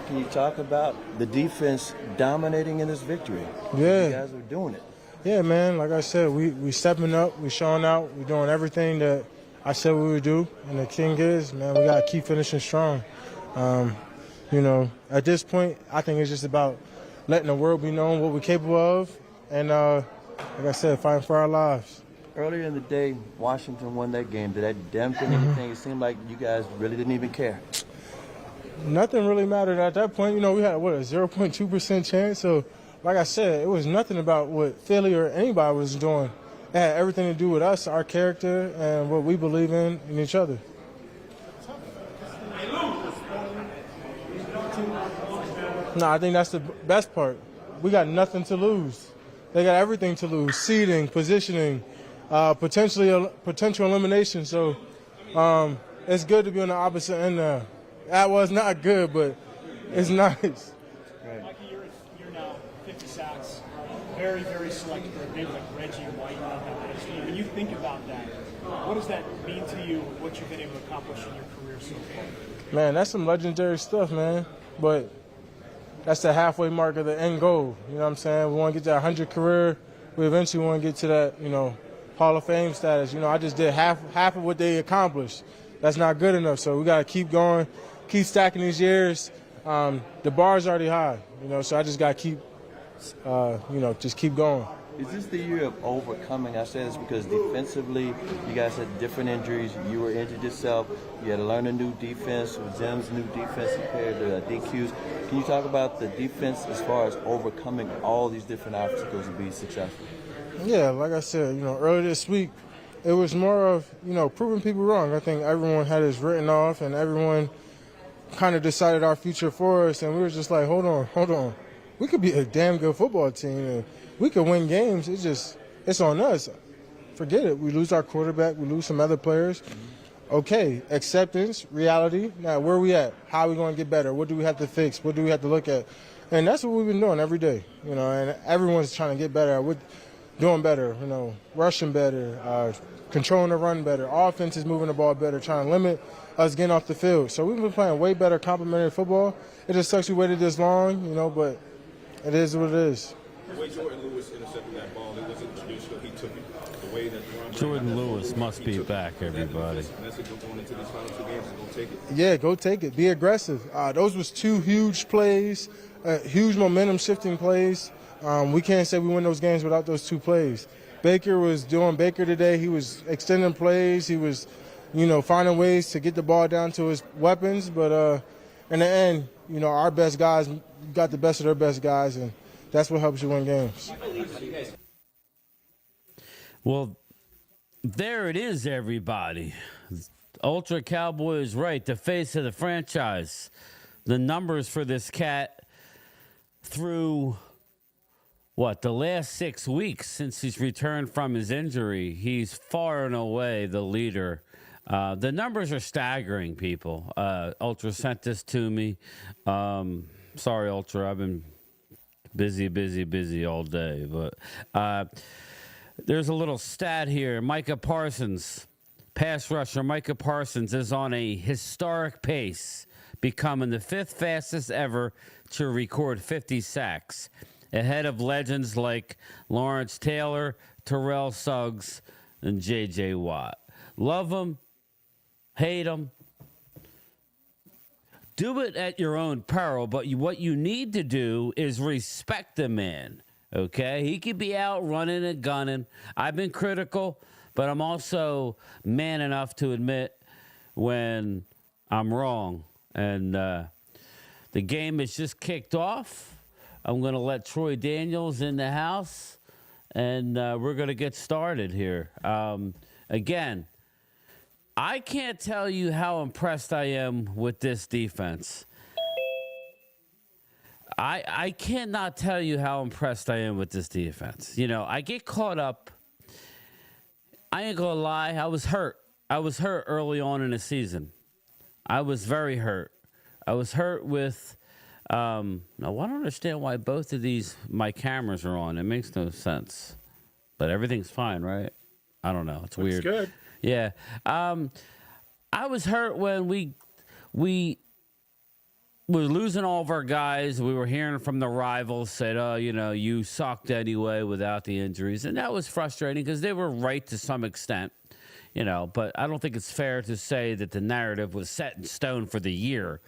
can you talk about the defense dominating in this victory? Yeah. You guys are doing it. Yeah, man. Like I said, we stepping up, we showing out, we doing everything that I said we would do. And the thing is, man, we got to keep finishing strong. At this point, I think it's just about letting the world be known what we're capable of. And like I said, fighting for our lives. Earlier in the day, Washington won that game. Did that dampen anything? It seemed like you guys really didn't even care. Nothing really mattered at that point. We had, a 0.2% chance. So, like I said, it was nothing about what Philly or anybody was doing. It had everything to do with us, our character, and what we believe in each other. No, I think that's the best part. We got nothing to lose. They got everything to lose: seeding, positioning, potential elimination. So it's good to be on the opposite end there. That was not good, but it's nice. Right. Micah, you're now 50 sacks. Very, very selective for a big like Reggie White on that team. When you think about that, what does that mean to you, what you've been able to accomplish in your career so far? Man, that's some legendary stuff, man. But that's the halfway mark of the end goal. You know what I'm saying? We want to get to that 100 career. We eventually want to get to that, Hall of Fame status. I just did half of what they accomplished. That's not good enough. So we got to keep going, keep stacking these years. The bar's already high, so I just got to keep, just keep going. Is this the year of overcoming? I say this because defensively, you guys had different injuries. You were injured yourself. You had to learn a new defense with Zim's new defense compared to DQs. Can you talk about the defense as far as overcoming all these different obstacles and being successful? Yeah, like I said, earlier this week, it was more of, proving people wrong. I think everyone had us written off and everyone kind of decided our future for us. And we were just like, hold on. We could be a damn good football team and we could win games. It's on us. Forget it. We lose our quarterback. We lose some other players. Okay, acceptance, reality. Now, where are we at? How are we going to get better? What do we have to fix? What do we have to look at? And that's what we've been doing every day, and everyone's trying to get better. We're doing better, rushing better, controlling the run better. Offense is moving the ball better, trying to limit us getting off the field. So we've been playing way better complementary football. It just sucks we waited this long, but it is what it is. The way Jordan Lewis intercepted that ball, it wasn't traditional. He took it. The way that Jordan Lewis must be back, everybody. Message going into these final 2 games is go take it. Yeah, go take it. Be aggressive. Those was 2 huge plays, huge momentum shifting plays. We can't say we win those games without those 2 plays. Baker was doing Baker today. He was extending plays. He was, finding ways to get the ball down to his weapons. But in the end, our best guys got the best of their best guys, and that's what helps you win games. Well, there it is, everybody. Ultra Cowboy is right, the face of the franchise. The numbers for this cat through, the last 6 weeks since he's returned from his injury, he's far and away the leader. The numbers are staggering, people. Ultra sent this to me. Sorry, Ultra, I've been busy all day. But there's a little stat here. Micah Parsons, pass rusher Micah Parsons, is on a historic pace, becoming the 5th fastest ever to record 50 sacks, ahead of legends like Lawrence Taylor, Terrell Suggs, and J.J. Watt. Love them, hate them. Do it at your own peril, but what you need to do is respect the man, okay? He could be out running and gunning. I've been critical, but I'm also man enough to admit when I'm wrong. And the game is just kicked off. I'm going to let Troy Daniels in the house, and we're going to get started here. Again, I can't tell you how impressed I am with this defense. I cannot tell you how impressed I am with this defense. I get caught up. I ain't going to lie. I was hurt. I was hurt early on in the season. I was very hurt. I was hurt with, now I don't understand why both of my cameras are on. It makes no sense. But everything's fine, right? I don't know. It's weird. It's good. Yeah. I was hurt when we we're losing all of our guys. We were hearing from the rivals said, "Oh, you sucked anyway without the injuries," and that was frustrating because they were right to some extent, But I don't think it's fair to say that the narrative was set in stone for the year.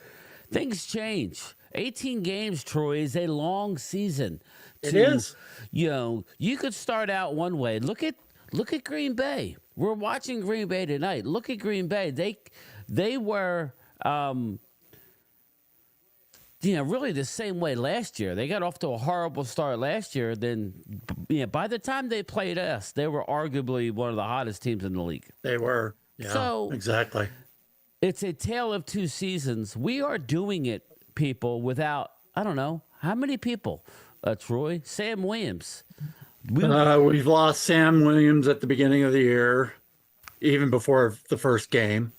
Things change. 18 games, Troy, is a long season. It is. You could start out one way. Look at Green Bay. We're watching Green Bay tonight. Look at Green Bay. They were. Really the same way last year. They got off to a horrible start last year. Then, by the time they played us, they were arguably one of the hottest teams in the league. They were. Yeah, So exactly. it's a tale of two seasons. We are doing it, people, without, I don't know, how many people? Troy? Sam Williams. We've lost Sam Williams at the beginning of the year, even before the first game.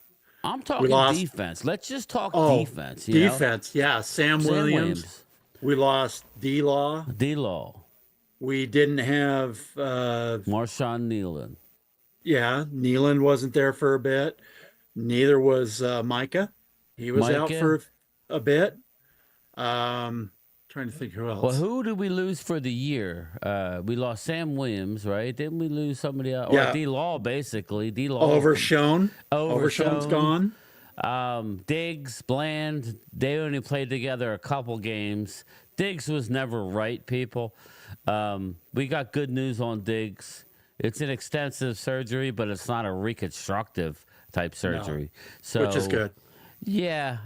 I'm talking defense. Let's just talk defense. Defense, yeah. Sam Williams. We lost D-Law. D-Law. We didn't have... Marshawn Nealon. Yeah, Nealon wasn't there for a bit. Neither was Micah. He was out for a bit. Trying to think who else. Well, who did we lose for the year? We lost Sam Williams, right? Didn't we lose somebody else? Yeah. Or D-Law, basically. D-Law. Overshown. Overshown's gone. Diggs, Bland, they only played together a couple games. Diggs was never right, people. We got good news on Diggs. It's an extensive surgery, but it's not a reconstructive type surgery. So, which is good. Yeah.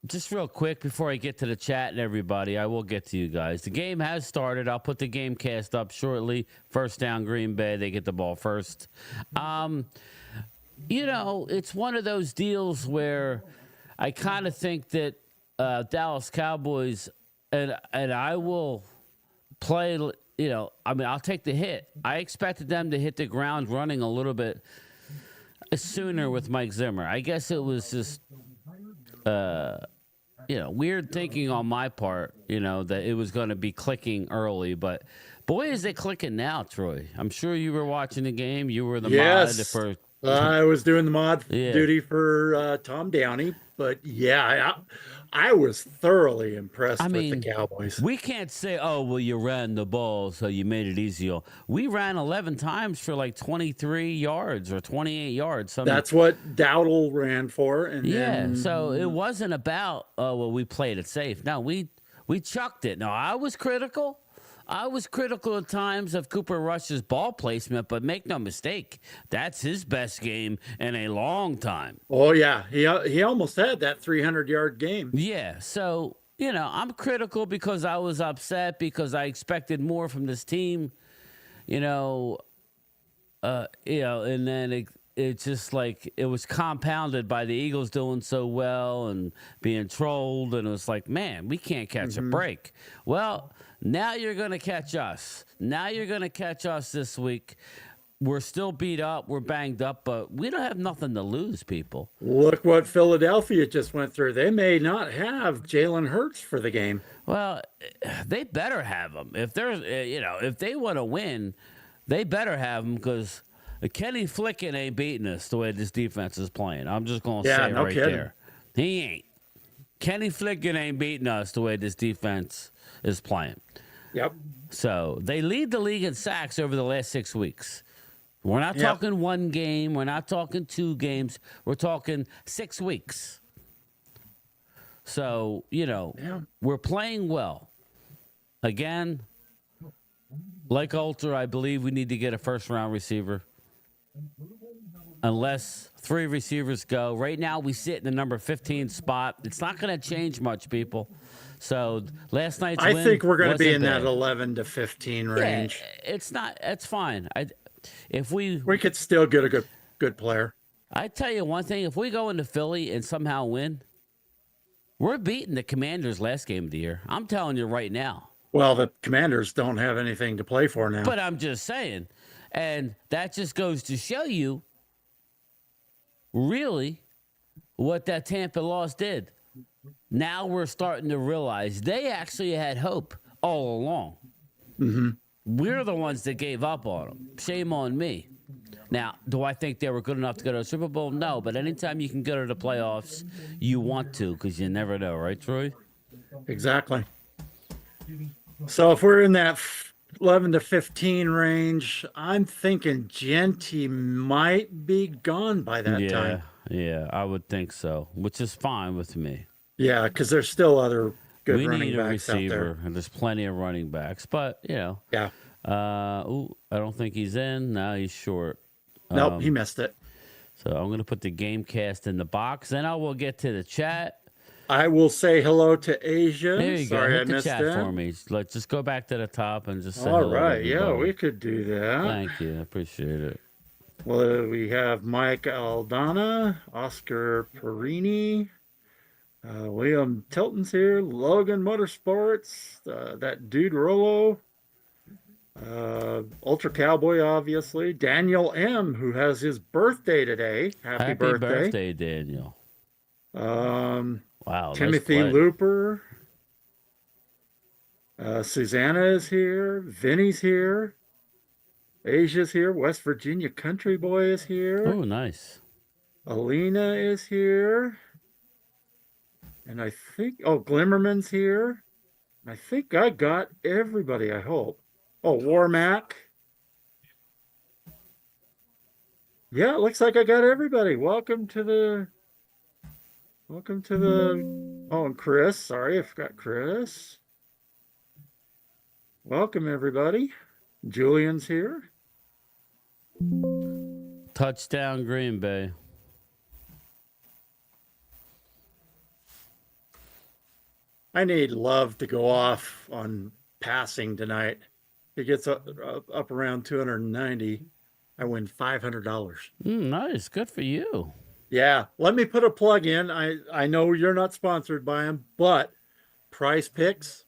Just real quick before I get to the chat and everybody, I will get to you guys. The game has started. I'll put the game cast up shortly. First down, Green Bay. They get the ball first. It's one of those deals where I kind of think that Dallas Cowboys, and I will play, I'll take the hit. I expected them to hit the ground running a little bit sooner with Mike Zimmer. I guess it was just... weird thinking on my part, that it was going to be clicking early, but boy, is it clicking now, Troy. I'm sure you were watching the game. You were the mod for... I was doing the mod duty for Tom Downey, but I was thoroughly impressed with the Cowboys. We can't say, oh, well, you ran the ball, so you made it easier. We ran 11 times for like 23 yards or 28 yards. That's what Dowdle ran for. And so it wasn't about, we played it safe. No, we chucked it. No, I was critical. At times of Cooper Rush's ball placement, but make no mistake, that's his best game in a long time. Oh, yeah. He almost had that 300-yard game. Yeah, so, I'm critical because I was upset because I expected more from this team, and then it's just like it was compounded by the Eagles doing so well and being trolled, and it was like, man, we can't catch a break. Well, now you're going to catch us. Now you're going to catch us this week. We're still beat up. We're banged up, but we don't have nothing to lose, people. Look what Philadelphia just went through. They may not have Jalen Hurts for the game. Well, they better have him. If there's, if they want to win, they better have him because Kenny Flicken ain't beating us the way this defense is playing. I'm just going to say it right there. He ain't. Kenny Flicken ain't beating us the way this defense is playing. Yep. So they lead the league in sacks over the last 6 weeks. We're not talking one game. We're not talking 2 games. We're talking 6 weeks. So, we're playing well. Again, like Ultra, I believe we need to get a first-round receiver. Unless 3 receivers go. Right now, we sit in the number 15 spot. It's not going to change much, people. So last night's win, I think we're going to be in bad. that 11 to 15 range. Yeah, it's not. It's fine. If we could still get a good player. I tell you one thing: if we go into Philly and somehow win, we're beating the Commanders last game of the year. I'm telling you right now. Well, the Commanders don't have anything to play for now. But I'm just saying, and that just goes to show you, really, what that Tampa loss did. Now we're starting to realize they actually had hope all along. Mm-hmm. We're the ones that gave up on them. Shame on me. Now, do I think they were good enough to go to a Super Bowl? No, but anytime you can go to the playoffs, you want to because you never know, right, Troy? Exactly. So if we're in that 11 to 15 range, I'm thinking Genty might be gone by that time. Yeah, I would think so, which is fine with me. Yeah, because there's still other good running need a backs out there. receiver, and there's plenty of running backs, but Yeah. I don't think he's in. No, he's short. Nope, he missed it. So I'm going to put the game cast in the box. Then I will get to the chat. I will say hello to Asia. There you Sorry, go. I Hit the missed chat that. for me. Let's just go back to the top and just say All hello to right, yeah, everybody. we could do that. Thank you. I appreciate it. Well, we have Mike Aldana, Oscar Perini, William Tilton's here, Logan Motorsports, that dude Rolo, Ultra Cowboy, obviously, Daniel M, who has his birthday today. Happy birthday, Daniel. Wow, Timothy Looper, Susanna is here, Vinny's here, Asia's here, West Virginia Country Boy is here. Oh, nice. Alina is here. And I think, Glimmerman's here. I think I got everybody, I hope. Oh, Warmac. Yeah, it looks like I got everybody. Welcome to the, and Chris. Sorry, I forgot Chris. Welcome, everybody. Julian's here. Touchdown, Green Bay. I need Love to go off on passing tonight. He gets up around 290. I win $500. Nice. Good for you. Yeah. Let me put a plug in. I know you're not sponsored by him, but Prize Picks,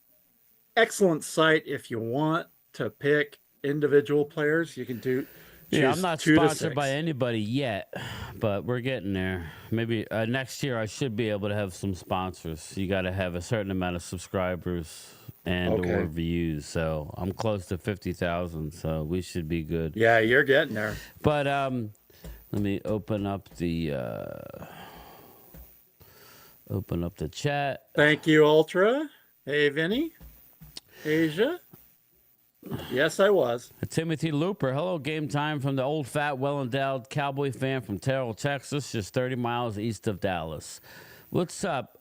excellent site if you want to pick individual players. You can do. Yeah, I'm not sponsored by anybody yet, but we're getting there. Maybe next year I should be able to have some sponsors. You got to have a certain amount of subscribers and or views. So I'm close to 50,000, so we should be good. Yeah, you're getting there. But let me open up the chat. Thank you, Ultra. Hey, Vinny. Asia. Yes, I was. Timothy Looper. Hello, game time from the old, fat, well-endowed Cowboy fan from Terrell, Texas, just 30 miles east of Dallas. What's up,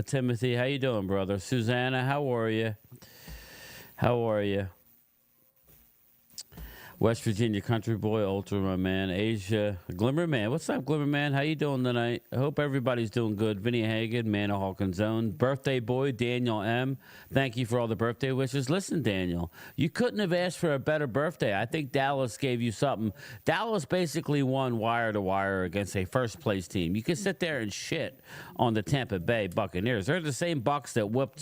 Timothy? How you doing, brother? Susanna, how are you? How are you? West Virginia Country Boy, Ultra, my man. Asia, Glimmer Man. What's up, Glimmer Man? How you doing tonight? I hope everybody's doing good. Vinny Hagen, Man of Hawkins Own. Birthday boy, Daniel M. Thank you for all the birthday wishes. Listen, Daniel, you couldn't have asked for a better birthday. I think Dallas gave you something. Dallas basically won wire to wire against a first-place team. You can sit there and shit on the Tampa Bay Buccaneers. They're the same Bucs that whooped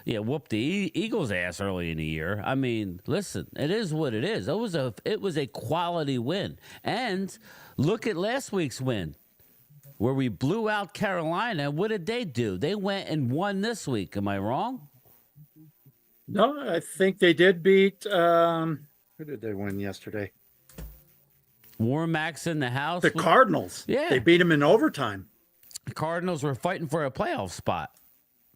whooped the Eagles' ass early in the year. I mean, listen, it is what it is. It was a quality win. And look at last week's win, where we blew out Carolina. What did they do? They went and won this week. Am I wrong? No, I think they did beat. Who did they win yesterday? Warmack's in the house. The Cardinals. Yeah, they beat them in overtime. The Cardinals were fighting for a playoff spot.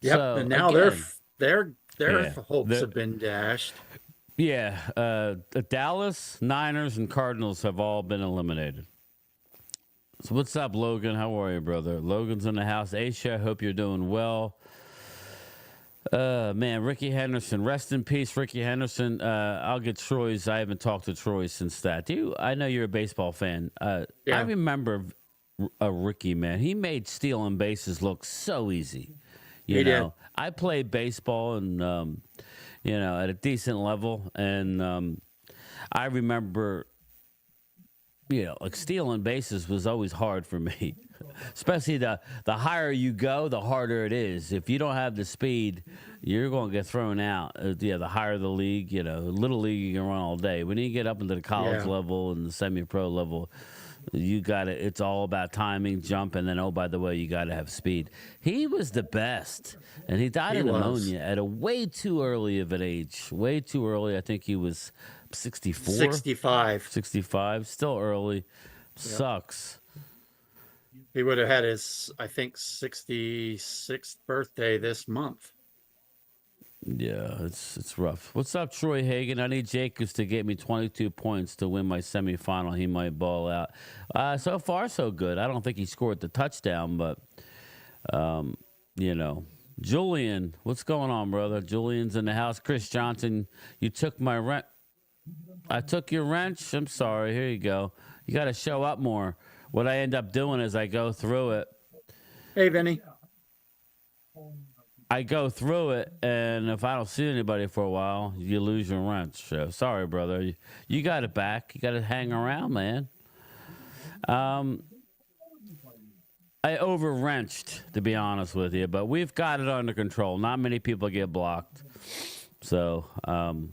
Yep, so, and now again, their hopes have been dashed. Yeah, the Dallas, Niners, and Cardinals have all been eliminated. So what's up, Logan? How are you, brother? Logan's in the house. Aisha, I hope you're doing well. Man, Ricky Henderson. Rest in peace, Ricky Henderson. I'll get Troy's. I haven't talked to Troy since that. I know you're a baseball fan. I remember Ricky, man. He made stealing bases look so easy. You know, I played baseball and, at a decent level. And I remember, like stealing bases was always hard for me, especially the higher you go, the harder it is. If you don't have the speed, you're going to get thrown out. The higher the league, little league, you can run all day. When you get up into the college level and the semi-pro level, it's all about timing, jump, and then, oh, by the way, you got to have speed. He was the best, and he died of pneumonia at a way too early of an age. Way too early. I think he was 64? 65. 65. Still early. Sucks. He would have had his, I think, 66th birthday this month. Yeah, it's rough. What's up, Troy Hagan? I need Jacobs to get me 22 points to win my semifinal. He might ball out. So far, so good. I don't think he scored the touchdown, but, you know. Julian, what's going on, brother? Julian's in the house. Chris Johnson, you took my rent. I took your wrench. I'm sorry. Here you go. You got to show up more. What I end up doing is I go through it. Hey, Vinny. I go through it, and if I don't see anybody for a while, you lose your wrench. So, sorry, brother. You got it back. You got to hang around, man. I over wrenched, to be honest with you, but we've got it under control. Not many people get blocked. So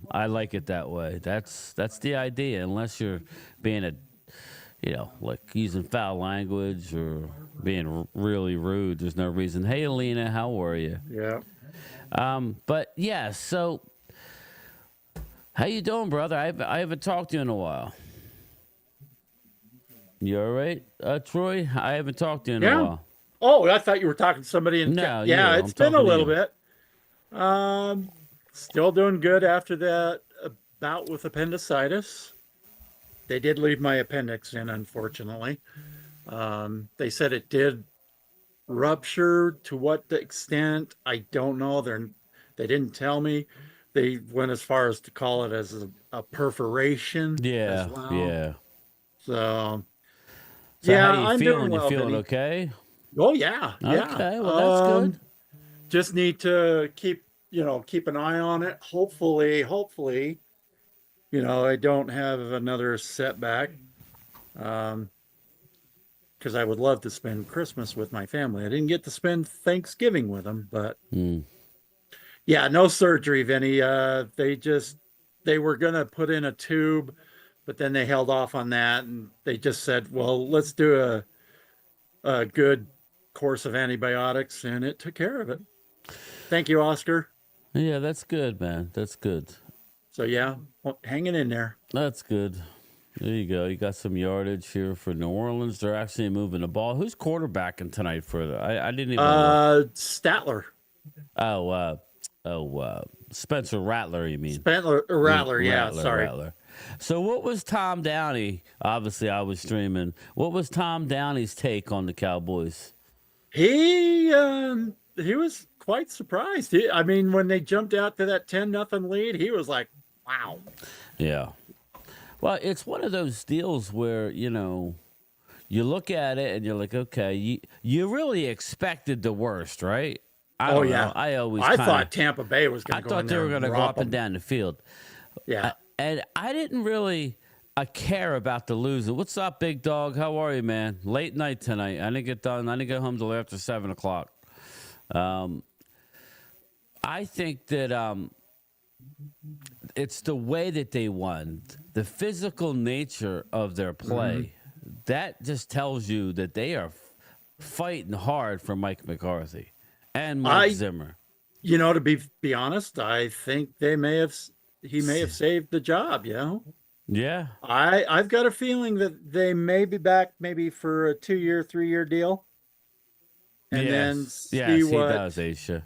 I like it that way. That's the idea, unless you're being like using foul language or being really rude. There's no reason. Hey, Alina, how are you? Yeah. But yeah, so how you doing, brother? I haven't talked to you in a while. You all right, Troy? I haven't talked to you in a while. Oh, I thought you were talking to somebody in. No, yeah, I'm it's been a talking to little you. bit. Still doing good after that bout with appendicitis. They did leave my appendix in, unfortunately. They said it did rupture. To what extent, I don't know. They didn't tell me. They went as far as to call it as a perforation. Yeah, as well. yeah. So how you I'm feeling? doing well. You feeling Vinny. okay? Oh yeah, yeah. Okay, well that's good. Just need to keep an eye on it. Hopefully, I don't have another setback. Because I would love to spend Christmas with my family. I didn't get to spend Thanksgiving with them, but yeah, no surgery, Vinny. They were gonna put in a tube, but then they held off on that, and they just said, well, let's do a good course of antibiotics, and it took care of it. Thank you, Oscar. Yeah, that's good, man. That's good. So yeah, hanging in there. That's good. There you go. You got some yardage here for New Orleans. They're actually moving the ball. Who's quarterbacking tonight for the? I didn't even. Statler. Spencer Rattler. You mean? Rattler. Yeah, sorry. Rattler. So what was Tom Downey? Obviously, I was streaming. What was Tom Downey's take on the Cowboys? He was quite surprised. When they jumped out to that 10-0 lead, he was like, wow. Yeah. Well, it's one of those deals where, you look at it and you're like, okay, you really expected the worst, right? I thought Tampa Bay was going to go in there. I thought they were going to go up and down the field. Yeah. And I didn't really care about the losing. What's up, big dog? How are you, man? Late night tonight. I didn't get done. I didn't get home till after 7 o'clock. I think that it's the way that they won, the physical nature of their play. That just tells you that they are fighting hard for Mike McCarthy and Mike Zimmer. To be honest, I think he may have saved the job. Yeah. I've got a feeling that they may be back maybe for a 2-year, 3-year deal. And then see he what. Does, Aisha.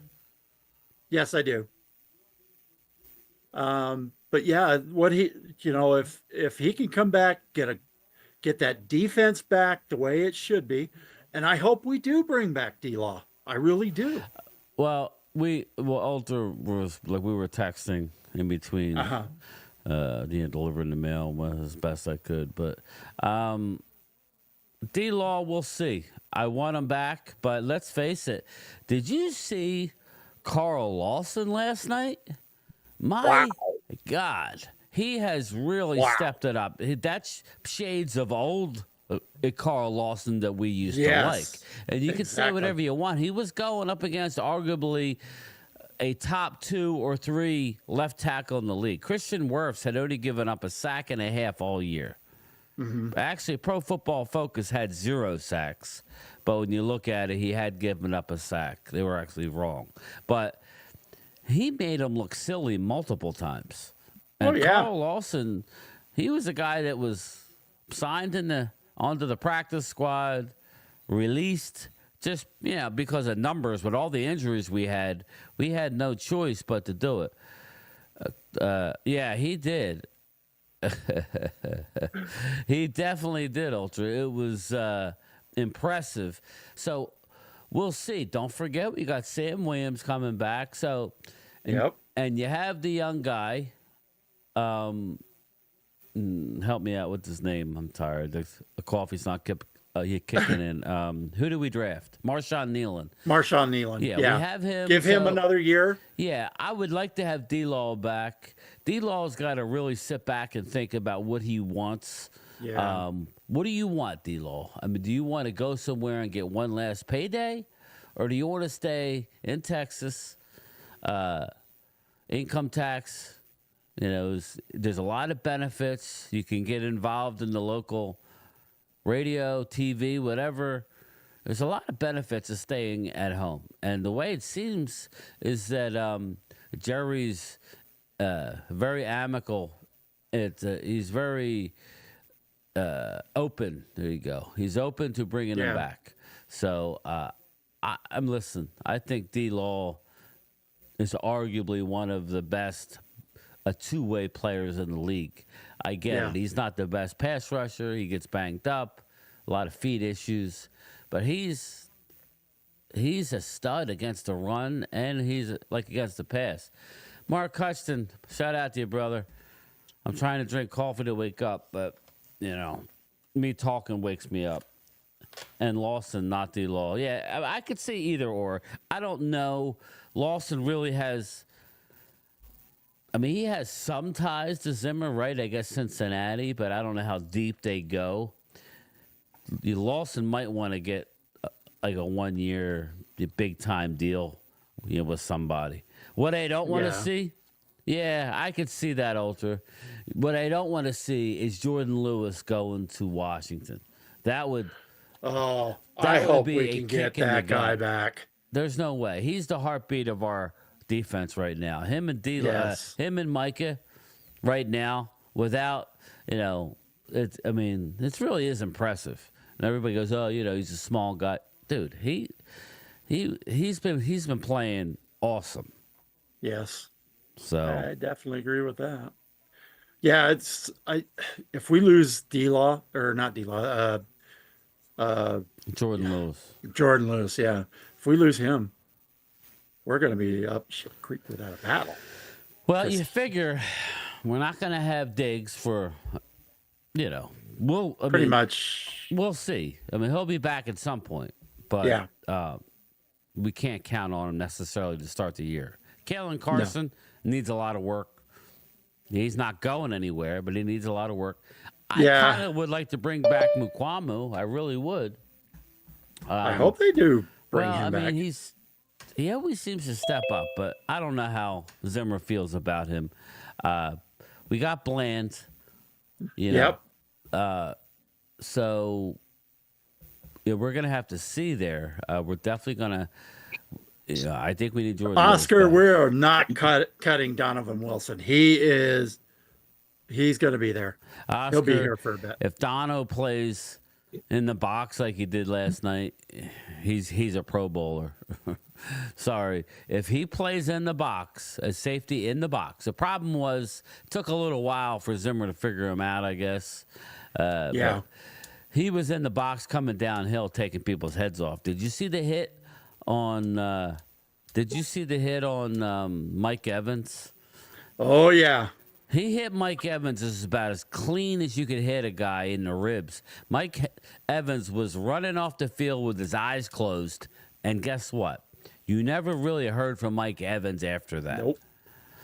Yes, I do. But yeah, what if he can come back, get that defense back the way it should be, and I hope we do bring back D-Law. I really do. Well, Alter was like we were texting in between, delivering the mail as best I could, but D-Law, we'll see. I want him back, but let's face it. Did you see Carl Lawson last night? My God, he has really stepped it up. That's shades of old Carl Lawson that we used to like. And you can say whatever you want. He was going up against arguably a top 2 or 3 left tackle in the league. Christian Wirfs had only given up a sack and a half all year. Actually, Pro Football Focus had 0 sacks. But when you look at it, he had given up a sack. They were actually wrong. But he made him look silly multiple times. And yeah. Carl Lawson, he was a guy that was signed onto the practice squad, released just because of numbers. With all the injuries we had no choice but to do it. Yeah, he did. He definitely did, Ultra. It was impressive. So we'll see. Don't forget, we got Sam Williams coming back. So, and you have the young guy. Help me out with his name. I'm tired. The coffee's not kicking in. Who do we draft? Marshawn Nealon. Yeah, we have him. Give him another year. Yeah, I would like to have D-Law back. D-Law's got to really sit back and think about what he wants. Yeah. What do you want, D-Law? I mean, do you want to go somewhere and get one last payday? Or do you want to stay in Texas? Income tax, there's a lot of benefits. You can get involved in the local radio, TV, whatever. There's a lot of benefits of staying at home. And the way it seems is that Jerry's very amicable. He's very open. There you go. He's open to bringing him back. So I'm listening. I think D-Law is arguably one of the best two-way players in the league. I get it. He's not the best pass rusher. He gets banged up, a lot of feet issues, but he's a stud against the run, and he's like against the pass. Mark Hutchinson, shout out to you, brother. I'm trying to drink coffee to wake up, but me talking wakes me up. And Lawson, not D-Law. Yeah, I could see either or. I don't know. Lawson really has. I mean, he has some ties to Zimmer, right? I guess Cincinnati, but I don't know how deep they go. Lawson might want to get like a 1 year big time deal, with somebody. What I don't want to see, I could see that, Ultra. What I don't want to see is Jordan Lewis going to Washington. That would. Oh, That I would hope be we a can kick get in the that guy gut. back. There's no way. He's the heartbeat of our defense right now. Him and him and Micah right now, without, it really is impressive. And everybody goes, oh, he's a small guy. Dude, he's been playing awesome. Yes. So I definitely agree with that. Yeah, if we lose D-Law, or not D-Law, Jordan Lewis. Jordan Lewis, yeah. If we lose him, we're going to be up shit creek without a paddle. Well, you figure we're not going to have Diggs for, Pretty much. We'll see. I mean, he'll be back at some point, but we can't count on him necessarily to start the year. Kalen Carson needs a lot of work. He's not going anywhere, but he needs a lot of work. I kind of would like to bring back Mukwamu. I really would. I hope they do bring him back. He always seems to step up, but I don't know how Zimmer feels about him. We got Bland, Yep. So we're gonna have to see there. We're definitely gonna. I think we need Jordan Oscar, Lewis back. we're not cutting Donovan Wilson. He's going to be there. Oscar, he'll be here for a bit. If Dono plays in the box like he did last night, he's a Pro Bowler. Sorry. If he plays in the box, as safety in the box, the problem was it took a little while for Zimmer to figure him out, I guess. But he was in the box coming downhill, taking people's heads off. Did you see the hit on Mike Evans? Oh, yeah. He hit Mike Evans is about as clean as you could hit a guy in the ribs. Mike Evans was running off the field with his eyes closed, and guess what? You never really heard from Mike Evans after that. Nope.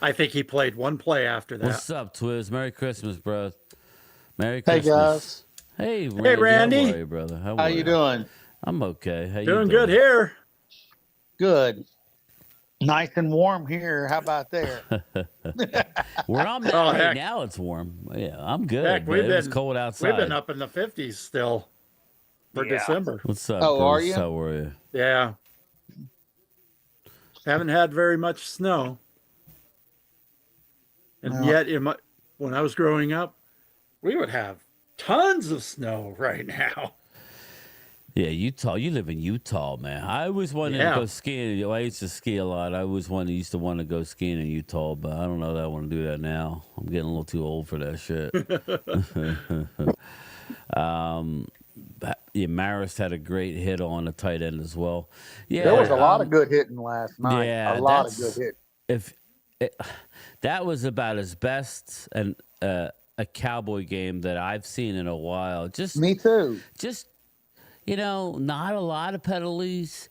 I think he played one play after that. What's up, Twiz? Merry Christmas, bro. Merry Christmas. Hey, guys. Hey, Randy. Randy. How are you, brother? How you doing? I'm okay. How you Doing good here. Good. Nice and warm here. How about there? Where I'm at right now, it's warm. Yeah, I'm good. Heck, It was cold outside. We've been up in the 50s still for December. What's up? Oh, are Bruce? you? How are you? Yeah. Haven't had very much snow. And yet when I was growing up, we would have tons of snow right now. Yeah, Utah. You live in Utah, man. I always wanted to Yeah. go skiing. I used to ski a lot. I always used to want to go skiing in Utah, but I don't know that I want to do that now. I'm getting a little too old for that shit. Yeah, Maris had a great hit on the tight end as well. Yeah, There was a lot of good hitting last night. yeah, a lot of good hitting. if that was about as best a Cowboy game that I've seen in a while. Me too. Just not a lot of penalties,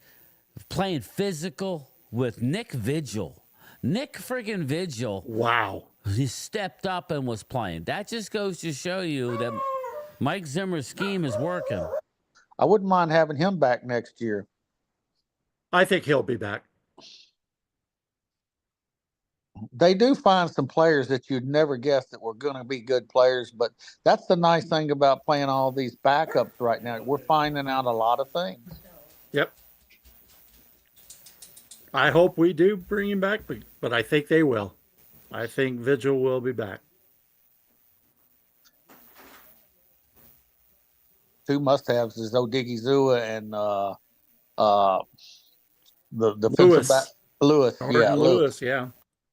playing physical with Nick Vigil. Nick friggin' Vigil, Wow. he stepped up and was playing. That just goes to show you that Mike Zimmer's scheme is working. I wouldn't mind having him back next year. I think he'll be back. They do find some players that you'd never guess that were going to be good players, but that's the nice thing about playing all these backups right now. We're finding out a lot of things. Yep. I hope we do bring him back, but I think they will. I think Vigil will be back. Two must-haves is Odigizua and the defensive Lewis. back Lewis. Jordan Yeah, Lewis, yeah.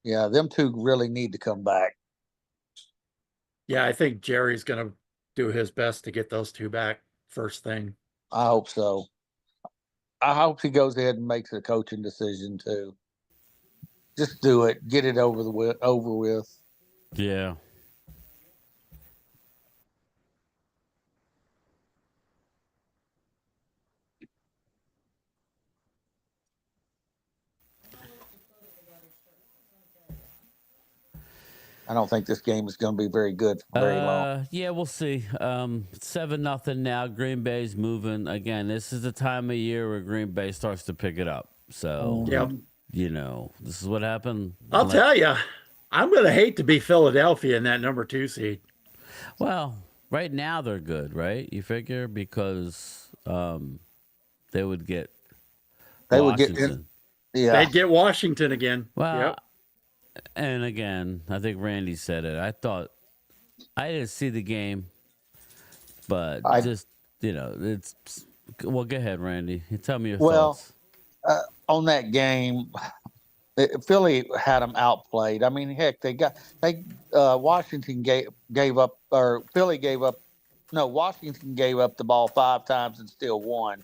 Yeah, them two really need to come back. Yeah, I think Jerry's going to do his best to get those two back first thing. I hope so. I hope he goes ahead and makes a coaching decision too. Just do it. Get it over with. Yeah. I don't think this game is going to be very good for very long. Yeah, we'll see. 7-0 now. Green Bay's moving again. This is the time of year where Green Bay starts to pick it up. So, Yep. This is what happened. I'll tell you, I'm going to hate to be Philadelphia in that number 2 seed. Well, right now they're good, right? You figure because they would get Washington. Yeah. They'd get Washington again. Well, Yep. and again, I think Randy said it. I didn't see the game, but it's. Well, go ahead, Randy. You tell me your thoughts. On that game, Philly had them outplayed. I mean, heck, Washington gave up, or Philly gave up. No, Washington gave up the ball 5 times and still won.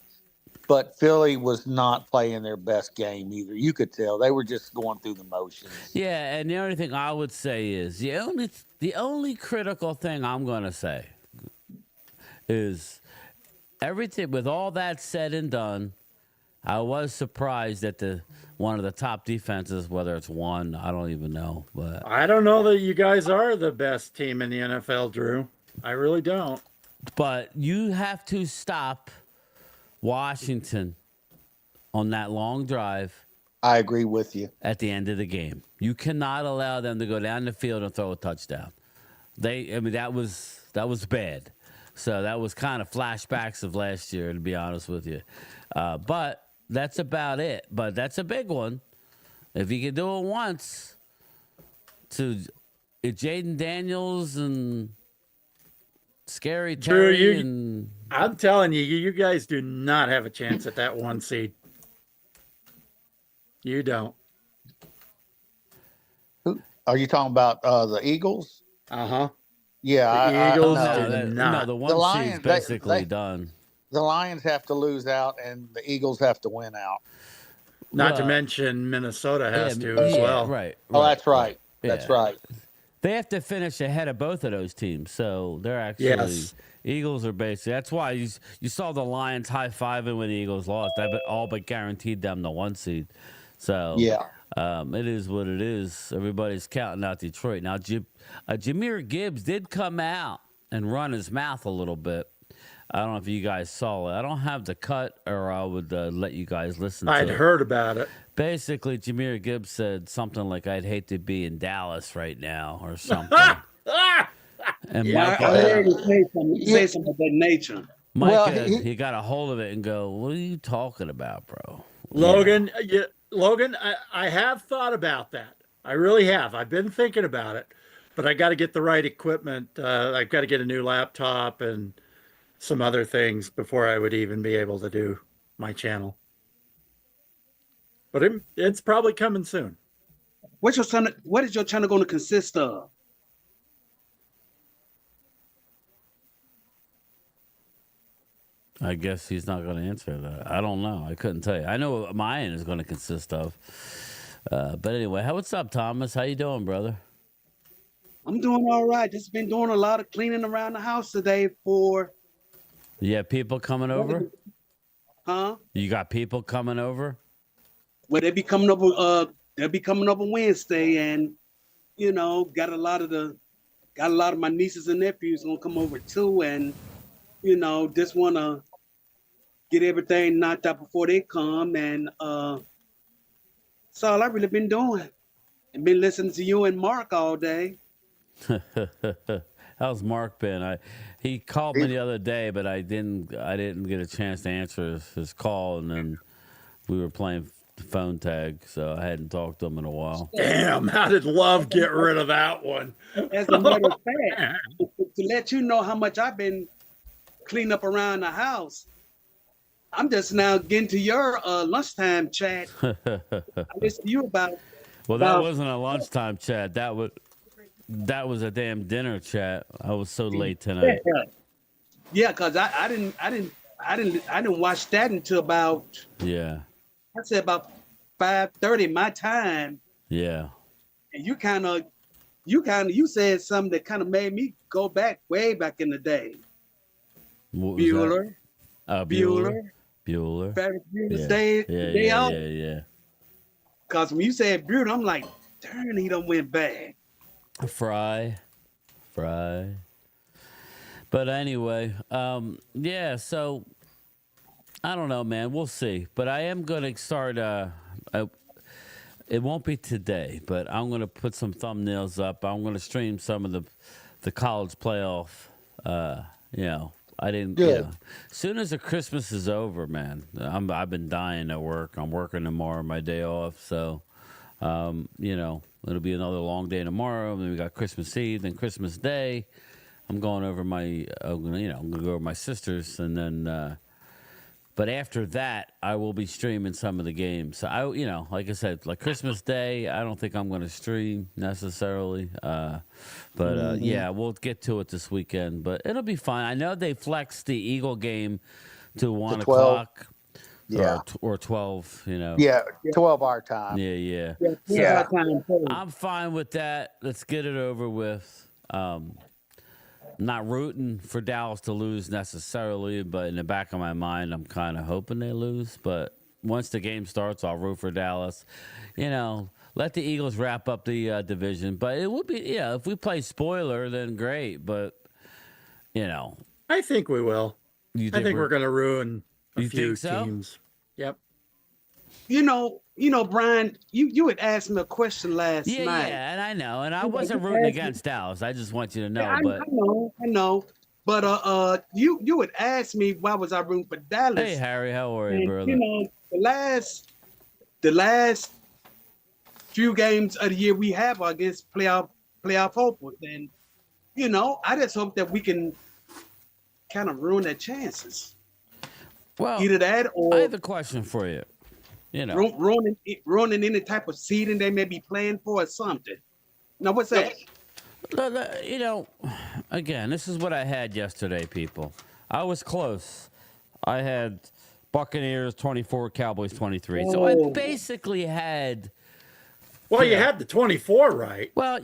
But Philly was not playing their best game either. You could tell they were just going through the motions. Yeah, and the only thing I would say is the only critical thing I'm going to say is everything. With all that said and done, I was surprised that one of the top defenses, whether it's one, I don't even know. But I don't know that you guys are the best team in the NFL, Drew. I really don't. But you have to stop Washington on that long drive. I agree with you. At the end of the game, you cannot allow them to go down the field and throw a touchdown. That was bad. So that was kind of flashbacks of last year, to be honest with you. But that's about it. But that's a big one. If you can do it once to Jaden Daniels and Scary Terry Drew, I'm telling you, you guys do not have a chance at that 1 seed. You don't. Are you talking about the Eagles? Uh-huh. Yeah, The Eagles no, the one Lions, seed's basically done. The Lions have to lose out, and the Eagles have to win out. Not to mention Minnesota has to as well. Right. Oh, that's right. Yeah. That's right. They have to finish ahead of both of those teams, so they're actually Yes. Eagles are basically. That's why you saw the Lions high-fiving when the Eagles lost. That all but guaranteed them the 1 seed. So Yeah. it is what it is. Everybody's counting out Detroit now. Jahmyr Gibbs did come out and run his mouth a little bit. I don't know if you guys saw it. I don't have the cut, or I would let you guys listen to it. I'd heard about it. Basically, Jahmyr Gibbs said something like, "I'd hate to be in Dallas right now," or something. And Yeah, Micah, I heard him say something of that nature. Micah, he got a hold of it and go, "What are you talking about, bro?" Logan, Logan, I have thought about that. I really have. I've been thinking about it. but I got to get the right equipment. I've got to get a new laptop and some other things before I would even be able to do my channel. But it's probably coming soon. What is your channel going to consist of? I guess he's not going to answer that. I don't know. I couldn't tell you. I know what mine is going to consist of. But anyway, what's up, Thomas? How you doing, brother? I'm doing all right. Just been doing a lot of cleaning around the house today for. Yeah, people coming over? Huh? You got people coming over? Well, they'll be coming over. They'll be coming over Wednesday, and got a lot of my nieces and nephews gonna come over too, and just wanna get everything knocked out before they come, and that's all I've really been doing. And been listening to you and Mark all day. How's Mark been? He called me the other day, but I didn't get a chance to answer his call, and then we were playing phone tag, so I hadn't talked to him in a while. Damn, how did Love get rid of that one? As a matter of fact, to let you know how much I've been cleaning up around the house, I'm just now getting to your lunchtime chat. I listened to you about. Well, that wasn't a lunchtime chat. That was a damn dinner chat. I was so late tonight. Yeah, because I didn't watch that until about. Yeah. I said about 5:30 my time. Yeah. And you said something that kind of made me go back way back in the day. Bueller. Bueller. Ferris Bueller's Yeah. Day Off. Yeah. Because when you said Bueller, I'm like, darn, he done went back. Fry. But anyway, yeah, so I don't know, man. We'll see. But I am going to start, it won't be today, but I'm going to put some thumbnails up. I'm going to stream some of the college playoff. I didn't, as soon as the Christmas is over, man, I've been dying at work. I'm working tomorrow, my day off. So, it'll be another long day tomorrow. And then we got Christmas Eve, then Christmas Day. I'm going over I'm going to go over my sister's, and then, but after that, I will be streaming some of the games. So like I said, like Christmas Day, I don't think I'm going to stream necessarily. Yeah, we'll get to it this weekend. But it'll be fine. I know they flexed the Eagle game to 1 o'clock. Yeah. Or 12. Yeah, 12 our time. Yeah. Yeah. I'm fine with that. Let's get it over with. Not rooting for Dallas to lose necessarily, but in the back of my mind, I'm kind of hoping they lose. But once the game starts, I'll root for Dallas. Let the Eagles wrap up the division. But it would be, if we play spoiler, then great. But, I think we will. I think we're going to ruin a few teams. Yep. Brian, you had asked me a question last night. Yeah, and I know, and I wasn't rooting against Dallas. I just want you to know. I know. But you would ask me why was I rooting for Dallas? Hey Harry, how are you, brother? The last few games of the year we have are against playoff hopefuls, and I just hope that we can kind of ruin their chances. Well, either that or I have a question for you. Ruining any type of seeding they may be playing for or something. Now, what's that? Again, this is what I had yesterday, people. I was close. I had Buccaneers 24, Cowboys 23. So I basically had... Well, you had the 24 right. Well,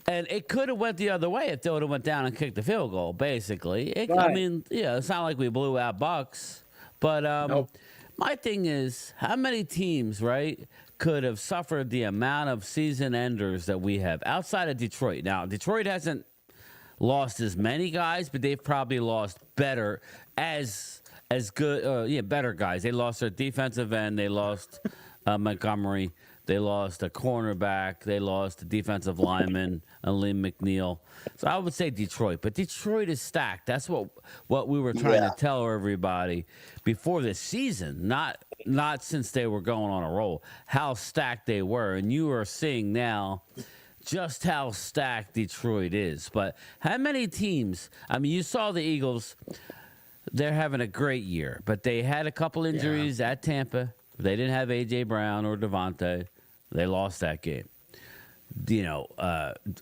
and it could have went the other way if they would have went down and kicked the field goal, basically. I mean, it's not like we blew out Bucks. But Nope. My thing is, how many teams, right, could have suffered the amount of season enders that we have outside of Detroit? Now, Detroit hasn't lost as many guys, but they've probably lost better better guys. They lost their defensive end. They lost Montgomery. They lost a cornerback. They lost a defensive lineman, Liam McNeil. So I would say Detroit. But Detroit is stacked. That's what we were trying to tell everybody before this season, not since they were going on a roll, how stacked they were. And you are seeing now just how stacked Detroit is. But how many teams? I mean, you saw the Eagles. They're having a great year, but they had a couple injuries at Tampa. They didn't have A.J. Brown or Devontae. They lost that game. You know,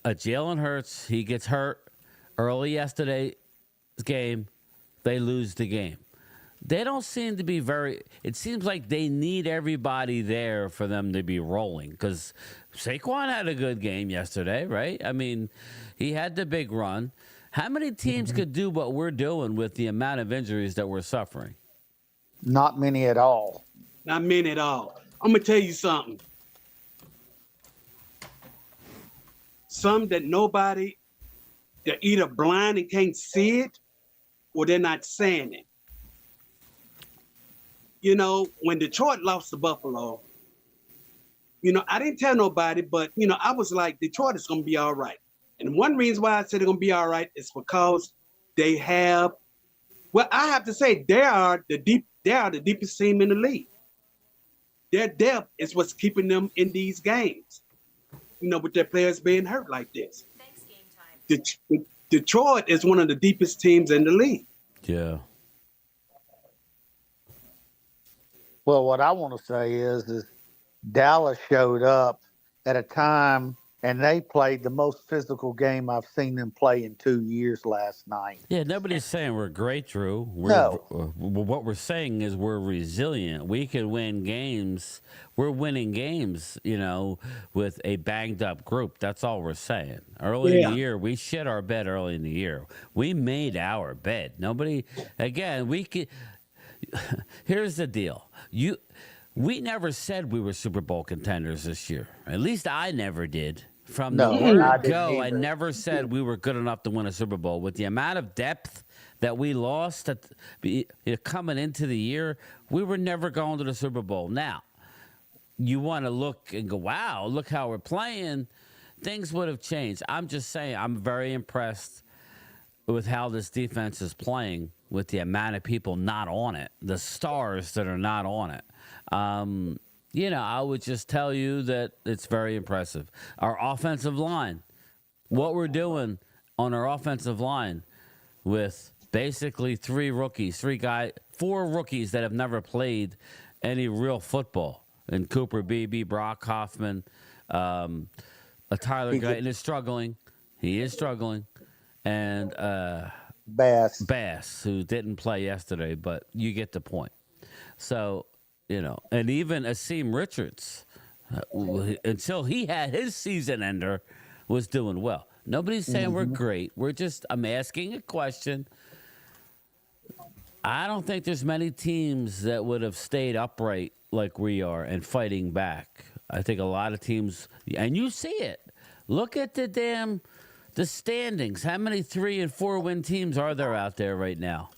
Jalen Hurts, he gets hurt early yesterday's game. They lose the game. They don't seem to be it seems like they need everybody there for them to be rolling, because Saquon had a good game yesterday, right? I mean, he had the big run. How many teams could do what we're doing with the amount of injuries that we're suffering? Not many at all. Not many at all. I'm gonna tell you something. Some that nobody, they're either blind and can't see it, or they're not saying it. You know, when Detroit lost to Buffalo, you know, I didn't tell nobody, but, you know, I was like, Detroit is going to be all right. And one reason why I said they're going to be all right is because they have, well, I have to say, they are the deepest team in the league. Their depth is what's keeping them in these games, you know, with their players being hurt like this. Thanks, game time. Detroit is one of the deepest teams in the league. Yeah. Well, what I want to say is Dallas showed up at a time, and they played the most physical game I've seen them play in 2 years last night. Yeah, nobody's saying we're great, Drew. No. What we're saying is we're resilient. We can win games. We're winning games, you know, with a banged-up group. That's all we're saying. Early in the year, we shit our bed early in the year. We made our bed. We could... Here's the deal. We never said we were Super Bowl contenders this year. At least I never did. From the word go, I never said we were good enough to win a Super Bowl. With the amount of depth that we lost coming into the year, we were never going to the Super Bowl. Now, you want to look and go, wow, look how we're playing. Things would have changed. I'm just saying, I'm very impressed with how this defense is playing, with the amount of people not on it, the stars that are not on it. You know, I would just tell you that it's very impressive. Our offensive line, what we're doing on our offensive line with basically four rookies that have never played any real football. And Cooper Beebe, Brock Hoffman, Tyler Guyton is struggling. He is struggling. And Bass, who didn't play yesterday, but you get the point. So, you know, and even Asim Richards, until he had his season ender, was doing well. Nobody's saying we're great. I'm asking a question. I don't think there's many teams that would have stayed upright like we are and fighting back. I think a lot of teams, and you see it. Look at the standings. How many 3 and 4 win teams are there out there right now?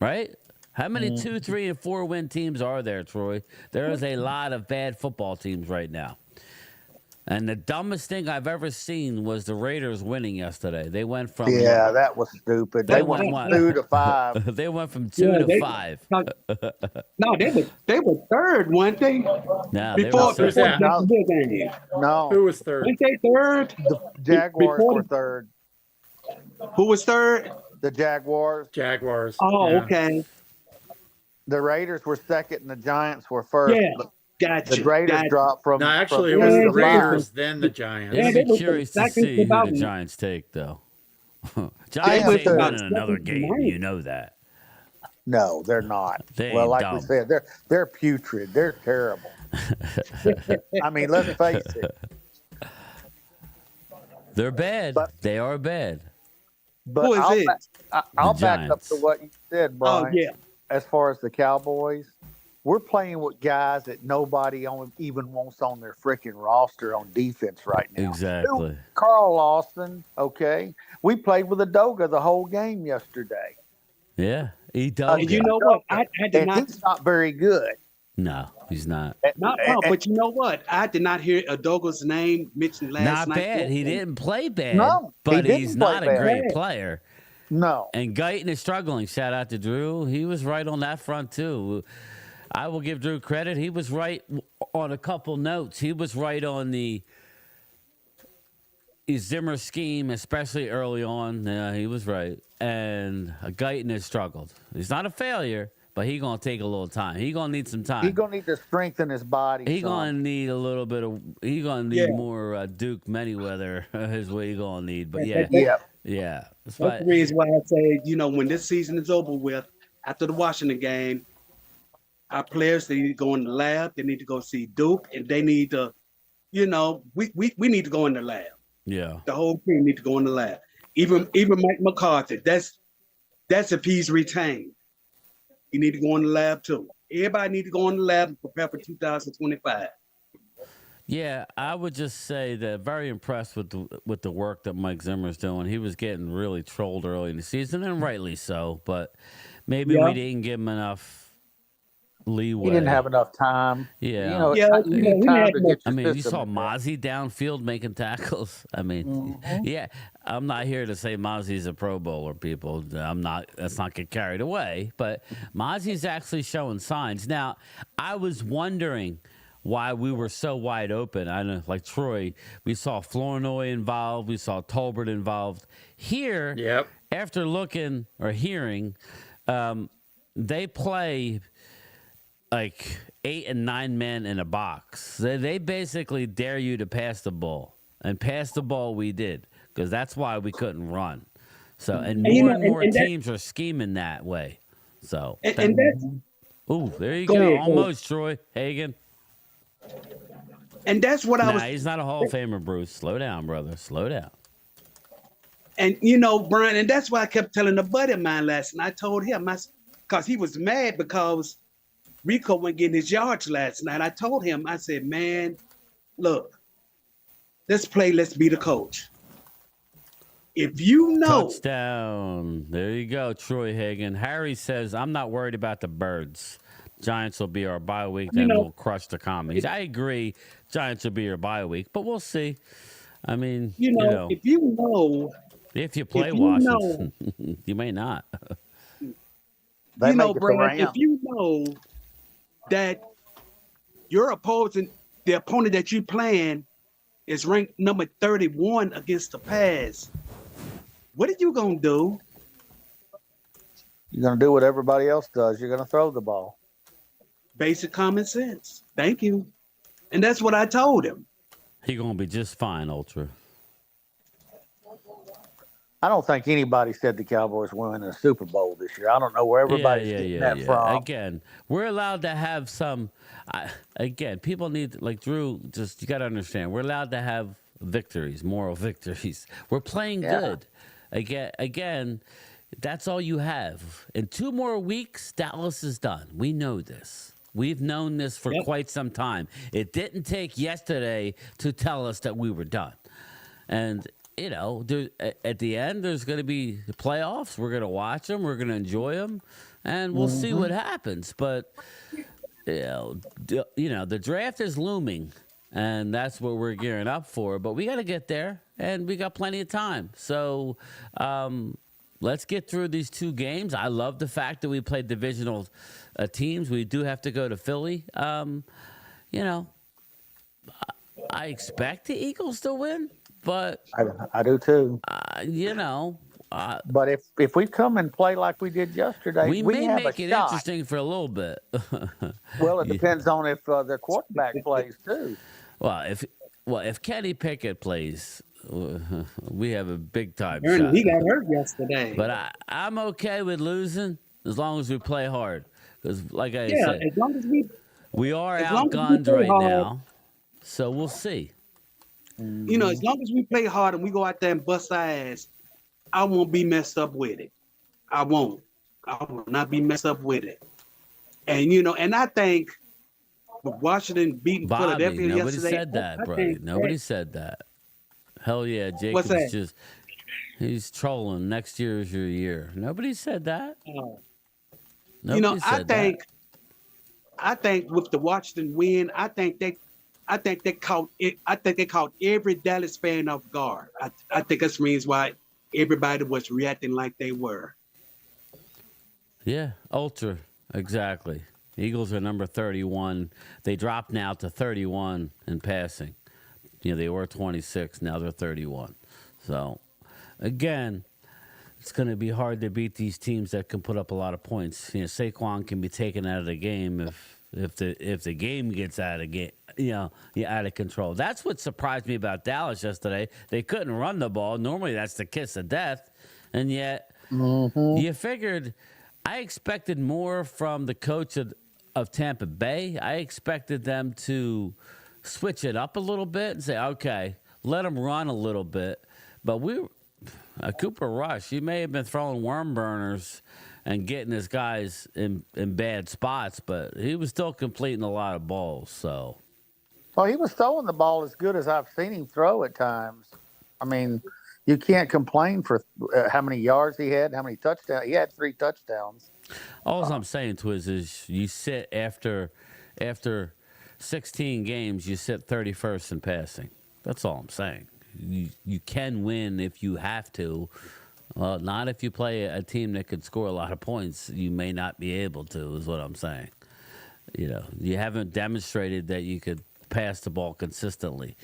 Right? How many 2, 3, and 4 win teams are there, Troy? There is a lot of bad football teams right now. And the dumbest thing I've ever seen was the Raiders winning yesterday. They went from that was stupid. They went from 2 to 5. They went from 2 to 5. No, they were third, weren't they? No, before they were second. No. Who was third? Weren't they third? The Jaguars were third. Who was third? The Jaguars. Oh, yeah. Okay. The Raiders were second, and the Giants were first. Yeah. Gotcha. The Raiders dropped from. No, actually, it from was two the to Raiders, five. then the Giants. It'll they be were curious to second see who about- the Giants take, though. I Giants am ain't too. winning another game. You know that. No, they're not. They Well, ain't like dumb. we said, they're putrid. They're terrible. I mean, let's face it. They're bad. They are bad. But Who is it? I'll The back up Giants. to what you said, Oh, Brian. yeah. As far as the Cowboys, we're playing with guys that nobody even wants on their freaking roster on defense right now. Exactly. Carl Lawson, okay. We played with Adoga the whole game yesterday. Yeah, he does. And you know what? I did And not. he's not very good. No, he's not. No, but you know what? I did not hear Adoga's name mentioned last Not night. bad. He didn't play bad. No, he but didn't he's play not a bad. great player. No. And Guyton is struggling. Shout out to Drew. He was right on that front, too. I will give Drew credit. He was right on a couple notes. He was right on the Zimmer's scheme, especially early on, he was right. And Guyton has struggled. He's not a failure, but he's going to take a little time. He's going to need some He's time. gonna need to strengthen his body. He's going to some. need a little bit of, he's going to need more Duke Manyweather is what he's going to need. But yeah, Yeah. yeah. That's But, the reason why I say, when this season is over with, after the Washington game, our players, they need to go in the lab. They need to go see Duke, and they need to, we need to go in the lab. yeah. The whole team need to go in the lab. Even Mike McCarthy. That's if he's retained. He need to go in the lab too. Everybody need to go in the lab and prepare for 2025. Yeah, I would just say that very impressed with the work that Mike Zimmer's doing. He was getting really trolled early in the season, and rightly so. But maybe we didn't give him enough leeway. He didn't have enough time. Yeah. You need time to get your I mean, you system saw in there. Mozzie downfield making tackles. I mean, yeah, I'm not here to say Mozzie's a Pro Bowler, people. I'm not. Let's not get carried away. But Mozzie's actually showing signs. Now, I was wondering why we were so wide open. I know, like Troy, we saw Flournoy involved. We saw Tolbert involved. Here, after looking or hearing, they play like 8 and 9 men in a box. They basically dare you to pass the ball, and pass the ball we did, because that's why we couldn't run. So, and more teams are scheming that way. So, ooh, there you go. Almost, Troy Hagan. And that's what I was. He's not a Hall of Famer, Bruce. Slow down, brother. Slow down. And Brian, and that's why I kept telling a buddy of mine last night. I told him, because he was mad because Rico wasn't getting his yards last night. I told him, I said, man, look, let's be the coach. If you know. Touchdown. There you go, Troy Hagan. Harry says, I'm not worried about the Birds. Giants will be our bye week, then we'll crush the Commies. I agree. Giants will be your bye week, but we'll see. I mean, if you know. If you play Washington, you may not. Brian, if you know that your the opponent that you're playing is ranked number 31 against the pass, what are you going to do? You're going to do what everybody else does. You're going to throw the ball. Basic common sense. Thank you. And that's what I told him. He's going to be just fine, Ultra. I don't think anybody said the Cowboys were winning a Super Bowl this year. I don't know where everybody's getting that from. Again, we're allowed to have some. People need, like Drew, just you got to understand, we're allowed to have victories, moral victories. We're playing good. Again, that's all you have. In 2 more weeks, Dallas is done. We know this. We've known this for quite some time. It didn't take yesterday to tell us that we were done. And at the end, there's going to be the playoffs. We're going to watch them. We're going to enjoy them, and we'll see what happens. But the draft is looming, and that's what we're gearing up for. But we got to get there, and we got plenty of time. So let's get through these 2 games. I love the fact that we played divisional teams. We do have to go to Philly. I expect the Eagles to win. But I do too. But if we come and play like we did yesterday, we may have make a it shot. Interesting for a little bit. Well, it depends on if their quarterback plays too. Well, if Kenny Pickett plays, we have a big time shot. He got hurt yesterday. But I'm okay with losing as long as we play hard. Because, like I said, as long as we are outgunned right now. So we'll see. As long as we play hard and we go out there and bust our ass, I won't be messed up with it. I won't. I will not be messed up with it. And and I think with Washington beating Philadelphia nobody yesterday. Said that, bro. Nobody said that. Hell yeah, Jacob's he's trolling. Next year is your year. Nobody said that. I think with the Washington win, I think they caught it. I think they caught every Dallas fan off guard. I think that's the reason why everybody was reacting like they were. Yeah, Ultra, exactly. Eagles are number 31. They dropped now to 31 in passing. They were 26. Now they're 31. So, again, it's going to be hard to beat these teams that can put up a lot of points. Saquon can be taken out of the game if the game gets out of control. That's what surprised me about Dallas yesterday. They couldn't run the ball. Normally, that's the kiss of death, and yet you figured. I expected more from the coach of Tampa Bay. I expected them to switch it up a little bit and say, okay, let them run a little bit. But Cooper Rush, he may have been throwing worm burners and getting his guys in bad spots, but he was still completing a lot of balls. So, Well, he was throwing the ball as good as I've seen him throw at times. I mean, you can't complain for how many yards he had, how many touchdowns. He had 3 touchdowns. all I'm saying to is you sit after 16 games, you sit 31st in passing. That's all I'm saying. You can win if you have to. Not if you play a team that could score a lot of points. You may not be able to, is what I'm saying. You haven't demonstrated that you could pass the ball consistently.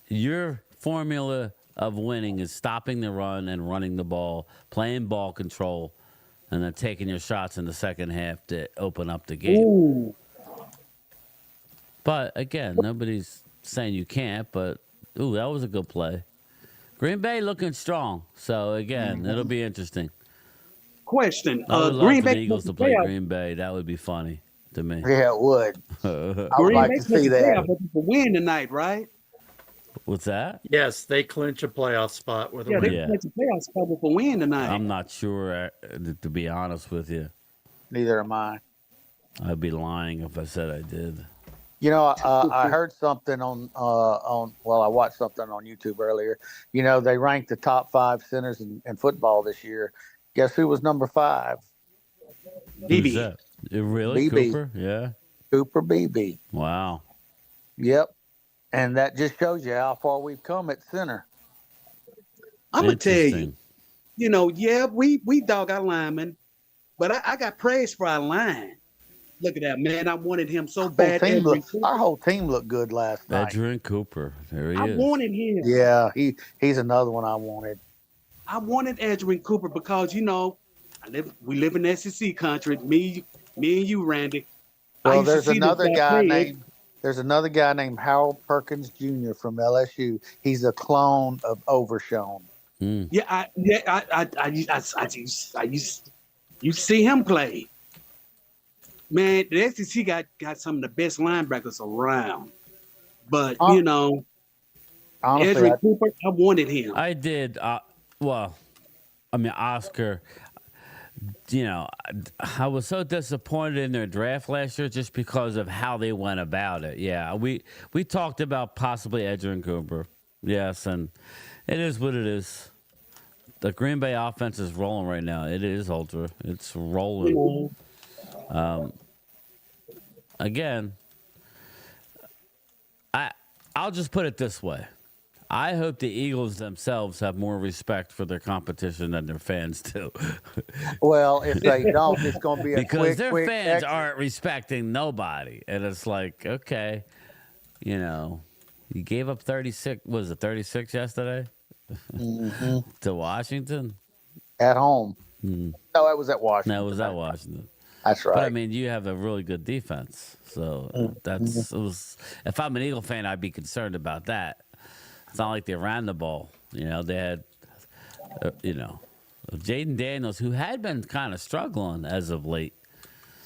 Your formula of winning is stopping the run and running the ball, playing ball control, and then taking your shots in the second half to open up the game. Ooh. But again, nobody's saying you can't, but that was a good play. Green Bay looking strong. So again, it'll be interesting. Question. I would love Green for the Bay Eagles to play Green Bay. That would be funny to me. Yeah, it would. I would Green like Bay to see that. but for win tonight, right? What's that? Yes, they clinch a playoff spot with a Yeah, win. they play the playoff spot for win tonight. I'm not sure, to be honest with you. Neither am I. I'd be lying if I said I did. I heard something on I watched something on YouTube earlier. They ranked the top 5 centers in football this year. Guess who was number 5? Who's that? Really? BB. Cooper? Yeah. Cooper Beebe. Wow. Yep. And that just shows you how far we've come at center. I'm gonna tell you, Interesting. we dog our linemen, but I got praise for our line. Look at that, man. I wanted him so bad. Our whole team looked good last night. Edgerrin Cooper. There he I is. wanted him. Yeah, he's another one I wanted. I wanted Edgerrin Cooper because we live in SEC country. Me and you, Randy. Well, there's another guy named Harold Perkins Jr. from LSU. He's a clone of Overshown. Yeah, you see him play. Man, the SEC got some of the best linebackers around. But honestly, Edgerrin Cooper, I wanted him. I did. Oscar. I was so disappointed in their draft last year just because of how they went about it. Yeah, we talked about possibly Edgerrin Cooper. Yes, and it is what it is. The Green Bay offense is rolling right now. It is ultra. It's rolling. Again, I'll just put it this way. I hope the Eagles themselves have more respect for their competition than their fans do. Well, if they don't, it's going to be because their quick fans exit. aren't respecting nobody, and it's like, okay, you gave up 36. Was it 36 yesterday to Washington at home? No, it was at Washington. No, it was at Washington. That's right. But I mean, you have a really good defense, so if I'm an Eagle fan, I'd be concerned about that. It's not like they ran the ball. They had, Jaden Daniels, who had been kind of struggling as of late.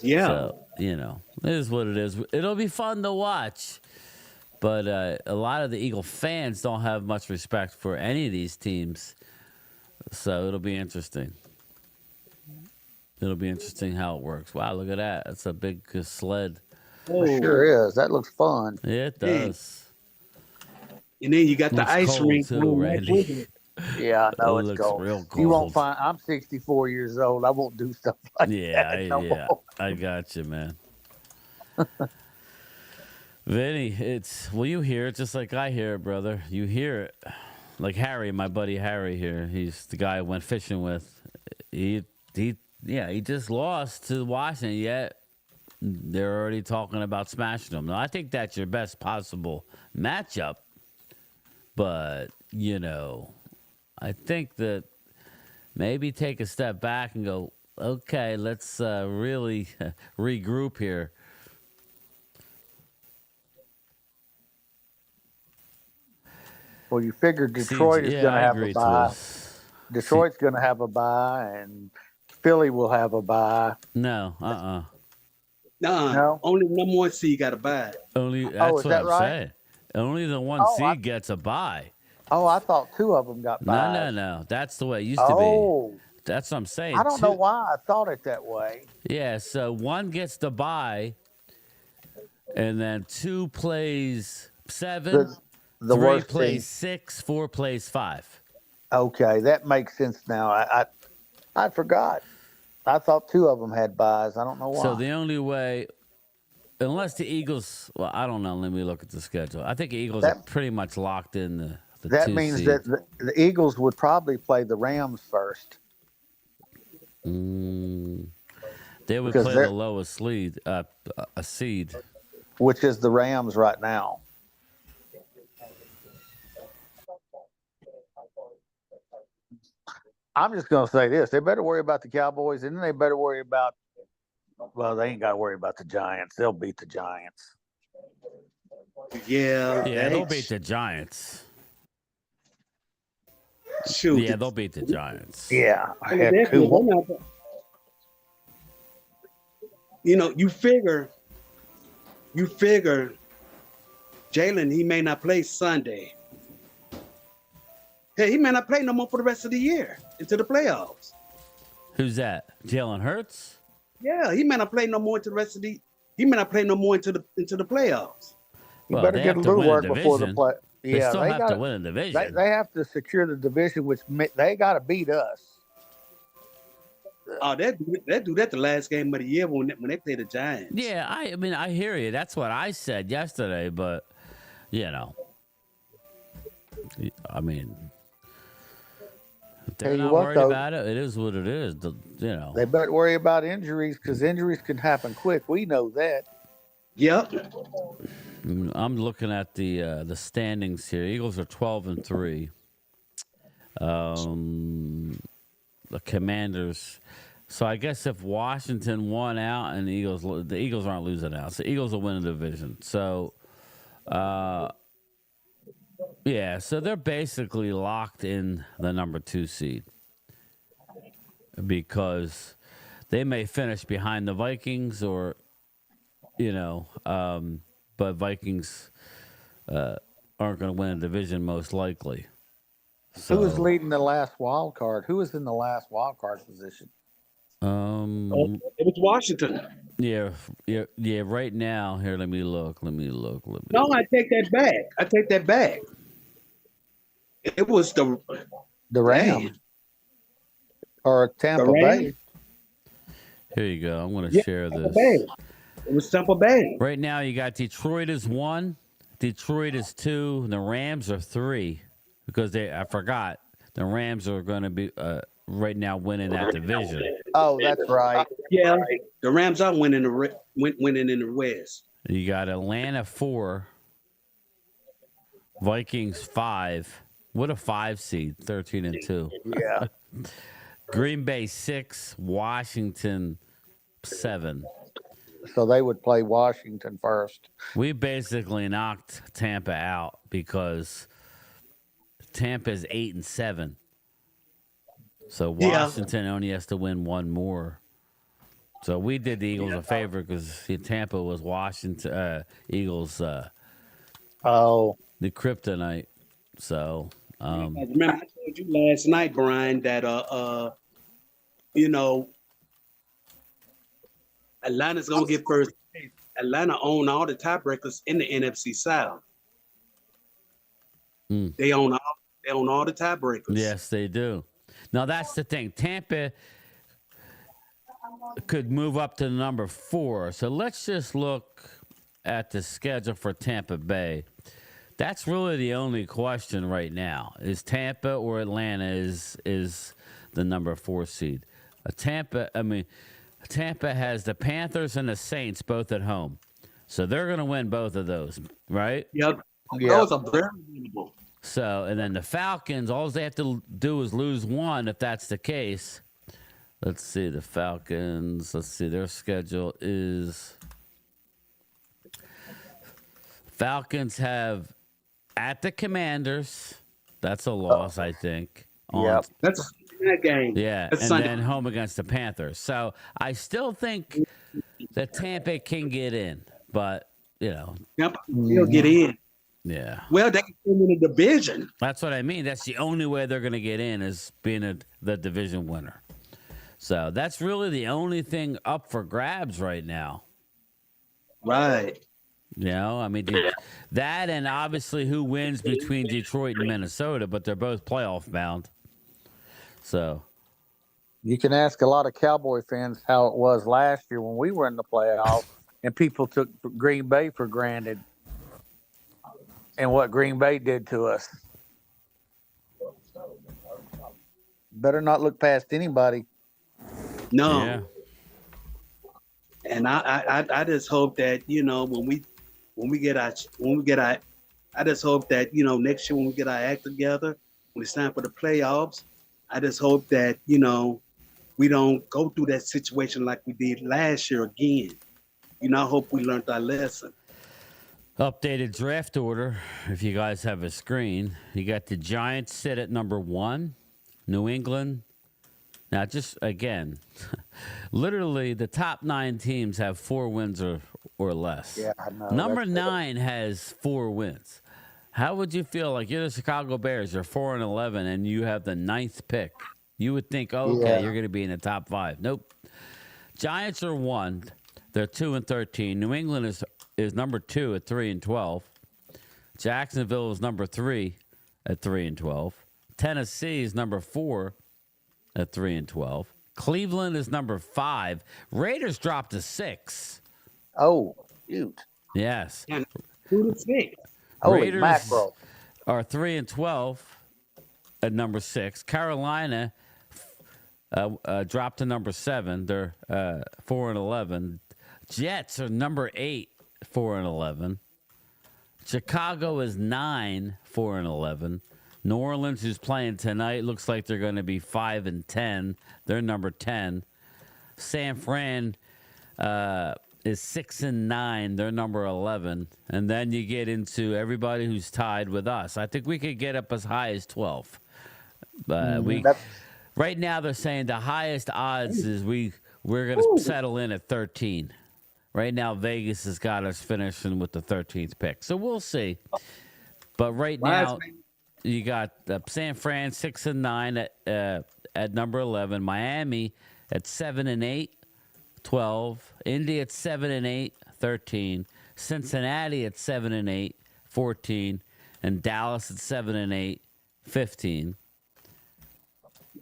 Yeah. So, it is what it is. It'll be fun to watch. But a lot of the Eagle fans don't have much respect for any of these teams. So it'll be interesting. It'll be interesting how it works. Wow, look at that. That's a big sled. It sure is. That looks fun. Yeah, it does. And then you got the Looks ice cold rink. too, Randy. Yeah, I know It it's looks cold. real You won't cold. find. I'm 64 years old. I won't do stuff like that. No more. I got you, man. Vinny, you hear it just like I hear it, brother. You hear it. Like Harry, my buddy Harry here. He's the guy I went fishing with. He just lost to Washington, yet they're already talking about smashing them. Now, I think that's your best possible matchup But, I think that maybe take a step back and go, okay, let's really regroup here. Well, you figure Detroit is going to I have a agree, bye. Twist. Detroit's going to have a bye, and Philly will have a bye. No, No? Only one more seed got to buy. Only Oh, that's is what that I'm right? saying. Only the one seed gets a bye. I thought two of them got buys. No. That's the way it used to be. That's what I'm saying. I don't know why I thought it that way. Yeah, so one gets the bye, and then 2 plays 7, The 3 worst plays team. 6, 4 plays 5. Okay, that makes sense now. I forgot. I thought two of them had buys. I don't know why. So the only way, unless the Eagles, well, I don't know. Let me look at the schedule. I think the Eagles are pretty much locked in the that 2 means seed. that the Eagles would probably play the Rams first. They would Because play they're- the lowest seed, a seed. which is the Rams right now. I'm just going to say this. They better worry about the Cowboys, and then they better worry about, well, they ain't got to worry about the Giants. They'll beat the Giants. Yeah, They'll beat the Giants. Shoot. Yeah, they'll beat the Giants. Yeah. Heck, you figure Jalen, he may not play Sunday. Hey, he may not play no more for the rest of the year into the playoffs. Who's that? Jalen Hurts? Yeah, he may not play no more into the rest of the. He may not play no more into the playoffs. You Well, better they get a have to little win a work before the division. play. They Yeah, still they have got to win a division. They have to secure the division, which they got to beat us. Oh, they do that the last game of the year when they play the Giants. Yeah, I mean, I hear you. That's what I said yesterday, but, I mean, if they're Tell you not what, worried though, about it. It is what it is. They better worry about injuries because injuries can happen quick. We know that. Yep. I'm looking at the standings here. Eagles are 12-3. The Commanders. So I guess if Washington won out and the Eagles aren't losing out, so Eagles will win the division. So, yeah, so they're basically locked in the number 2 seed because they may finish behind the Vikings or, but Vikings aren't going to win a division most likely. So, Who is leading the last wild card? Who is in the last wild card position? It was Washington. Yeah. Right now, here, let me look. No, I take that back. It was the Rams or Tampa Bay. Here you go. I'm going to share this. It was Tampa Bay. Right now, you got Detroit is 1, Detroit is 2, and the Rams are 3 because I forgot the Rams are going to be right now winning that division. Oh, that's right. Yeah, the Rams are winning in the West. You got Atlanta 4, Vikings 5. What a 5 seed, 13-2. Yeah. Green Bay 6, Washington 7. So they would play Washington first. We basically knocked Tampa out because Tampa's 8-7. So Washington only has to win one more. So we did the Eagles a favor because Tampa was Washington Eagles the kryptonite. So remember I told you last night, Brian, that Atlanta's gonna get first. Atlanta own all the tiebreakers in the NFC South. They own all the tiebreakers. yes, they do. Now that's the thing. Tampa could move up to number 4. So let's just look at the schedule for Tampa Bay. That's really the only question right now. Is Tampa or Atlanta is the number 4 seed? Tampa has the Panthers and the Saints both at home. So they're going to win both of those, right? Yep. Those are very winnable. So, and then the Falcons, all they have to do is lose one if that's the case. Let's see, the Falcons, their schedule is Falcons have at the Commanders. That's a loss, I think. Yep. That's that game. Yeah, That's and Sunday. then home against the Panthers. So I still think that Tampa can get in, but, Yep, he'll get in. yeah. Well, they can win in the division. That's what I mean. That's the only way they're going to get in is being the division winner. So that's really the only thing up for grabs right now. Right. I mean, that and obviously who wins between Detroit and Minnesota, but they're both playoff bound. So You can ask a lot of Cowboy fans how it was last year when we were in the playoffs and people took Green Bay for granted and what Green Bay did to us. Better not look past anybody. No. yeah, And I just hope that when we get our I just hope that next year when we get our act together, when it's time for the playoffs, I just hope that we don't go through that situation like we did last year again. I hope we learned our lesson. updated draft order. If you guys have a screen, you got the Giants sit at number 1, New England. Now, just again, literally the top 9 teams have 4 wins or less. Yeah, I know. Number 9 has 4 wins. How would you feel like you're the Chicago Bears? You're 4-11, and you have the 9th pick. You would think, okay, you're going to be in the top 5. Nope. Giants are 1. They're 2-13. New England is number 2 at 3-12. Jacksonville is number 3 at 3-12. Tennessee is number 4 at 3-12. Cleveland is number 5. Raiders dropped to 6. Oh, shoot. Yes. And 2-6. Holy Raiders mackerel. are 3-12 at number 6. Carolina dropped to number 7. They're 4-11. Jets are number 8, 4-11. Chicago is 9, 4-11. New Orleans, who's playing tonight, looks like they're going to be 5-10. They're number 10. San Fran is 6-9. They're number 11. And then you get into everybody who's tied with us. I think we could get up as high as 12. Right now they're saying the highest odds is we're going to settle in at 13. Right now Vegas has got us finishing with the 13th pick. So we'll see. But right now you got San Fran 6-9 at number 11. Miami at 7-8, 12. Indy at 7-8, 13. Cincinnati at 7-8, 14. And Dallas at 7-8, 15.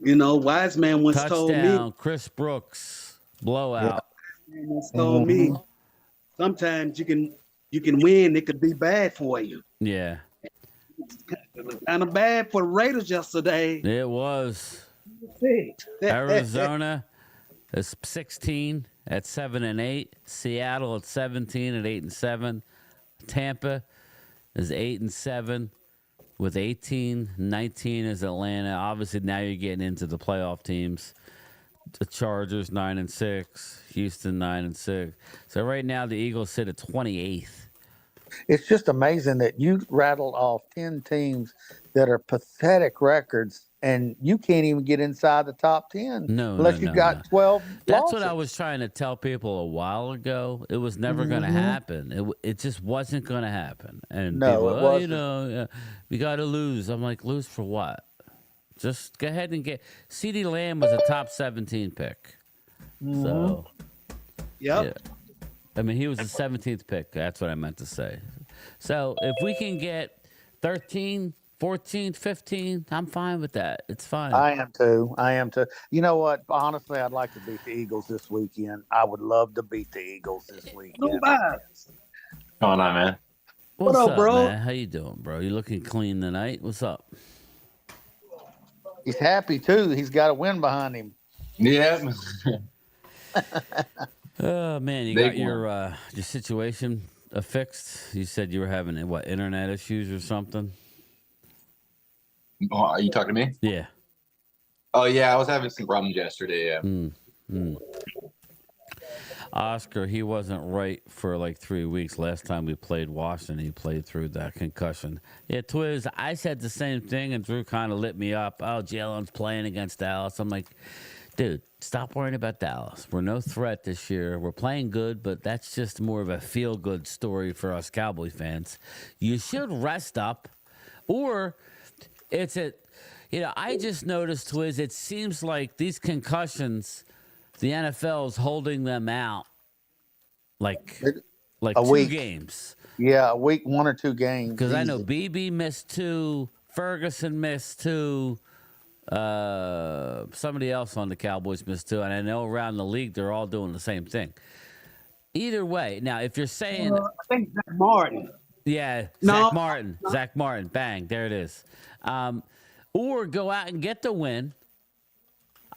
Wise man once told Touchdown, me. Chris Brooks, blowout. Man once told me. Sometimes you can win. It could be bad for you. Yeah, Kind of bad for the Raiders yesterday. it was. Arizona is 16 at 7-8. Seattle at 17 at 8-7. Tampa is 8-7 with 18. 19 is Atlanta. Obviously, now you're getting into the playoff teams. The Chargers 9-6. Houston 9-6. So right now the Eagles sit at 28th. It's just amazing that you rattled off 10 teams that are pathetic records, and you can't even get inside the top 10 unless you got 12 That's losses. what I was trying to tell people a while ago. It was never going to happen. It just wasn't going to happen. And No, people, it wasn't. we got to lose. I'm like, lose for what? Just go ahead and get. CeeDee Lamb was a top 17 pick. So, Yep. yeah. I mean, he was the 17th pick. That's what I meant to say. So if we can get 13, 14, 15, I'm fine with that. It's fine. I am too. You know what? Honestly, I'd like to beat the Eagles this weekend. I would love to beat the Eagles this weekend. Vibes. Going on, man? What's up, up, bro? man? How you doing, bro? You looking clean tonight? What's up? He's happy too. He's got a win behind him. Yeah. Oh man, you Big got your situation fixed. You said you were having internet issues or something. Oh, are you talking to me? Yeah. Oh yeah, I was having some problems yesterday. Yeah. Oscar, he wasn't right for like 3 weeks. Last time we played Washington, he played through that concussion. Yeah, Twiz, I said the same thing, and Drew kind of lit me up. Oh, Jalen's playing against Dallas. I'm like, dude, stop worrying about Dallas. We're no threat this year. We're playing good, but that's just more of a feel-good story for us Cowboy fans. You should rest up, or it's a, I just noticed, Twiz, it seems like these concussions, the NFL is holding them out like A 2 week. games. Yeah, a week, 1 or 2 games. Because I know easy. BB missed 2, Ferguson missed 2, somebody else on the Cowboys missed 2, and I know around the league they're all doing the same thing. Either way, now if you're saying, I think Zach Martin. yeah, No. Zach Martin, bang, there it is, or go out and get the win.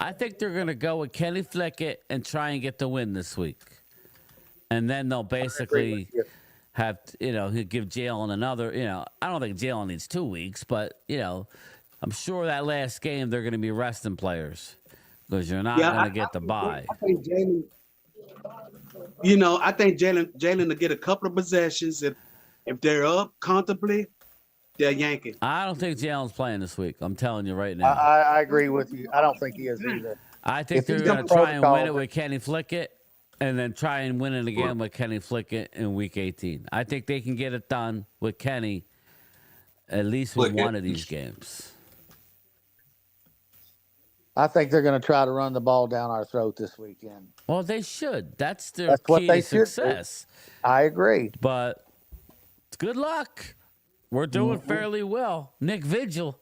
I think they're going to go with Kenny Flickett and try and get the win this week. And then they'll basically have, he'll give Jalen another, I don't think Jalen needs 2 weeks, but, I'm sure that last game they're going to be resting players because you're not going to get the bye. I think Jalen, Jalen will get a couple of possessions. If they're up comfortably, they're yanking. I don't think Jalen's playing this week. I'm telling you right now. I agree with you. I don't think he is either. I think If they're he's going to got try and win it protocol- with Kenny Flickett and then try and win it again with Kenny Flickett in week 18. I think they can get it done with Kenny at least with Flickett. one of these games. I think they're going to try to run the ball down our throat this weekend. Well, they should. That's their That's what key they to should do. success. I agree. But good luck. We're doing fairly well. Nick Vigil.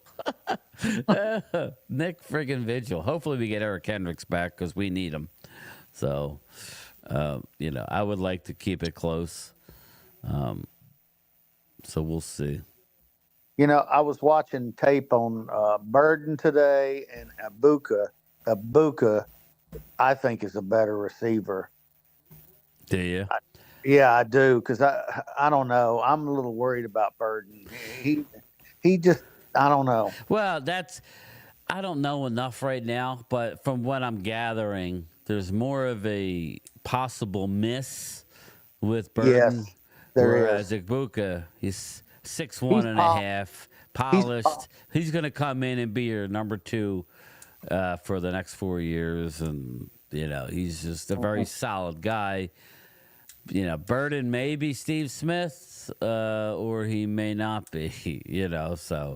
Nick friggin' Vigil. Hopefully we get Eric Hendricks back because we need him. So, I would like to keep it close. So we'll see. I was watching tape on Burden today, and Abuka. Abuka, I think, is a better receiver. Do you? Yeah, I do, because I don't know. I'm a little worried about Burden. He just, I don't know. Well, I don't know enough right now, but from what I'm gathering, there's more of a possible miss with Burden. Yes, there whereas is. Igbuka, he's 6'1" and a half, polished. He's going to come in and be your number 2 for the next 4 years. And, he's just a very solid guy. Burden may be Steve Smith, or he may not be, so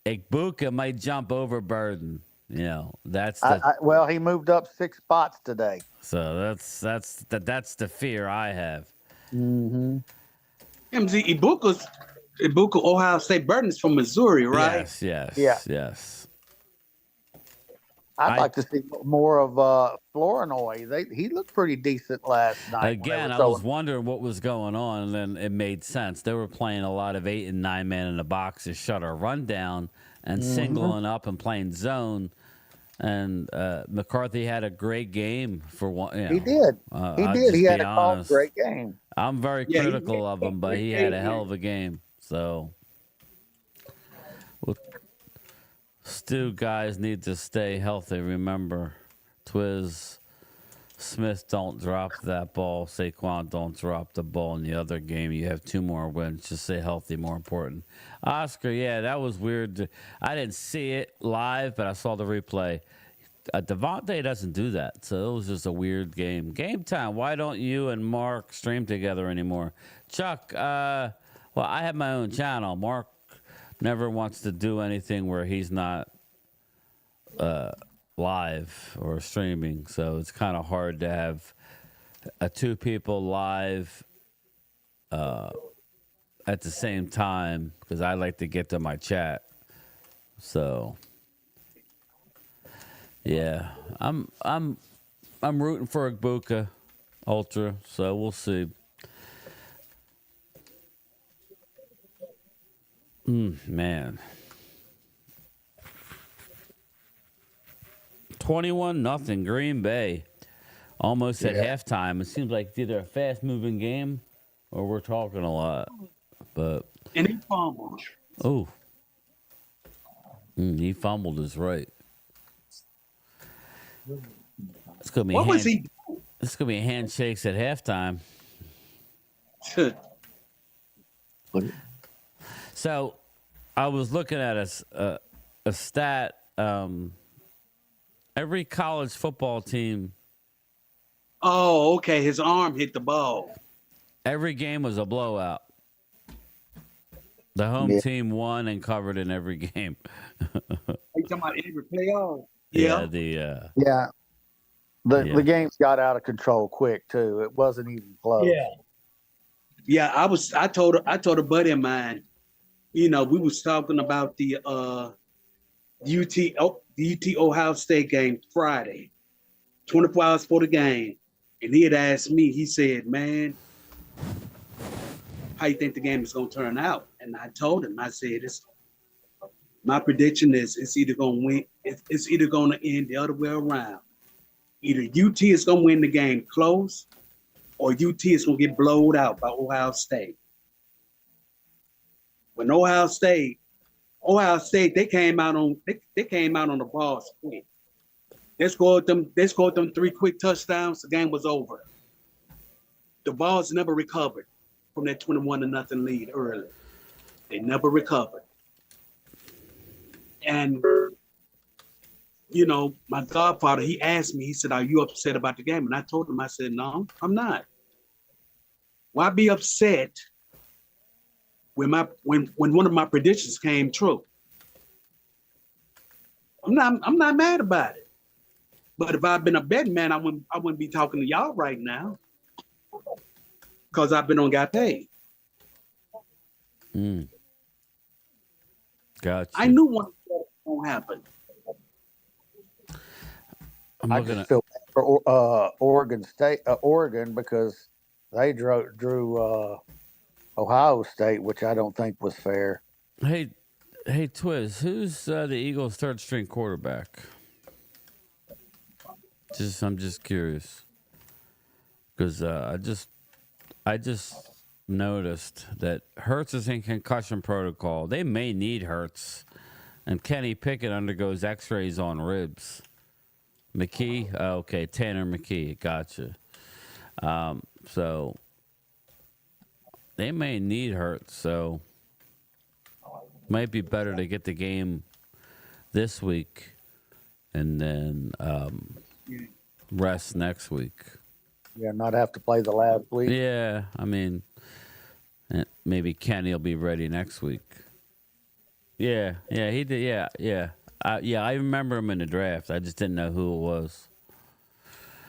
Igbuka might jump over Burden. That's the Well, he moved up 6 spots today. so that's the fear I have. MZ Ibuka, Ohio State. Burden's from Missouri, right? Yes. I'd like to see more of Flournoy. He looked pretty decent last night. Again, I was wondering what was going on, and then it made sense. They were playing a lot of 8 and 9 man in the box to shut our run down and singling up and playing zone. And McCarthy had a great game for one. He did. He had a great game. I'm very critical of him, but he had a hell of a game. So, Stu, guys need to stay healthy. Remember, Twiz, Smith, don't drop that ball. Saquon, don't drop the ball in the other game. You have 2 more wins. Just stay healthy, more important. Oscar, yeah, that was weird. I didn't see it live, but I saw the replay. Devontae doesn't do that, so it was just a weird game. Game time. Why don't you and Mark stream together anymore? Chuck, well, I have my own channel. Mark never wants to do anything where he's not live or streaming, so it's kind of hard to have 2 people live at the same time because I like to get to my chat. So yeah, I'm rooting for Igbuka Ultra, so we'll see. Man. 21-0 Green Bay. Almost at halftime. It seems like it's either a fast-moving game or we're talking a lot. But And he fumbled. oh, He fumbled his right. It's gonna be What was he? It's gonna be handshakes at halftime. So, I was looking at a stat. Every college football team. Oh, okay. His arm hit the ball. Every game was a blowout. The home team won and covered in every game. Are you talking about every playoff? Yeah. The games got out of control quick too. It wasn't even close. Yeah. I told a buddy of mine. We was talking about the UT Ohio State game Friday, 24 hours for the game, and he had asked me. He said, "Man, how you think the game is going to turn out?" And I told him, I said, my prediction is it's either going to win. It's either going to end the other way around. Either UT is going to win the game close, or UT is going to get blowed out by Ohio State. When Ohio State, they came out on the ball quick. They scored them 3 quick touchdowns. The game was over. The Vols never recovered from that 21-0 lead early. They never recovered. And my godfather, he asked me, he said, "Are you upset about the game?" And I told him, I said, "No, I'm not. Why be upset when one of my predictions came true? I'm not mad about it. But if I'd been a betting man, I wouldn't be talking to y'all right now, because I've been got paid." Gotcha. I knew one was going to happen. I just feel bad for Oregon because they drew Ohio State, which I don't think was fair. Hey, Twiz, who's the Eagles' third string quarterback? I'm just curious, because I just noticed that Hurts is in concussion protocol. They may need Hurts, and Kenny Pickett undergoes X-rays on ribs. McKee, okay, Tanner McKee, gotcha. So they may need Hurts, so might be better to get the game this week and then rest next week. Yeah, not have to play the last week. Yeah, I mean, maybe Kenny will be ready next week. Yeah, he did. Yeah. I remember him in the draft. I just didn't know who it was.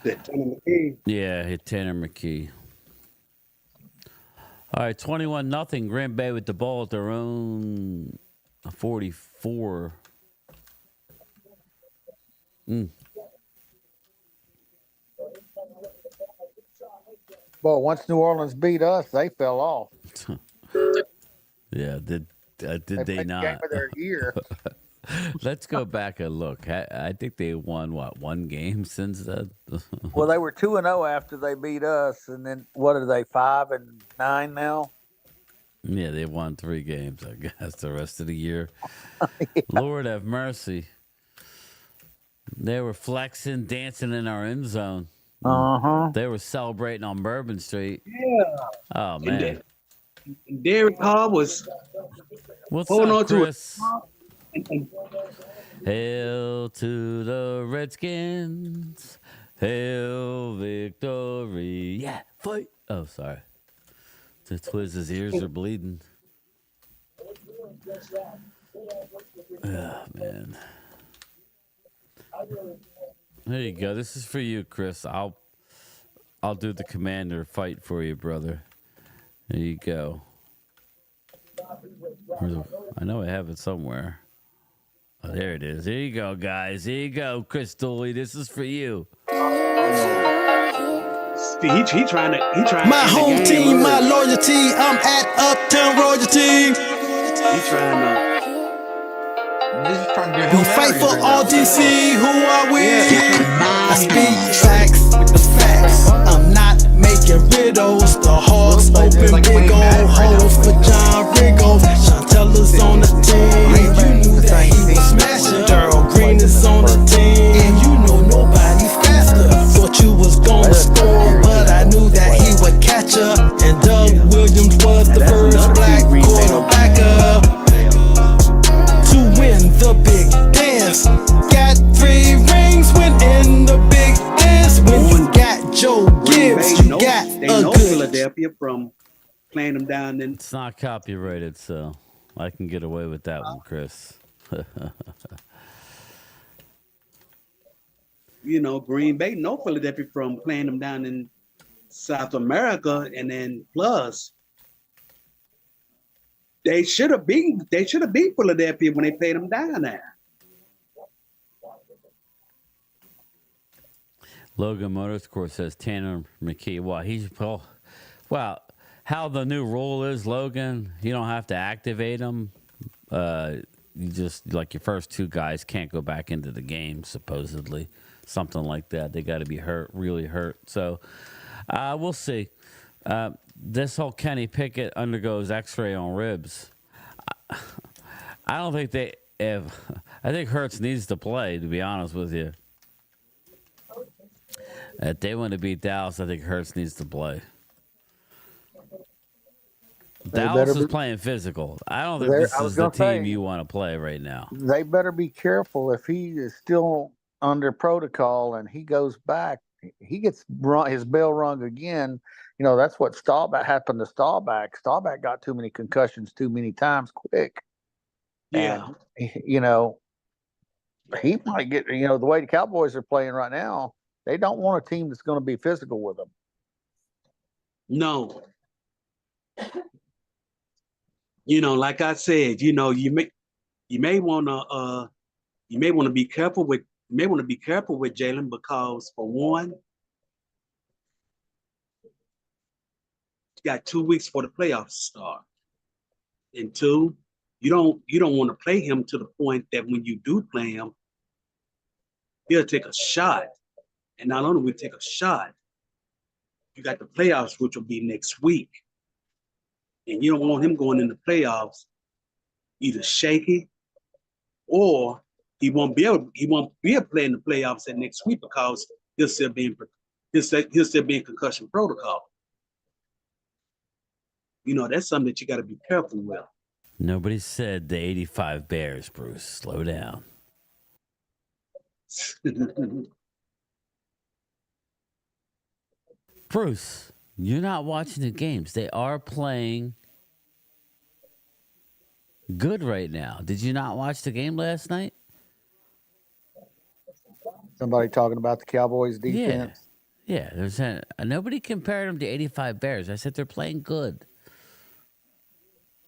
Tanner McKee. Yeah, Tanner McKee. All right, 21-0. Green Bay with the ball at their own 44. Well, once New Orleans beat us, they fell off. Yeah, did they not? Game of their year. Let's go back and look. I think they won one game since then. Well, they were 2-0 after they beat us, and then what are they, 5-9 now? Yeah, they won 3 games, I guess, the rest of the year. Yeah. Lord have mercy. They were flexing, dancing in our end zone. They were celebrating on Bourbon Street. Yeah. Oh, man. And Derek Carr was holding on to it. Hail to the Redskins. Hail victory. Yeah, fight. Oh, sorry. The Twiz's ears are bleeding. Oh, man. There you go. This is for you, Chris. I'll do the commander fight for you, brother. There you go. I know I have it somewhere. Oh, there it is. There you go, guys. There you go, Chris Dooley. This is for you. He trying to. My home team, my loyalty. I'm at Uptown Royalty. He trying to. We fight for all DC. Who are we? I speak facts with the facts. I'm not making riddles. The Hawks open big old holes for John Riggle. Chantella's on the team. You knew that he was Philadelphia from playing them down in. It's not copyrighted, so I can get away with that one, Chris. Green Bay, no Philadelphia from playing them down in South America, and then plus they should have beat Philadelphia when they played them down there. Logan Motorsport says Tanner McKee. Well, how the new rule is, Logan, you don't have to activate them. You just, like, your first two guys can't go back into the game, supposedly. Something like that. They got to be hurt, really hurt. So we'll see. This whole Kenny Pickett undergoes x-ray on ribs. I don't think they have. I think Hurts needs to play, to be honest with you. If they want to beat Dallas, I think Hurts needs to play. Dallas is playing physical. I don't think this is the team you want to play right now. They better be careful if he is still under protocol and he goes back. He gets his bell rung again. That's what Staubach happened to Staubach. Staubach got too many concussions too many times quick. Yeah. And, he might get, the way the Cowboys are playing right now, they don't want a team that's going to be physical with them. No. Like I said, you may want to be careful with Jalen, because for one, you got 2 weeks for the playoffs start, and two, you don't want to play him to the point that when you do play him, he'll take a shot, and not only will he take a shot, you got the playoffs, which will be next week. And you don't want him going in the playoffs either shaky, or he won't be able to play in the playoffs at next week because he'll still be in concussion protocol. That's something that you got to be careful with. Nobody said the 85 Bears, Bruce. Slow down. Bruce, you're not watching the games. They are playing good right now. Did you not watch the game last night? Somebody talking about the Cowboys defense. Yeah. Nobody compared them to 85 Bears. I said they're playing good.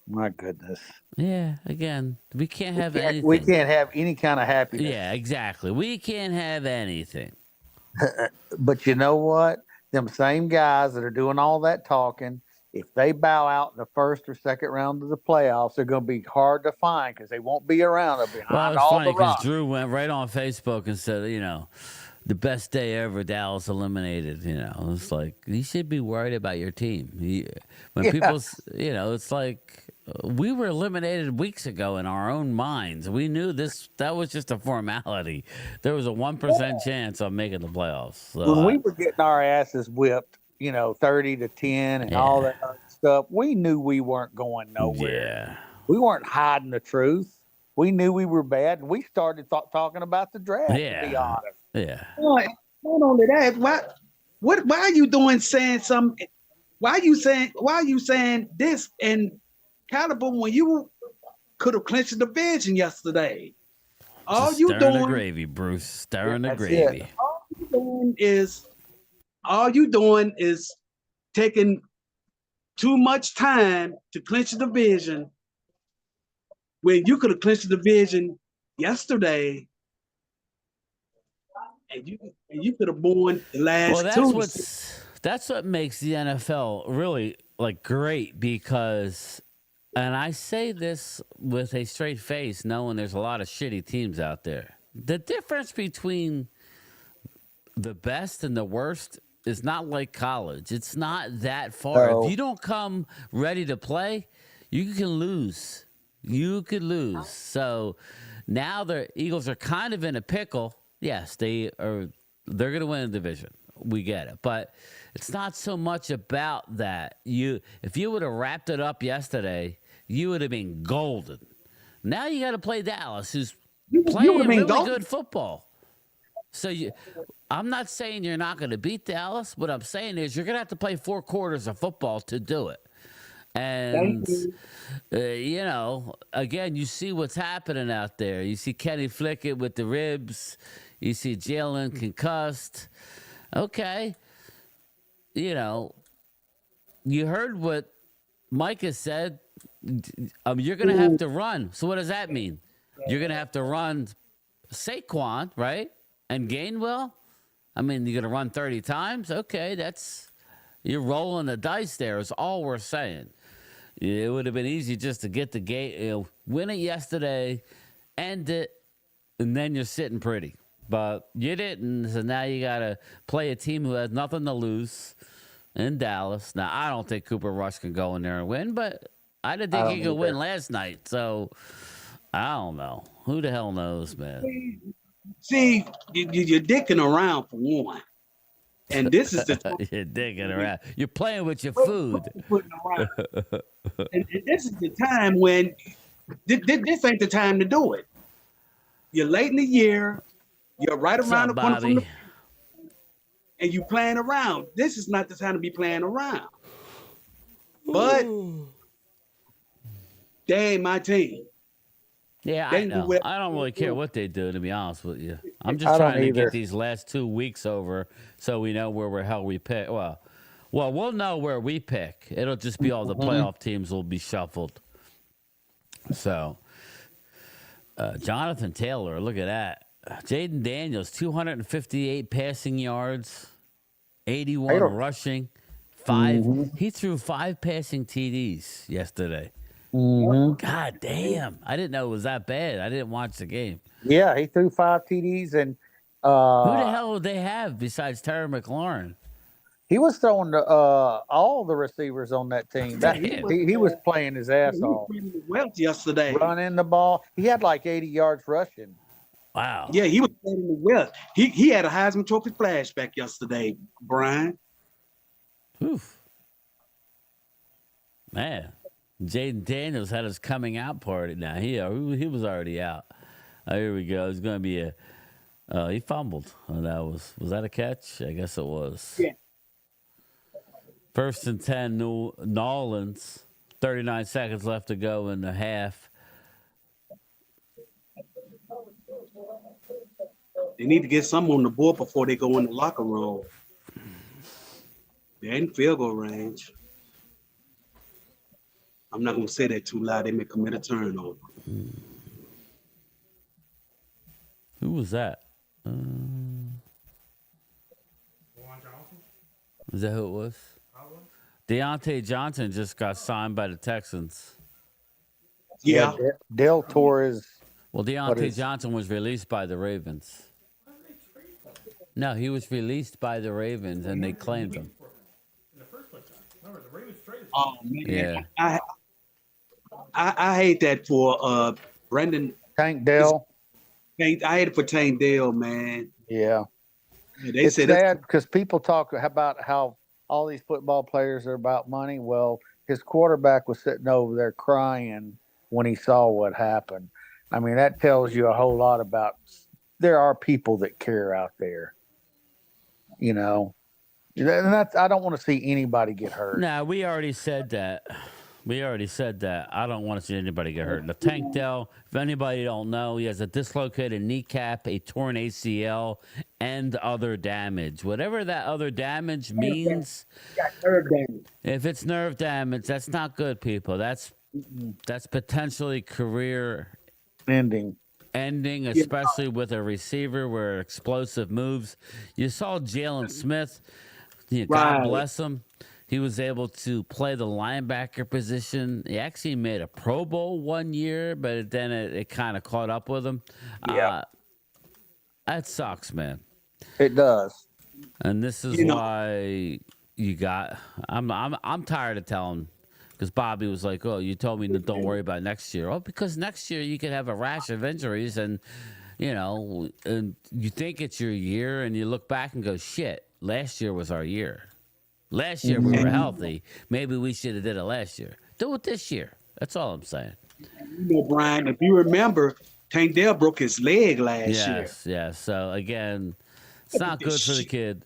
My goodness. Yeah, again, we can't have anything. We can't have any kind of happiness. Yeah, exactly. We can't have anything. But you know what? Them same guys that are doing all that talking, if they bow out in the first or second round of the playoffs, they're going to be hard to find because they won't be around. They're behind all the rocks. Because Drew went right on Facebook and said, the best day ever, Dallas eliminated. It's like, you should be worried about your team. People, it's like, we were eliminated weeks ago in our own minds. We knew that was just a formality. There was a 1% chance of making the playoffs. So when we were getting our asses whipped, 30-10 and all that other stuff, we knew we weren't going nowhere. Yeah. We weren't hiding the truth. We knew we were bad, and we started talking about the draft, to be honest. Yeah. Not only that, why are you saying something? Why are you saying this and caliber when you could have clinched the division yesterday? All Just you stirring doing the gravy, Bruce. Stirring the gravy. It. All you doing is taking too much time to clinch the division when you could have clinched the division yesterday, and you could have won the last two. That's what makes the NFL really great, because, and I say this with a straight face, knowing there's a lot of shitty teams out there. The difference between the best and the worst is not like college. It's not that far. No. If you don't come ready to play, you can lose. You could lose. So now the Eagles are kind of in a pickle. Yes, they're going to win the division. We get it. But it's not so much about that. If you would have wrapped it up yesterday, you would have been golden. Now you got to play Dallas, who's playing really good football. So I'm not saying you're not going to beat Dallas. What I'm saying is you're going to have to play 4 quarters of football to do it. And, you know, again, you see what's happening out there. You see Kenny Flickett with the ribs. You see Jalen concussed. Okay. You know, you heard what Micah said. You're going to have to run. So what does that mean? You're going to have to run Saquon, right? And Gainwell? I mean, you're going to run 30 times? Okay, you're rolling the dice there is all we're saying. It would have been easy just to get the game, win it yesterday, end it, and then you're sitting pretty. But you didn't, so now you got to play a team who has nothing to lose in Dallas. Now, I don't think Cooper Rush can go in there and win, but I didn't think he could win last night. So, I don't know. Who the hell knows, man? See, you're dicking around for one. And this is the You're digging around. You're playing with your food. And this is the time when this ain't the time to do it. You're late in the year. You're right around the corner from and you playing around. This is not the time to be playing around. But they ain't my team. Yeah, I know. I don't really care what they do, to be honest with you. I'm just trying to get these last 2 weeks over so we know where the hell we pick. Well, we'll know where we pick. It'll just be all the playoff teams will be shuffled. So, Jonathan Taylor, look at that. Jaden Daniels, 258 passing yards, 81 rushing, 5. He threw 5 passing TDs yesterday. God damn. I didn't know it was that bad. I didn't watch the game. Yeah, he threw 5 TDs. And who the hell would they have besides Terry McLaurin? He was throwing to all the receivers on that team. He was playing his ass off. Yesterday. Running the ball. He had like 80 yards rushing. Wow. Yeah, he was playing the well. He had a Heisman Trophy flashback yesterday, Brian. Oof. Man. Jaden Daniels had his coming out party. Now he was already out. Here we go. It's going to be he fumbled. Was that a catch? I guess it was. Yeah. 1st and 10, New Orleans. 39 seconds left to go in the half. They need to get some on the board before they go in the locker room. They're in field goal range. I'm not going to say that too loud. They may commit a turnover. Who was that? Is that who it was? Deontay Johnson just got signed by the Texans. Yeah. Del Torres. Well, Deontay Johnson was released by the Ravens. No, he was released by the Ravens, and they claimed him. Oh, man. Yeah. I hate that for Brendan. Tank Dell. I hate it for Tank Dell, man. Yeah. It's sad because people talk about how all these football players are about money. Well, his quarterback was sitting over there crying when he saw what happened. I mean, that tells you a whole lot about there are people that care out there. You know, and I don't want to see anybody get hurt. No, we already said that. I don't want to see anybody get hurt. Now, Tank Dell, if anybody don't know, he has a dislocated kneecap, a torn ACL, and other damage. Whatever that other damage means, if it's nerve damage, that's not good, people. That's potentially career ending, especially with a receiver where explosive moves. You saw Jalen Smith. God bless him. He was able to play the linebacker position. He actually made a Pro Bowl one year, but then it kind of caught up with him. Yeah, that sucks, man. It does. And this is why you got. I'm tired of telling, because Bobby was like, "Oh, you told me to don't worry about next year." Oh, because next year you could have a rash of injuries, and and you think it's your year, and you look back and go, "Shit, last year was our year." Last year we were healthy. Maybe we should have did it last year. Do it this year. That's all I'm saying. Brian, if you remember, Tank Dell broke his leg last year. Yes. So again, It's not good for the kid.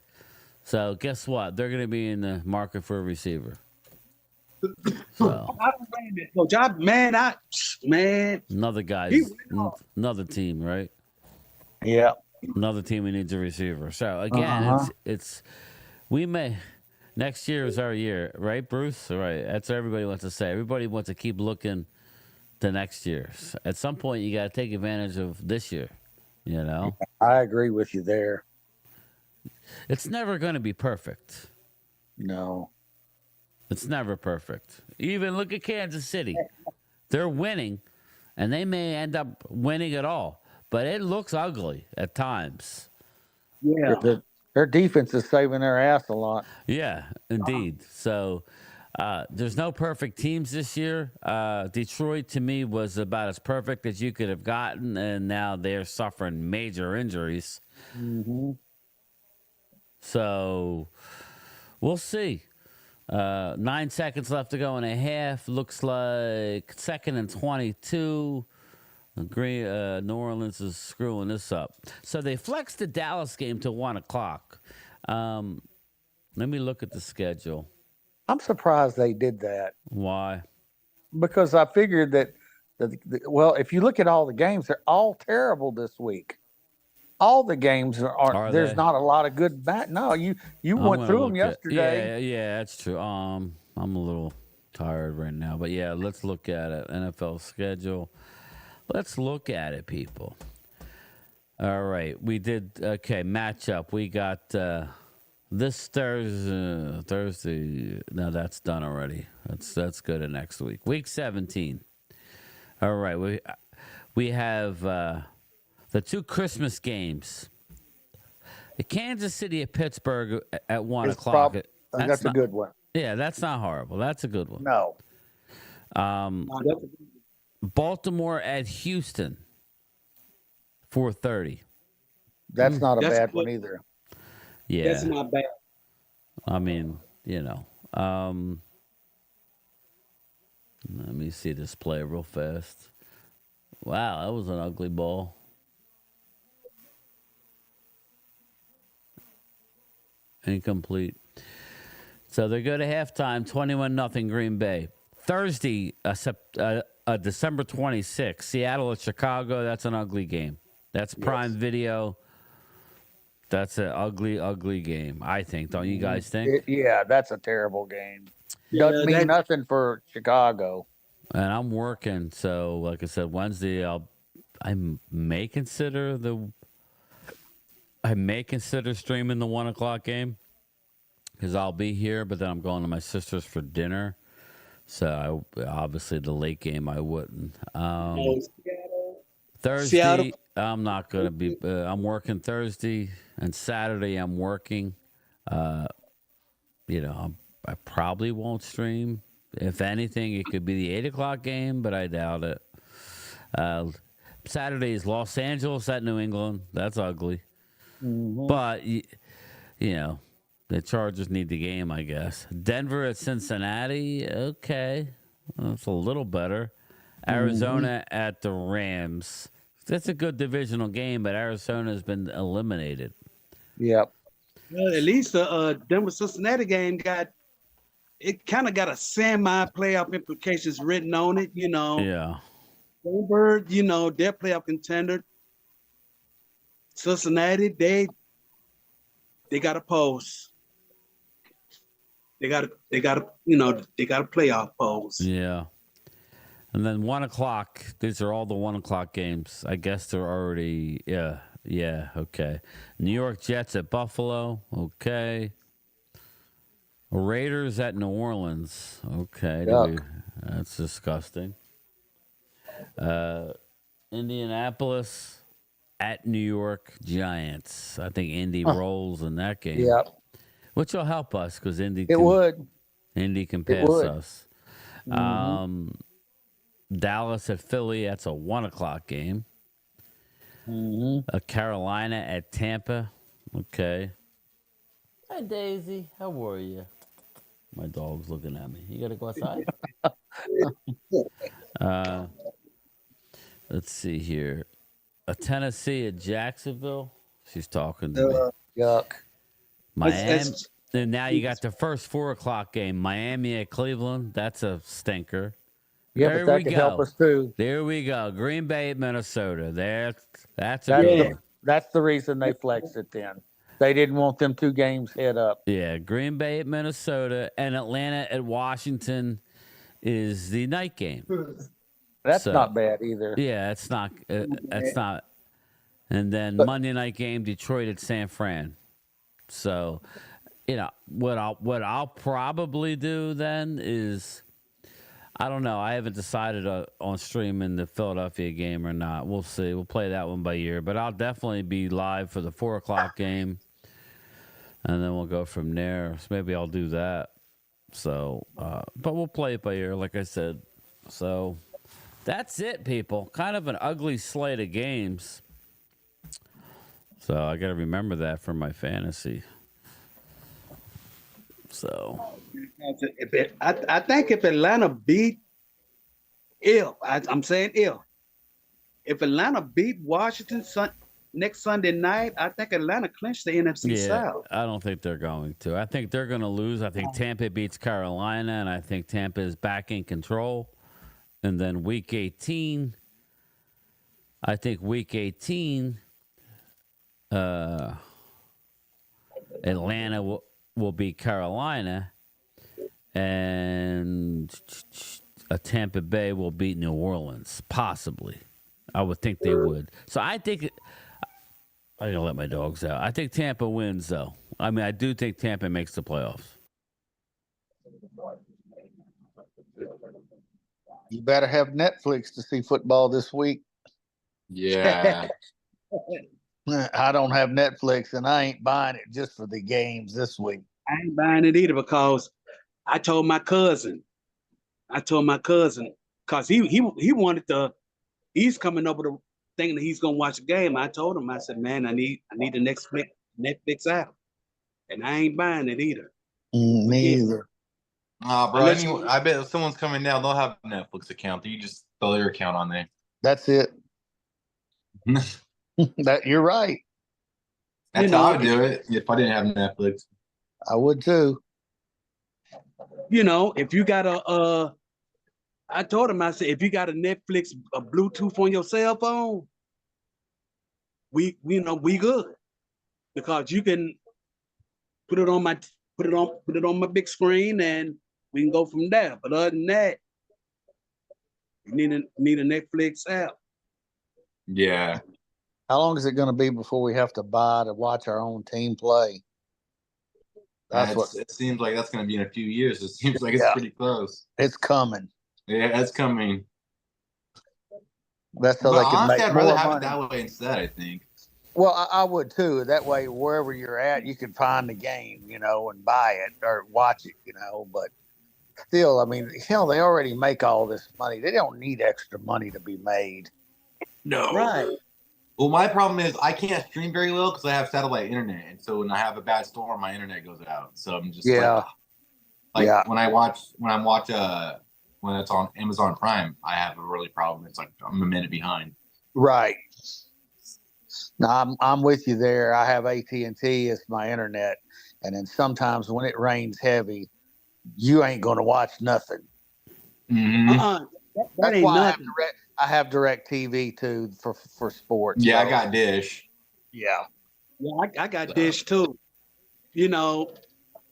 So guess what? They're going to be in the market for a receiver. So I don't blame it, Coach. Man, another he guy's went off. another team, right? Yeah. Another team who needs a receiver. So again, Uh-huh. it's we may next year is our year, right, Bruce? Right. That's what everybody wants to say. Everybody wants to keep looking to next year. At some point, you got to take advantage of this year. You know, I agree with you there. it's never going to be perfect. No. It's never perfect. Even look at Kansas City. They're winning, and they may end up winning it all, but it looks ugly at times. Yeah. Their defense is saving their ass a lot. Yeah, indeed. So there's no perfect teams this year. Detroit, to me, was about as perfect as you could have gotten, and now they're suffering major injuries. Mm-hmm. So we'll see. 9 seconds left to go in a half. Looks like 2nd and 22. New Orleans is screwing this up. So they flexed the Dallas game to 1 o'clock. Let me look at the schedule. I'm surprised they did that Why? because I figured that, well, if you look at all the games, they're all terrible this week. All the games are there's they? not a lot of good No, you I'm went gonna through them look at- yesterday. yeah, that's true. I'm a little tired right now, but yeah, let's look at it. NFL schedule. Let's look at it, people. All right, we did matchup. We got this Thursday. No, that's done already. That's good at next week. Week 17. All right, we have the two Christmas games. The Kansas City at Pittsburgh at 1 o'clock. That's a good one. Yeah, that's not horrible. That's a good one. No. Baltimore at Houston, 4:30. That's not a bad one either. Yeah, That's not bad. I mean, let me see this play real fast. Wow, that was an ugly ball. Incomplete. So they go to halftime, 21-0 Green Bay. Thursday, December 26th, Seattle at Chicago. That's an ugly game. That's Prime Video. That's an ugly, ugly game, I think. Don't you guys think? Yeah, that's a terrible game. Yeah, Doesn't mean nothing for Chicago. And I'm working, so like I said, Wednesday I may consider streaming the 1 o'clock game because I'll be here, but then I'm going to my sister's for dinner. So obviously the late game I wouldn't. Thursday, Seattle. I'm not going to be. I'm working Thursday and Saturday. I'm working. I probably won't stream. If anything, it could be the 8 o'clock game, but I doubt it. Saturday is Los Angeles at New England. That's ugly. Mm-hmm. But, the Chargers need the game, I guess. Denver at Cincinnati. Okay. That's a little better. Arizona at the Rams. That's a good divisional game, but Arizona has been eliminated. Yep. Well, at least the Denver Cincinnati game got a semi-playoff implications written on it, Yeah. Denver, they're playoff contender. Cincinnati, they got a pose. They got a playoff pose. Yeah. And then 1 o'clock. These are all the 1 o'clock games. I guess they're already. Yeah. Okay. New York Jets at Buffalo. Okay. Raiders at New Orleans. Okay. That's disgusting. Indianapolis at New York Giants. I think Indy rolls in that game. Yep. Which will help us because Indy can pass us. Mm-hmm. Dallas at Philly. That's a 1 o'clock game. Mm-hmm. Carolina at Tampa. Okay. Hi, Daisy. How are you? My dog's looking at me. You got to go outside? Let's see here. A Tennessee at Jacksonville. She's talking to me. Yuck. Miami, and now you got the first 4:00 game, Miami at Cleveland. That's a stinker. Yeah, There but that we could go. help us too. There we go. Green Bay at Minnesota. That's a good one. That's the reason they flexed it then. They didn't want them 2 games head up. Yeah, Green Bay at Minnesota and Atlanta at Washington is the night game. That's not bad either. Yeah, it's not. That's not. And then Monday night game, Detroit at San Fran. So, what I'll probably do then is, I don't know. I haven't decided on streaming the Philadelphia game or not. We'll see. We'll play that one by ear. But I'll definitely be live for the 4:00 game, and then we'll go from there. So maybe I'll do that. So, but we'll play it by ear, like I said. So that's it, people. Kind of an ugly slate of games. So I got to remember that for my fantasy. So I think if Atlanta beat I'm saying if Atlanta beat Washington next Sunday night, I think Atlanta clinched the NFC South. I don't think they're going to. I think they're going to lose. I think Tampa beats Carolina, and I think Tampa is back in control. And then Week 18, I think Week 18, Atlanta will beat Carolina, and Tampa Bay will beat New Orleans, possibly. I would think they would. So I think I'm going to let my dogs out. I think Tampa wins, though. I mean, I do think Tampa makes the playoffs. You better have Netflix to see football this week. Yeah. I don't have Netflix, and I ain't buying it just for the games this week. I ain't buying it either because I told my cousin because he wanted he's coming over to thinking that he's gonna watch a game. I told him, I said, man, I need the Netflix app, and I ain't buying it either. Me either. Bro, I bet if someone's coming down, they'll have a Netflix account. You just throw their account on there. That's it. That you're right. That's how I would do it if I didn't have Netflix. I would too. If you got I told him, I said, if you got a Netflix, a Bluetooth on your cell phone, we good, because you can put it on my big screen and we can go from there. But other than that, you need a Netflix app. Yeah. How long is it going to be before we have to buy to watch our own team play? It seems like that's going to be in a few years. It seems like it's pretty close. It's coming. Yeah, it's coming. That's so they can honestly, make I'd more rather have money. it that way instead, I think. Well, I would too. That way, wherever you're at, you can find the game, and buy it or watch it, But still, I mean, they already make all this money. They don't need extra money to be made. No. Right. Well, my problem is I can't stream very well because I have satellite internet, and so when I have a bad storm, my internet goes out. So I'm just when it's on Amazon Prime, I have a really problem. It's like I'm a minute behind. Right. No, I'm with you there. I have AT&T as my internet, and then sometimes when it rains heavy, you ain't going to watch nothing. Mm-hmm. That's why I have direct TV too for sports. Yeah, so. I got Dish. Yeah. Yeah, I got Dish too.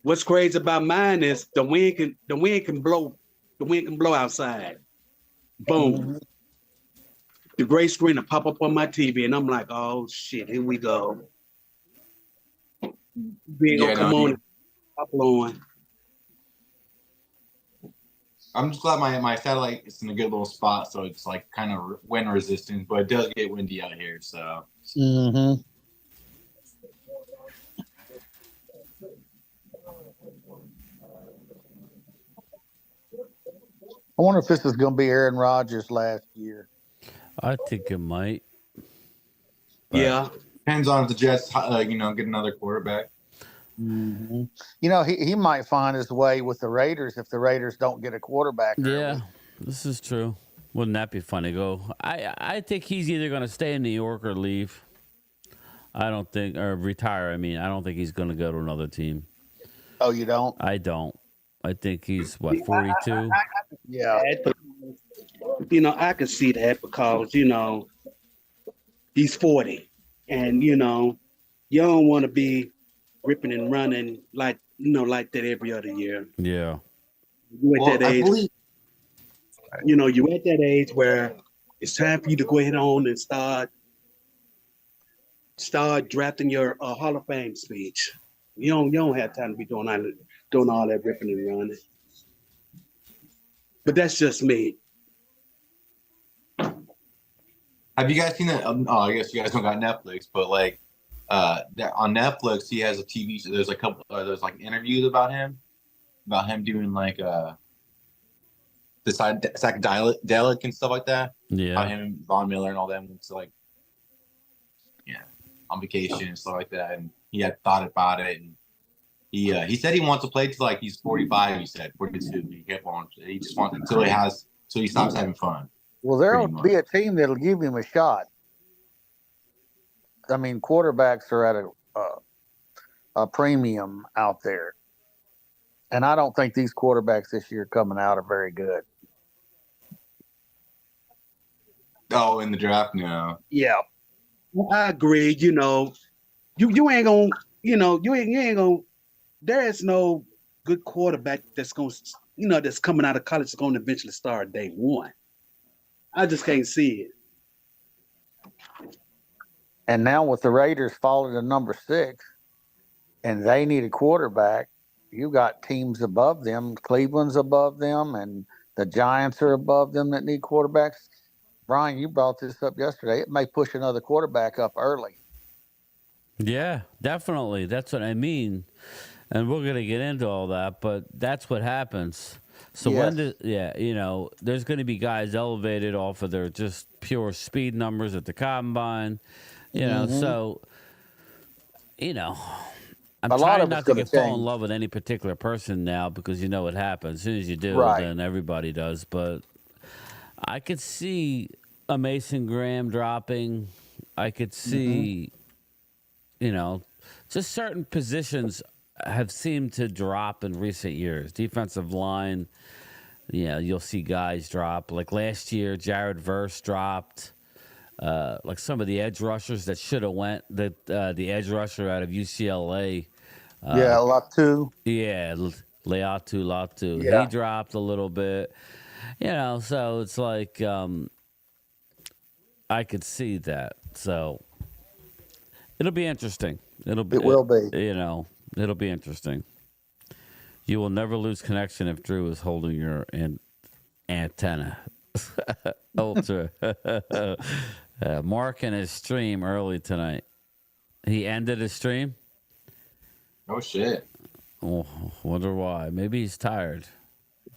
What's crazy about mine is the wind can blow outside. Boom. Mm-hmm. The gray screen will pop up on my TV, and I'm like, oh shit, here we go. Come on, pop on. I'm just glad my satellite is in a good little spot, so it's like kind of wind resistant, but it does get windy out here. So. Mm-hmm. I wonder if this is going to be Aaron Rodgers last year. I think it might. Yeah. Depends on if the Jets, get another quarterback. Mm-hmm. He might find his way with the Raiders if the Raiders don't get a quarterback. Yeah, this is true. Wouldn't that be funny? I think he's either going to stay in New York or leave. I don't think, or retire. I mean, I don't think he's going to go to another team. Oh, you don't? I don't. I think he's what 42. Yeah. I could see that because he's 40, and you don't want to be ripping and running like that every other year. Yeah. You at Well, that I age, believe you at that age where it's time for you to go ahead on and start drafting your Hall of Fame speech. You don't have time to be doing all that ripping and running. But that's just me. Have you guys seen that? Oh, I guess you guys don't got Netflix, but like, on Netflix, he has a TV show. There's a couple. There's like interviews about him doing like the psychedelic and stuff like that. Yeah. About him, Von Miller, and all them. It's like, yeah, on vacation and stuff like that. And he had thought about it, and he said he wants to play till like he's 45. He said 42. He kept on. He just wants until he stops having fun. Well, there'll be a team that'll give him a shot. I mean, quarterbacks are at a premium out there, and I don't think these quarterbacks this year coming out are very good. Oh, in the draft now. Yeah, I agree. You ain't gonna. You ain't gonna. There is no good quarterback that's coming out of college that's gonna eventually start day one. I just can't see it. And now with the Raiders falling to number 6, and they need a quarterback, you got teams above them. Cleveland's above them, and the Giants are above them that need quarterbacks. Brian, you brought this up yesterday. It may push another quarterback up early. Yeah, definitely. That's what I mean. And we're going to get into all that, but that's what happens. So Yes. there's going to be guys elevated off of their just pure speed numbers at the combine. So I'm A lot trying of not it's to gonna fall in change. love with any particular person now because you know what happens. As soon as you do, Right. then everybody does. But I could see a Mason Graham dropping. I could see, just certain positions have seemed to drop in recent years. Defensive line, you'll see guys drop. Like last year, Jared Verse dropped. Like some of the edge rushers that should have went. The edge rusher out of UCLA. Latu. Yeah, Latu. Yeah. He dropped a little bit. So it's like I could see that. So it'll be interesting. It will be. It'll be interesting. You will never lose connection if Drew is holding your antenna. Ultra. Mark in his stream early tonight. He ended his stream? Oh, shit. Oh, wonder why. Maybe he's tired.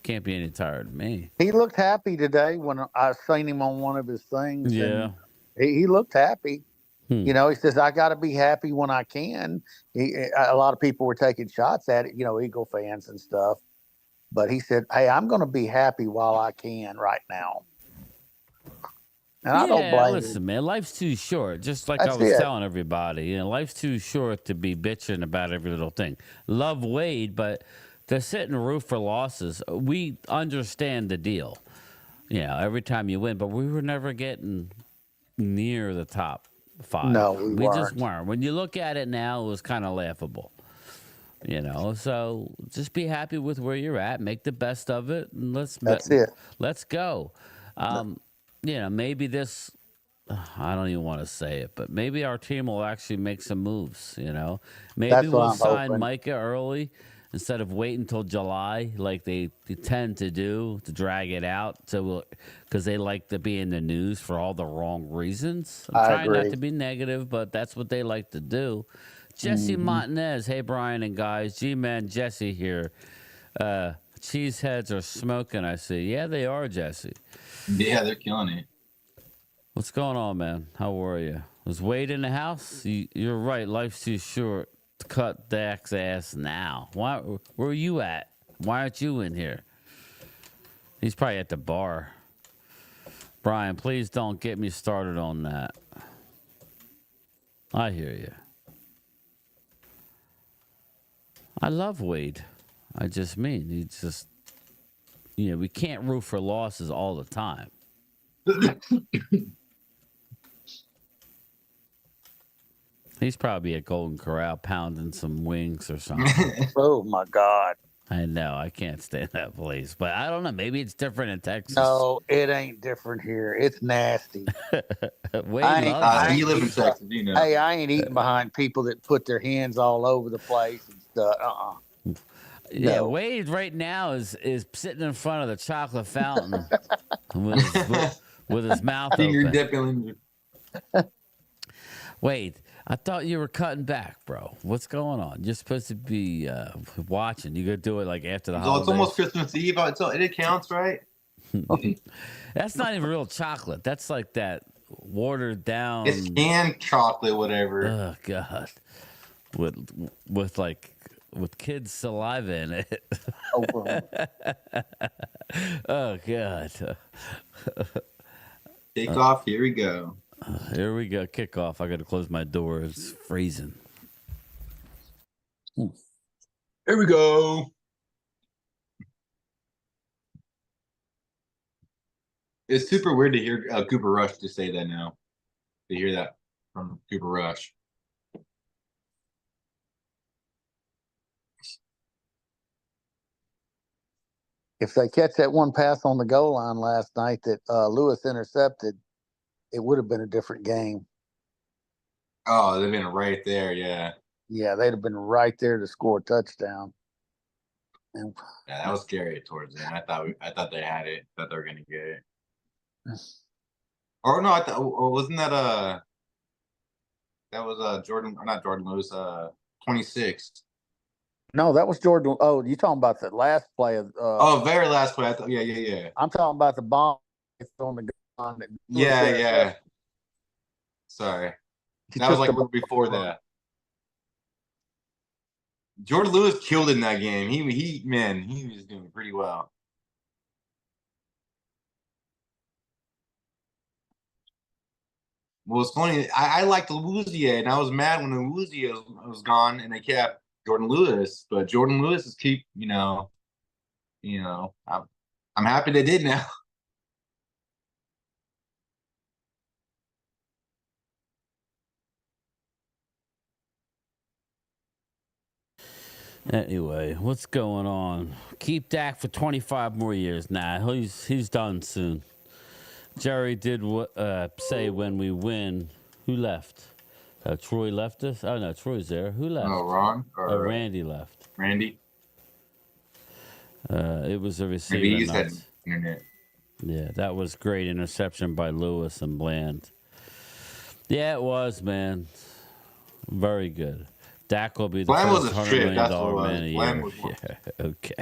Can't be any tired of me. He looked happy today when I seen him on one of his things. Yeah. And he looked happy. He says, I got to be happy when I can. A lot of people were taking shots at it, Eagle fans and stuff. But he said, hey, I'm going to be happy while I can right now. And I don't blame listen, man, life's too short. Just like That's I was it. telling everybody, life's too short to be bitching about every little thing. Love Wade, but to sit and root for losses, we understand the deal. Every time you win, but we were never getting near the top 5. No, we just weren't. weren't. When you look at it now, it was kind of laughable. So just be happy with where you're at, make the best of it, and let's go. Maybe this, I don't even want to say it, but maybe our team will actually make some moves. Maybe That's what we'll I'm sign hoping. Micah early instead of waiting until July like they tend to do, to drag it out. So because they like to be in the news for all the wrong reasons. I'm I trying agree. not to be negative, but that's what they like to do. Jesse Montanez, hey Brian and guys, G-Man Jesse here. Cheeseheads are smoking, I see. Yeah, they are, Jesse. Yeah, they're killing it. What's going on, man? How are you? Was Wade in the house? You're right. Life's too short to cut Dak's ass now. Why? Where are you at? Why aren't you in here? He's probably at the bar. Brian, please don't get me started on that. I hear you. I love Wade. I just mean, he's just, we can't root for losses all the time. He's probably at Golden Corral pounding some wings or something. Oh my God. I know. I can't stand that place. But I don't know. Maybe it's different in Texas. No, it ain't different here. It's nasty. Wade loves it. You live in Texas, you know. Hey, I ain't eating behind people that put their hands all over the place and stuff. Yeah, No. Wade right now is sitting in front of the chocolate fountain with his mouth Finger open. dipping. Wade, I thought you were cutting back, bro. What's going on? You're supposed to be watching. You gonna do it like after the holidays. It's almost Christmas Eve. It counts, right? That's not even real chocolate. That's like that watered down. It's canned chocolate, whatever. Oh God, with kids' saliva in it. Oh God. Take off. Here we go. Here we go. Kickoff. I got to close my door. It's freezing. Here we go. It's super weird to hear Cooper Rush to say that now. To hear that from Cooper Rush. If they catch that one pass on the goal line last night that Lewis intercepted, it would have been a different game. Oh, they've been right there, yeah. Yeah, they'd have been right there to score a touchdown. And, Yeah, that was scary towards the end. I thought they had it. Thought they were gonna get it. Or no, I thought wasn't that Jordan, or not Jordan Lewis, 26. no, that was Jordan. Oh, you talking about the last play of? Very last play. I thought, yeah. I'm talking about the bomb on the gun. Yeah. Sorry, that was like before that. Jordan Lewis killed in that game. He was doing pretty well. Well, it's funny. I liked Louisiana, and I was mad when Louisiana was gone, and they kept Jordan Lewis. But Jordan Lewis is I'm happy they did now. Anyway, what's going on? Keep Dak for 25 more years. Nah, he's done soon. Jerry did say when we win. Who left? Troy left us? Oh, no, Troy's there. Who left? Oh, Ron? Or Randy left. Randy? It was a receiver. Maybe he's had internet. Yeah, that was great interception by Lewis and Bland. Yeah, it was, man. Very good. Dak will be the first $100 million man a year. Yeah, okay.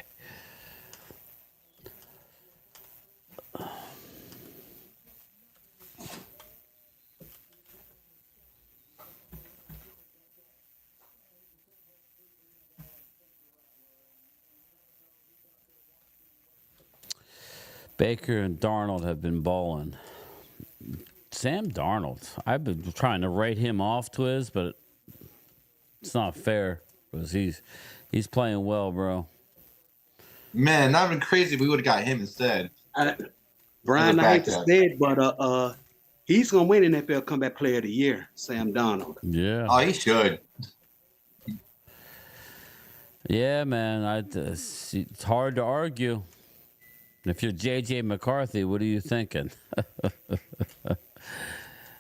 Baker and Darnold have been balling. Sam Darnold, I've been trying to write him off, Twiz, but it's not fair because he's playing well, bro. Man, not even crazy if we would have got him instead. Brian, I hate to say it, but he's gonna win NFL Comeback Player of the Year, Sam Darnold. Yeah. Oh, he should. Yeah, man. It's hard to argue. If you're J.J. McCarthy, what are you thinking?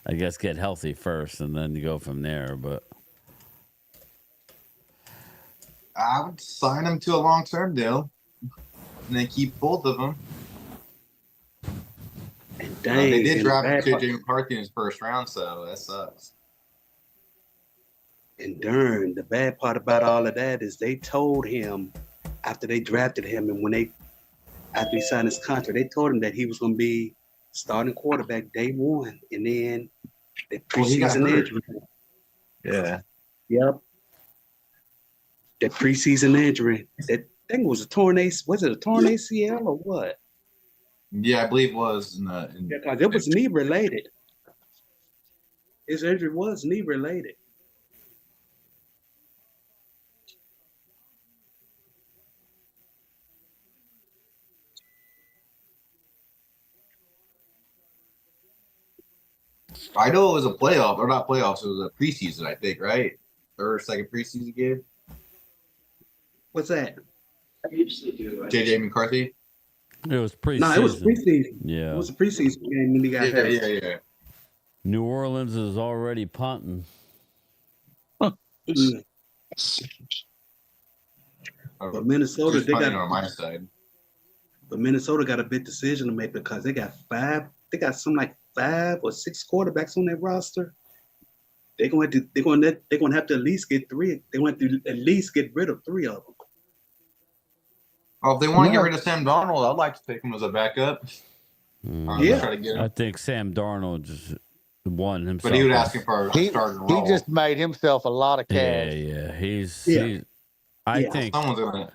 I guess get healthy first and then you go from there, but I would sign him to a long-term deal and then keep both of them. And they did draft J.J. McCarthy in his first round, so that sucks. And darn, the bad part about all of that is they told him after they drafted him and after he signed his contract, they told him that he was going to be starting quarterback day one, and then the preseason injury. Yeah. Yep. That preseason injury. That thing was a torn ACL. Was it a torn ACL or what? Yeah, I believe it was. Because it was knee related. His injury was knee related. I know it was a playoff, or not playoffs. It was a preseason, I think, right? Third or second preseason game. What's that? JJ McCarthy. It was preseason. No, it was preseason. Yeah. It was a preseason game when he got hurt. Yeah. New Orleans is already punting. Mm. But Minnesota, Just they punting got on my side. But Minnesota got a big decision to make because they got some like 5 or 6 quarterbacks on their roster. They're going to have to at least get 3. They want to at least get rid of 3 of them. Oh, if they want to get rid of Sam Darnold, I'd like to take him as a backup. Yeah. Try to get him. I think Sam Darnold just won himself. But he was asking for a starting role. He just made himself a lot of cash. Yeah. I think someone's gonna.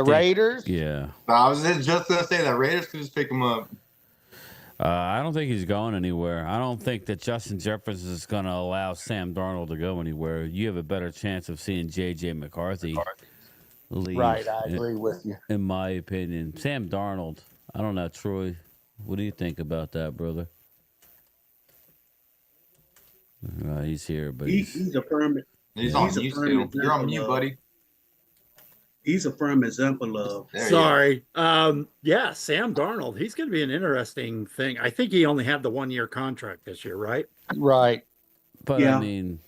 Raiders. Yeah. I was just gonna say that Raiders could just pick him up. I don't think he's going anywhere. I don't think that Justin Jefferson is going to allow Sam Darnold to go anywhere. You have a better chance of seeing J.J. McCarthy leave. Right, I agree with you. In my opinion. Sam Darnold, I don't know, Troy. What do you think about that, brother? He's here, but he's a firm. He's on mute still. You're on mute, buddy. He's a firm example of. Sorry. Yeah, Sam Darnold. He's going to be an interesting thing. I think he only had the 1-year contract this year, right? Right. But Yeah. I mean,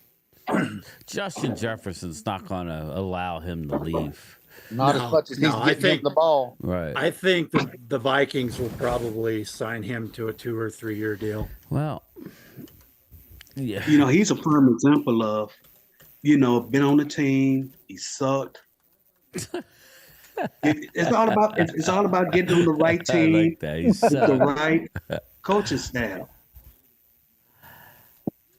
Justin Jefferson's not going to allow him to leave. Not as much as he's getting the ball. Right. I think the Vikings will probably sign him to a 2 or 3 year deal. Well, yeah. He's a firm example of, been on the team. He sucked. It's all about getting on the right team, I like that. He's the right coaching staff.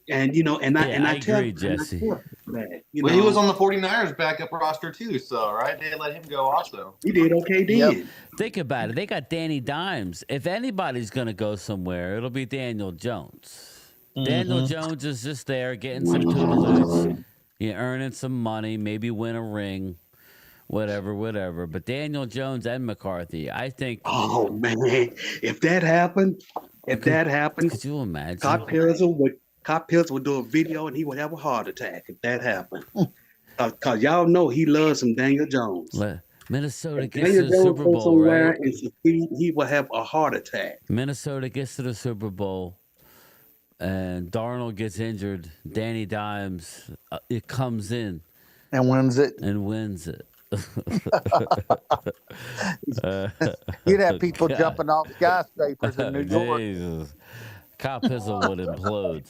And I agree, Jesse. But he was on the 49ers backup roster too, so right? They let him go also. He did okay then. Yep. Think about it. They got Danny Dimes. If anybody's going to go somewhere, it'll be Daniel Jones. Daniel Jones is just there getting some tutelage, earning some money, maybe win a ring, whatever. But Daniel Jones and McCarthy, I think. Oh man, if that happened, could you imagine? Cop Pills would do a video and he would have a heart attack if that happened. Because y'all know he loves some Daniel Jones. Minnesota If gets to Daniel the Jones Super goes Bowl, somewhere right? and succeed, he will have a heart attack. Minnesota gets to the Super Bowl, and Darnold gets injured. Danny Dimes, it comes in And wins it. and wins it. You'd have people jumping off skyscrapers in New York. Jesus. Kyle Pizzle would implode.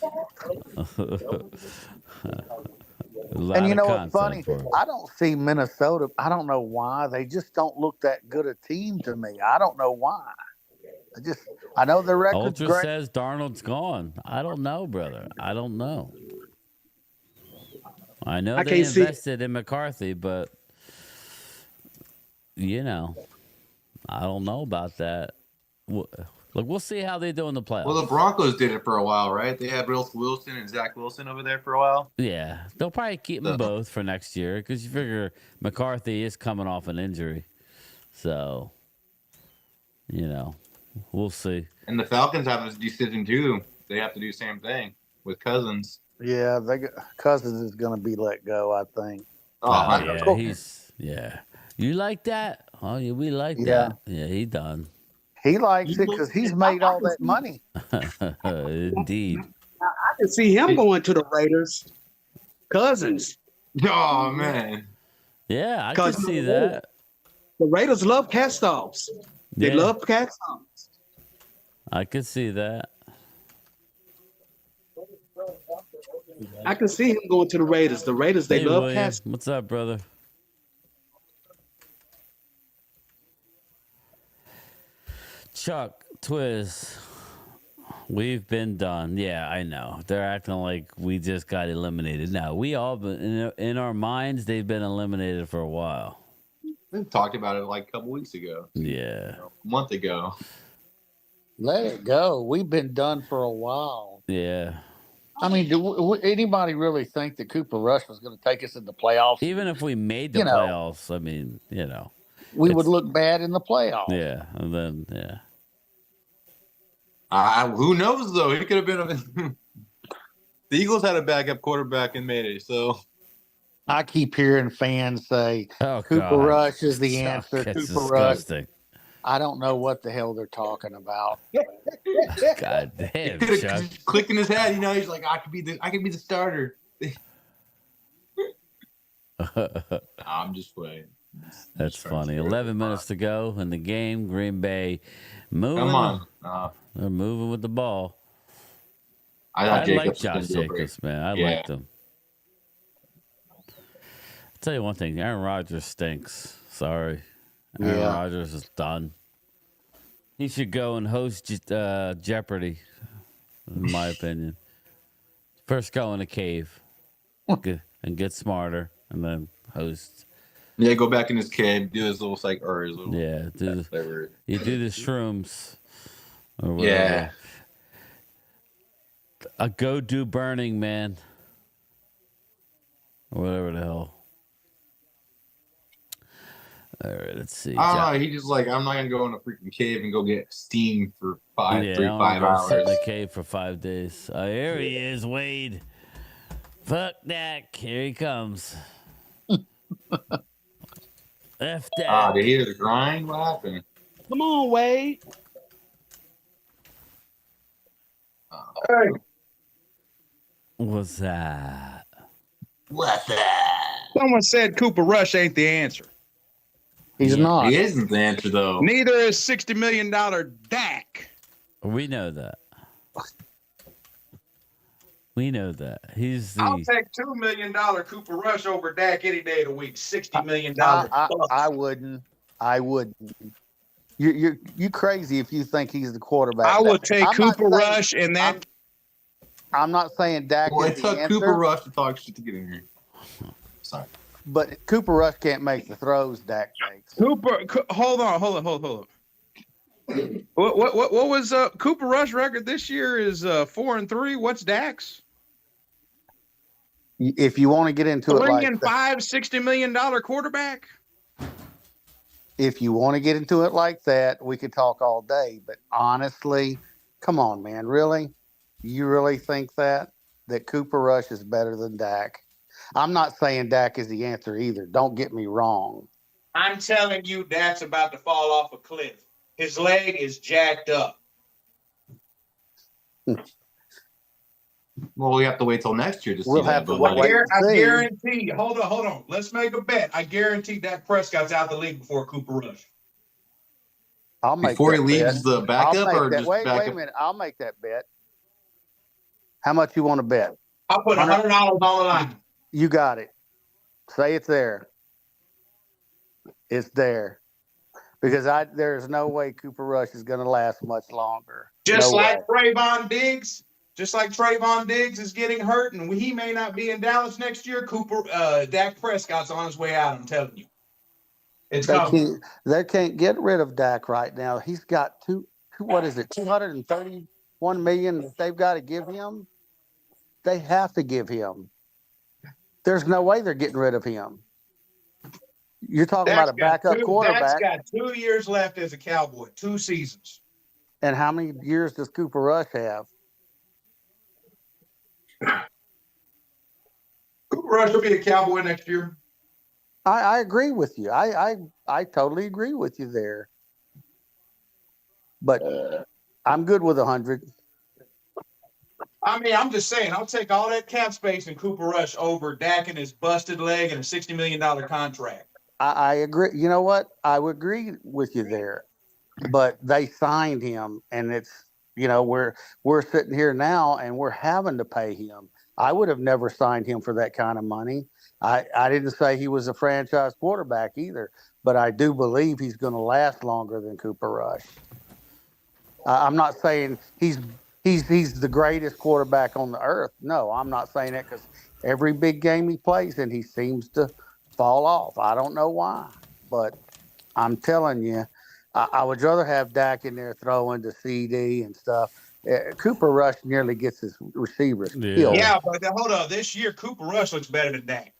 And you know what's funny? I don't see Minnesota. I don't know why. They just don't look that good a team to me. I don't know why. I know the record's Ultra great. says Darnold's gone. I don't know, brother. I don't know. I know they invested in McCarthy, but I don't know about that. Look, we'll see how they do in the playoffs. Well, the Broncos did it for a while, right? They had Russell Wilson and Zach Wilson over there for a while. Yeah, they'll probably keep them both for next year because you figure McCarthy is coming off an injury. So, we'll see. And the Falcons have this decision too. They have to do the same thing with Cousins. Yeah, Cousins is going to be let go, I think. Yeah, You like that? Oh, yeah, we like that. Yeah, he done. He likes it because he's made all that money. Indeed. I can see him going to the Raiders. Cousins. Oh, man. Yeah, I can see that. The Raiders love cast-offs. They love cast-offs. I could see that. I can see him going to the Raiders. The Raiders, they love cast-offs. What's up, brother? Chuck, Twiz, we've been done. Yeah, I know. They're acting like we just got eliminated. No, we all been in our minds. They've been eliminated for a while. We talked about it like a couple weeks ago. Yeah, a month ago. Let it go. We've been done for a while. Yeah. I mean, do anybody really think that Cooper Rush was going to take us in the playoffs? Even if we made the playoffs, I mean, we would look bad in the playoffs. Yeah, and then who knows though? He could have been. The Eagles had a backup quarterback and made it. So I keep hearing fans say Oh, Cooper God. Rush is the Chuck, answer. it's Cooper Rush. disgusting. I don't know what the hell they're talking about. God damn, could Chuck. have clicked in his head. He's like, I could be the starter. I'm just playing. That's funny. 11 minutes to go in the game. Green Bay moving. Come on. They're moving with the ball. I like Josh Jacobs, man. I Yeah. liked him. I'll tell you one thing. Aaron Rodgers stinks. Sorry. Aaron Rodgers is done. He should go and host Jeopardy, in my opinion. First go in a cave and get smarter, and then host. Yeah, go back in his cave, do his little his little You do the shrooms or whatever. Yeah. Go do Burning Man. Or whatever the hell. All right, let's see. He just I'm not gonna go in a freaking cave and go get steam for 5 hours. Sit in the cave for 5 days. Here he is, Wade. Fuck Dak. Here he comes. F Dak. Did he hear the grind? What happened? Come on, Wade. Hey. What's that? What's that? Someone said Cooper Rush ain't the answer. He's not. He isn't the answer, though. Neither is $60 million Dak. We know that. We know that. He's the. I'll take $2 million Cooper Rush over Dak any day of the week. $60 million. I wouldn't. You crazy if you think he's the quarterback. I would take Cooper Rush and that. I'm not saying Dak Well, is it the took answer, Cooper Rush to talk shit to get in here. Sorry. but Cooper Rush can't make the throws Dak makes. Hold on. What was Cooper Rush record this year? Is 4-3. What's Dak's? If you want to get into it, Bring in $60 million quarterback. If you want to get into it like that, we could talk all day. But honestly, come on, man, really? You really think that Cooper Rush is better than Dak? I'm not saying Dak is the answer either. Don't get me wrong. I'm telling you, Dak's about to fall off a cliff. His leg is jacked up. Well, we have to wait till next year to see We'll that. have to but wait. I guarantee. Hold on. Let's make a bet. I guarantee Dak Prescott's out the league before Cooper Rush. I'll make before he that leaves bet. the backup, or just wait backup? a minute. I'll make that bet. How much you want to bet? I'll put $100 on the line. You got it. Say it's there. It's there. Because there's no way Cooper Rush is going to last much longer. Just No like way. Trayvon Diggs. Just like Trayvon Diggs is getting hurt, and he may not be in Dallas next year. Dak Prescott's on his way out. I'm telling you, it's coming. They can't get rid of Dak right now. He's got $231 million that they've got to give him. They have to give him. There's no way they're getting rid of him. You're talking about a backup quarterback. Dak's got 2 years left as a Cowboy, 2 seasons. And how many years does Cooper Rush have? Cooper Rush will be a Cowboy next year. I agree with you. I totally agree with you there. But I'm good with 100. I mean, I'm just saying, I'll take all that cap space and Cooper Rush over Dak and his busted leg and a $60 million contract. I agree. You know what? I would agree with you there. But they signed him, and it's, we're sitting here now and we're having to pay him. I would have never signed him for that kind of money. I didn't say he was a franchise quarterback either, but I do believe he's going to last longer than Cooper Rush. I'm not saying he's the greatest quarterback on the earth. No, I'm not saying that, because every big game he plays in, he seems to fall off. I don't know why, but I'm telling you, I would rather have Dak in there throwing to CD and stuff. Cooper Rush nearly gets his receivers killed. Yeah, but hold on. This year, Cooper Rush looks better than Dak.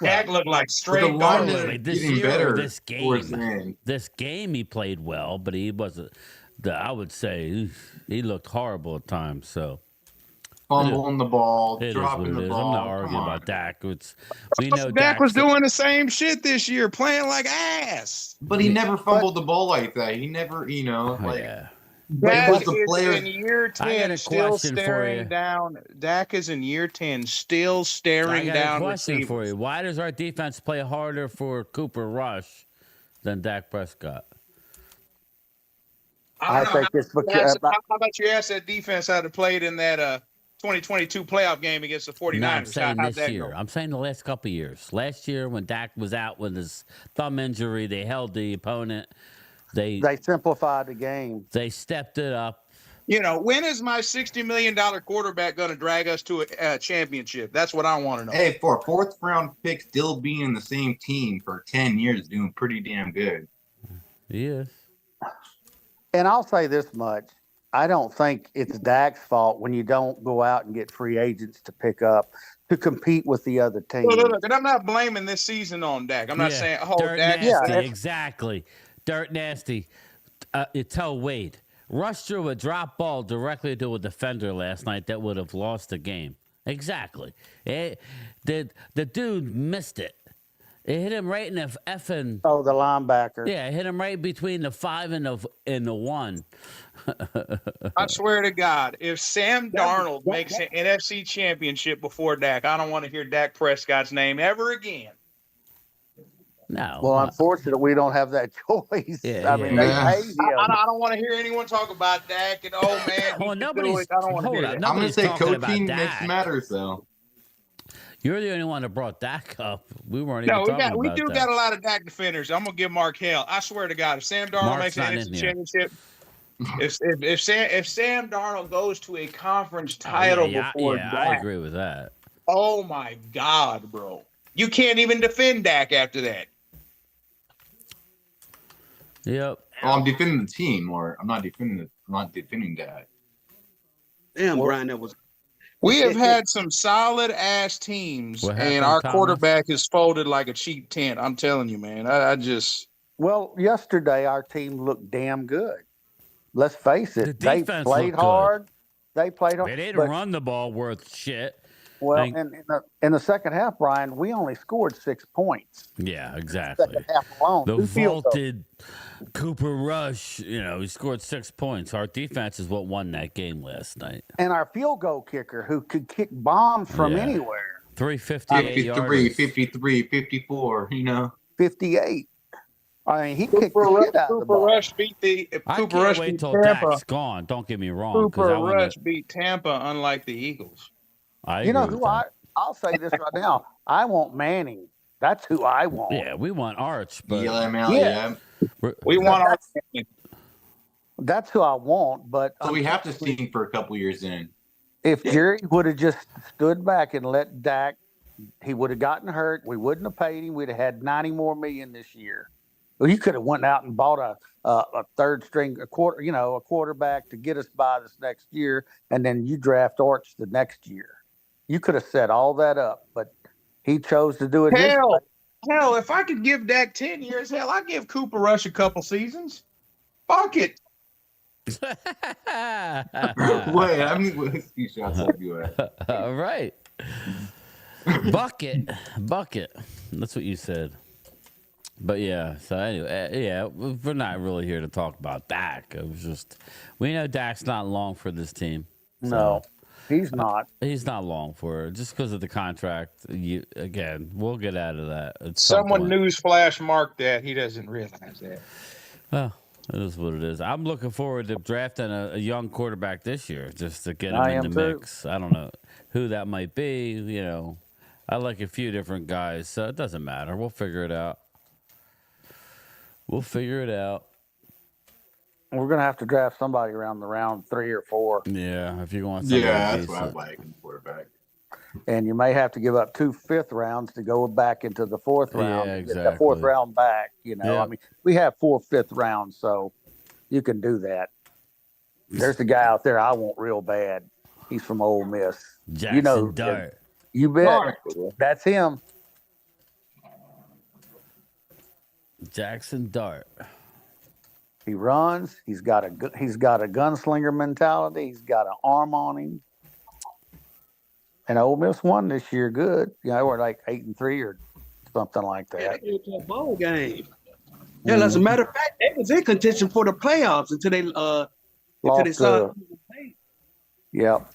Dak looked like straight Like this getting year, better this towards the game. end. This game he played well, but he wasn't. I would say he looked horrible at times. So fumbling the ball, It is dropping what it the is. ball. I'm not Come arguing on. about Dak. We know Dak was Dak's doing the same shit this year, playing like ass. But he never fumbled the ball like that. He never, like. Yeah. But it Dak was the is players. in year I got 10 a still question for staring you. down. Dak is in year 10 still I staring got down a question receivers. for you. Why does our defense play harder for Cooper Rush than Dak Prescott? I don't know. think it's How about you ask that defense how they played in that 2022 playoff game against the 49ers? No, I'm saying How'd this that year. go? I'm saying the last couple of years. Last year when Dak was out with his thumb injury, they held the opponent. They simplified the game. They stepped it up. When is my $60 million quarterback going to drag us to a championship? That's what I want to know. Hey, for a fourth round pick, still being in the same team for 10 years, doing pretty damn good. He is. And I'll say this much. I don't think it's Dak's fault when you don't go out and get free agents to pick up to compete with the other teams. Look, and I'm not blaming this season on Dak. I'm not saying, Dirt Dak. nasty, exactly. Dirt nasty. Tell Wade. Rush threw a drop ball directly to a defender last night that would have lost the game. Exactly. The dude missed it. It hit him right in the effing. Oh, the linebacker. Yeah, it hit him right between the 5 and the 1. I swear to God, if Sam Darnold makes an NFC championship before Dak, I don't want to hear Dak Prescott's name ever again. No. Well, unfortunately, we don't have that choice. Yeah, I mean, they paid him. I don't want to hear anyone talk about Dak and man. Well, nobody's. I don't want to Hold hear on, that. I'm going to say talking coaching about makes Dak. matters, though. You're the only one that brought Dak up. We weren't even talking about we that. got a lot of Dak defenders. I'm gonna give Mark hell. I swear to God, if Sam Darnold makes an NFC championship, if Sam Darnold goes to a conference title before Dak, I agree with that. Oh my God, bro! You can't even defend Dak after that. Yep. Well, I'm defending the team, or I'm not defending Dak. Damn, Brian, that was. We have had some solid ass teams, and our quarterback is folded like a cheap tent. I'm telling you, man. I just. Well, yesterday our team looked damn good. Let's face it. The They defense played looked good. hard. They played hard. They didn't run the ball worth shit. Well, in the second half, Brian, we only scored 6 points. Yeah, exactly. Second half alone. The 2 field goals. vaulted Cooper Rush, he scored 6 points. Our defense is what won that game last night. And our field goal kicker who could kick bombs from anywhere. 358 53, 54, 58. I mean, he kicked the shit out of the ball. Rush beat the I Cooper can't Rush wait beat till Tampa. Dak's gone. Don't get me wrong. Cooper Rush beat Tampa, unlike the Eagles. You know who I'll say this right now. I want Manning. That's who I want. Yeah, we want Arch, but We want our. That's who I want, but So we have to see him for a couple years in. if Jerry would have just stood back and let Dak, he would have gotten hurt. We wouldn't have paid him. We'd have had $90 more million this year. Well, you could have went out and bought a third string, a quarterback to get us by this next year, and then you draft Arch the next year. You could have set all that up, but he chose to do it. Hell, if I could give Dak 10 years, I'd give Cooper Rush a couple seasons. Fuck it. Wait, how many shots have you had? All right. Bucket. That's what you said. But yeah, so anyway, we're not really here to talk about Dak. It was just, we know Dak's not long for this team. So, No, he's not. He's not long for it. Just because of the contract. Again, we'll get out of that. Someone newsflash marked that. He doesn't realize that. Well, it is what it is. I'm looking forward to drafting a young quarterback this year, just to get him in the mix. I don't know who that might be. I like a few different guys, so it doesn't matter. We'll figure it out. We're going to have to draft somebody around the round 3 or 4. Yeah, if you want somebody that's what I like in quarterback. And you may have to give up 2 5th rounds to go back into the 4th round. Yeah, exactly. Get the 4th round back, Yeah. I mean, we have 4 5th rounds, so you can do that. There's the guy out there I want real bad. He's from Ole Miss. Jackson Dart. You bet. That's him. Jackson Dart. He runs. He's got a gunslinger mentality. He's got an arm on him. And Ole Miss won this year good. You know, they were like 8-3 or something like Yeah, that. they went to a bowl game. Hell, as a matter of fact, they was in contention for the playoffs until they Lost saw. Yep.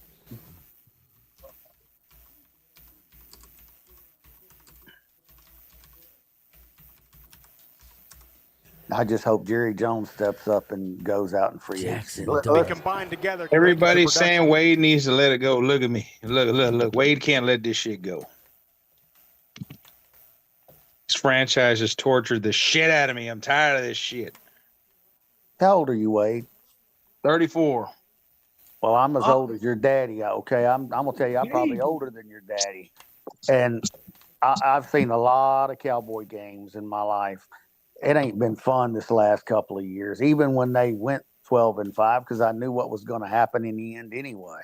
I just hope Jerry Jones steps up and goes out and free agency. They combined together. Everybody's saying Wade needs to let it go. Look at me. Look. Wade can't let this shit go. This franchise has tortured the shit out of me. I'm tired of this shit. How old are you, Wade? 34. Well, I'm as old as your daddy. Okay, I'm gonna tell you, I'm probably older than your daddy, and I've seen a lot of Cowboy games in my life. It ain't been fun this last couple of years, even when they went 12-5, because I knew what was going to happen in the end anyway.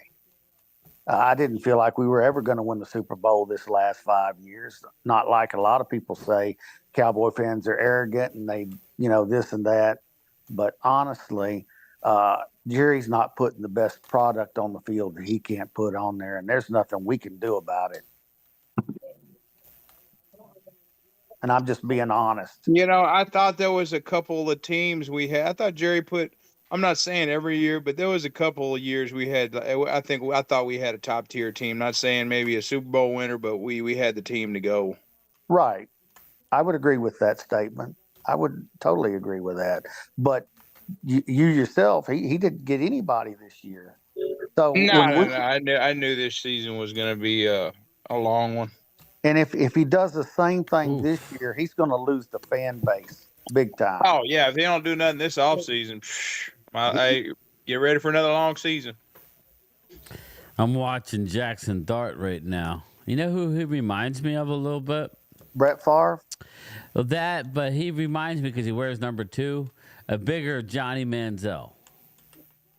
I didn't feel like we were ever going to win the Super Bowl this last 5 years. Not like a lot of people say Cowboy fans are arrogant and they, this and that. But honestly, Jerry's not putting the best product on the field that he can't put on there, and there's nothing we can do about it. And I'm just being honest. I thought there was a couple of teams we had. I thought Jerry I'm not saying every year, but there was a couple of years we had. I thought we had a top tier team. Not saying maybe a Super Bowl winner, but we had the team to go. Right. I would agree with that statement. I would totally agree with that. But you yourself, he didn't get anybody this year. So no. I knew this season was going to be a long one. And if he does the same thing this year, he's going to lose the fan base big time. Oh, yeah. If they don't do nothing this offseason, get ready for another long season. I'm watching Jackson Dart right now. You know who he reminds me of a little bit? Brett Favre? Well, but he reminds me because he wears number 2, a bigger Johnny Manziel.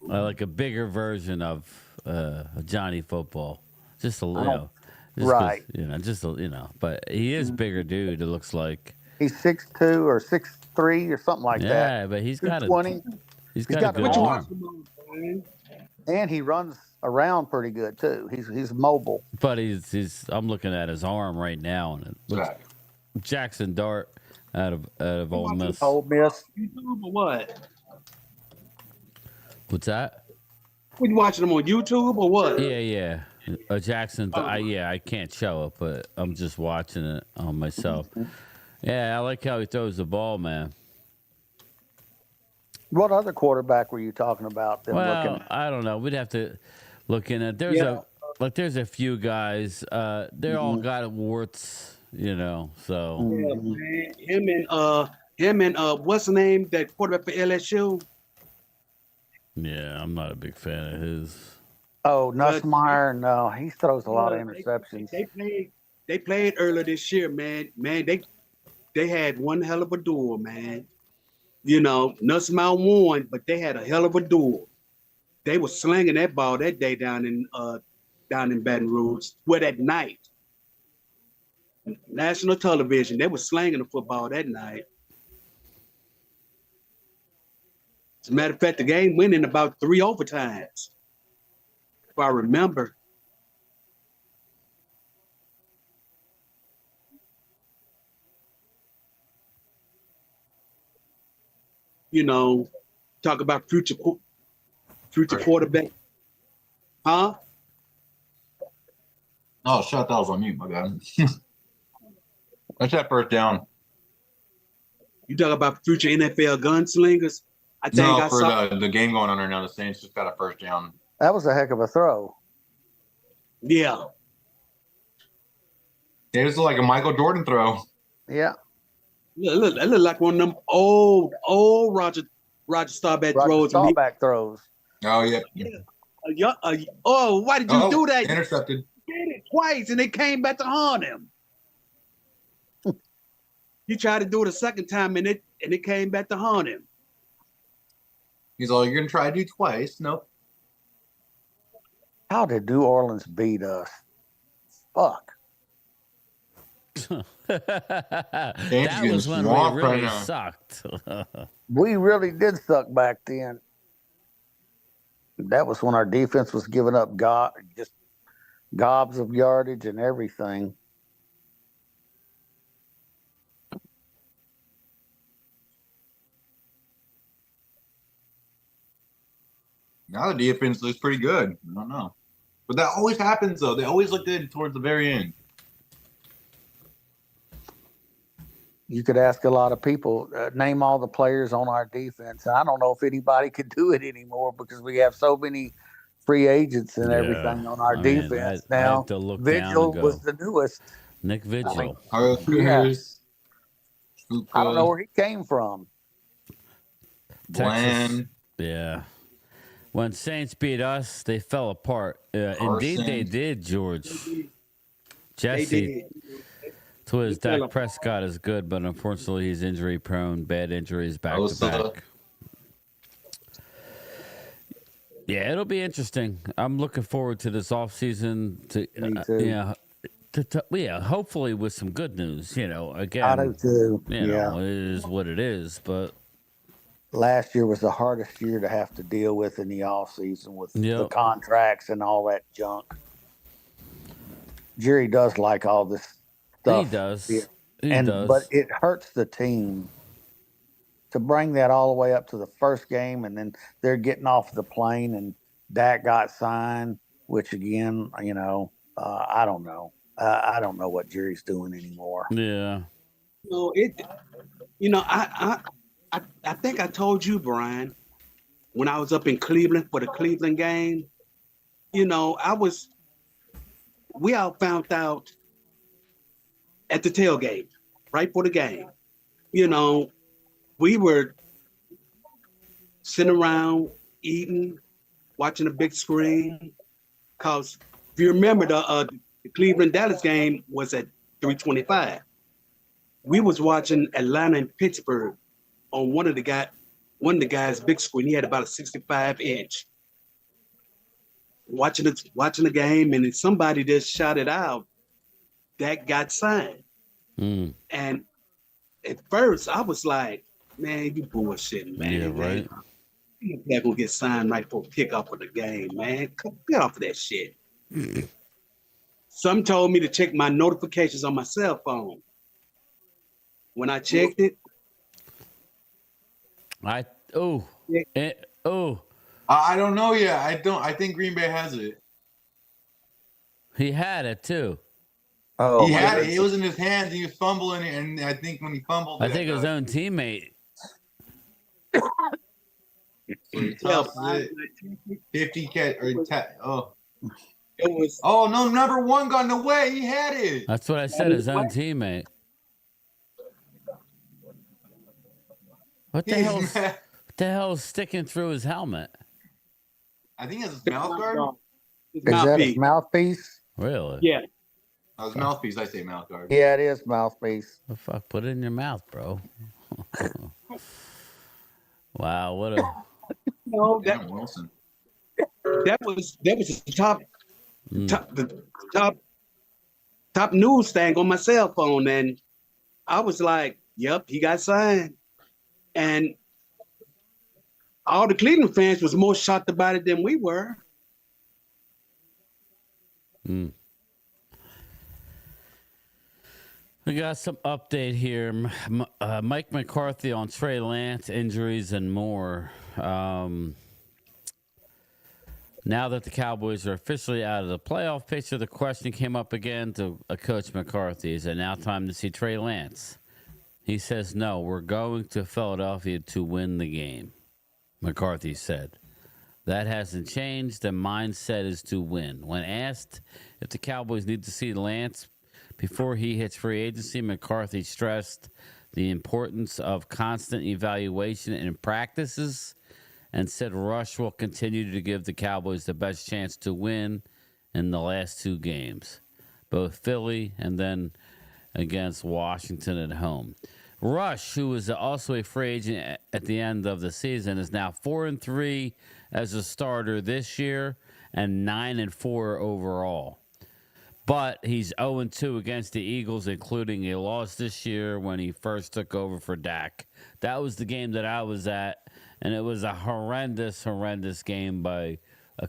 Like a bigger version of Johnny Football. Just a little. Right. But he is bigger dude, it looks like. He's 6'2" or 6'3" or something like that. Yeah, but he's got a good arm. And he runs around pretty good too. He's mobile. But I'm looking at his arm right now, and it looks Jackson Dart out of Ole Miss. Ole Miss. YouTube or what? What's that? We watching them on YouTube or what? Yeah. Jackson, I can't show it, but I'm just watching it on myself. Yeah, I like how he throws the ball, man. What other quarterback were you talking about? I don't know. We'd have to look in it. There's a few guys. They all got warts, So yeah, man. Him and what's the name? That quarterback for LSU. Yeah, I'm not a big fan of his. Oh, Nussmeier, no, he throws a lot of interceptions. They played earlier this year, man. Man, they had one hell of a duel, man. Nussmeier won, but they had a hell of a duel. They were slinging that ball that day down in Baton Rouge. That night. National television, they were slanging the football that night. As a matter of fact, the game went in about 3 overtimes. If I remember. Talk about future quarterback. Huh? Oh, shut, that was on mute, my bad. That's that first down. You talk about future NFL gunslingers? I think the game going on right now, the Saints just got a first down. That was a heck of a throw. Yeah. It was like a Michael Jordan throw. Yeah. It looked like one of them old Roger Staubach throws. Staubach throws. Oh, yeah. Why did you do that? Intercepted. He did it twice, and they came back to haunt him. He tried to do it a second time, and it came back to haunt him. He's all, you're going to try to do twice? Nope. How did New Orleans beat us? Fuck. That was when we really sucked. We really did suck back then. That was when our defense was giving up just gobs of yardage and everything. Now the defense looks pretty good. I don't know. But that always happens, though. They always look good towards the very end. You could ask a lot of people, name all the players on our defense. I don't know if anybody could do it anymore because we have so many free agents and everything on our defense I now. have to look Vigil down and was go. the newest. Nick Vigil. Harkers, I don't know where he came from. Texas. Yeah. When Saints beat us, they fell apart. Indeed, they did, George. Jesse. To his Dak Prescott is good, but unfortunately he's injury prone. Bad injuries back to back. Yeah, it'll be interesting. I'm looking forward to this offseason. Me too. Yeah, hopefully with some good news. Again, I do too. It is what it is. But last year was the hardest year to have to deal with in the offseason with the contracts and all that junk. Jerry does like all this stuff. He does. But it hurts the team to bring that all the way up to the first game, and then they're getting off the plane, and Dak got signed, which again, I don't know. I don't know what Jerry's doing anymore. Yeah. I think I told you, Brian, when I was up in Cleveland for the Cleveland game, we all found out at the tailgate, right for the game. We were sitting around eating, watching a big screen. Because if you remember, the Cleveland-Dallas game was at 3:25. We was watching Atlanta and Pittsburgh on one of the guys' big screen. He had about a 65-inch. Watching the game, and then somebody just shouted out, "That got signed." And at first, I was like, "Man, you bullshitting, man." Yeah, right. That gonna get signed right before kickoff of the game, man. Get off of that shit. Some told me to check my notifications on my cell phone. When I checked it, I don't know yet. I think Green Bay has it. He had it too. Oh, he had it. It was in his hands. He was fumbling it, and I think when he fumbled, I think his own teammate. So 50 catch or it was. Oh no! Number one got in the way. He had it. That's what I said. His own teammate. What the hell is sticking through his helmet? I think it's his mouth guard. Is that his mouthpiece? Really? Yeah. Oh, his mouthpiece. I say mouth guard. Yeah, it is mouthpiece. Oh, fuck, put it in your mouth, bro. Wow, what a. No, Wilson. That was the top news thing on my cell phone, and I was like, "Yep, he got signed." And all the Cleveland fans was more shocked about it than we were. We got some update here. Mike McCarthy on Trey Lance, injuries and more. Now that the Cowboys are officially out of the playoff picture, the question came up again to Coach McCarthy. Is it now time to see Trey Lance? He says, no, we're going to Philadelphia to win the game, McCarthy said. That hasn't changed. The mindset is to win. When asked if the Cowboys need to see Lance before he hits free agency, McCarthy stressed the importance of constant evaluation in practices and said Rush will continue to give the Cowboys the best chance to win in the last two games, both Philly and then against Washington at home. Rush, who was also a free agent at the end of the season, is now 4-3 as a starter this year and 9-4 overall. But he's 0-2 against the Eagles, including a loss this year when he first took over for Dak. That was the game that I was at, and it was a horrendous game by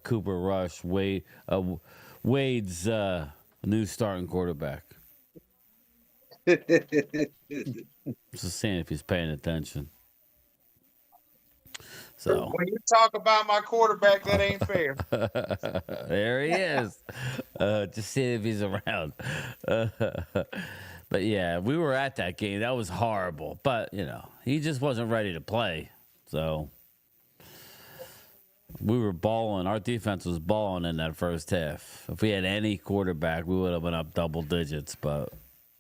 Cooper Rush. Wade's new starting quarterback. Just seeing if he's paying attention. So When you talk about my quarterback, that ain't fair. there he is. Just seeing if he's around. But yeah, we were at that game. That was horrible. But he just wasn't ready to play. So we were balling. Our defense was balling in that first half. If we had any quarterback, we would have been up double digits, but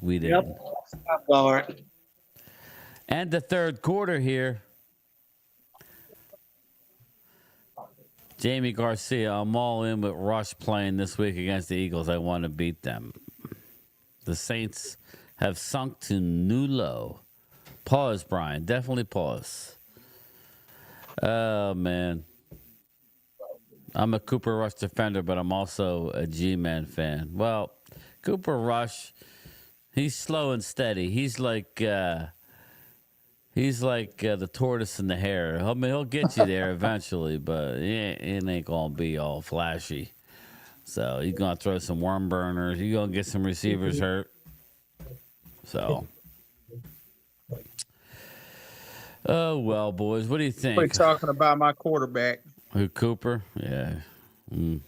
we didn't. Yep. And the third quarter here. Jamie Garcia, I'm all in with Rush playing this week against the Eagles. I want to beat them. The Saints have sunk to new low. Pause, Brian. Definitely pause. Oh, man. I'm a Cooper Rush defender, but I'm also a G-Man fan. Well, Cooper Rush, he's slow and steady. He's like the tortoise and the hare. I mean, he'll get you there eventually, but it ain't going to be all flashy. So he's going to throw some worm burners. He's going to get some receivers hurt. So, oh, well, boys, what do you think? We're talking about my quarterback. Who, Cooper? Yeah. Mm.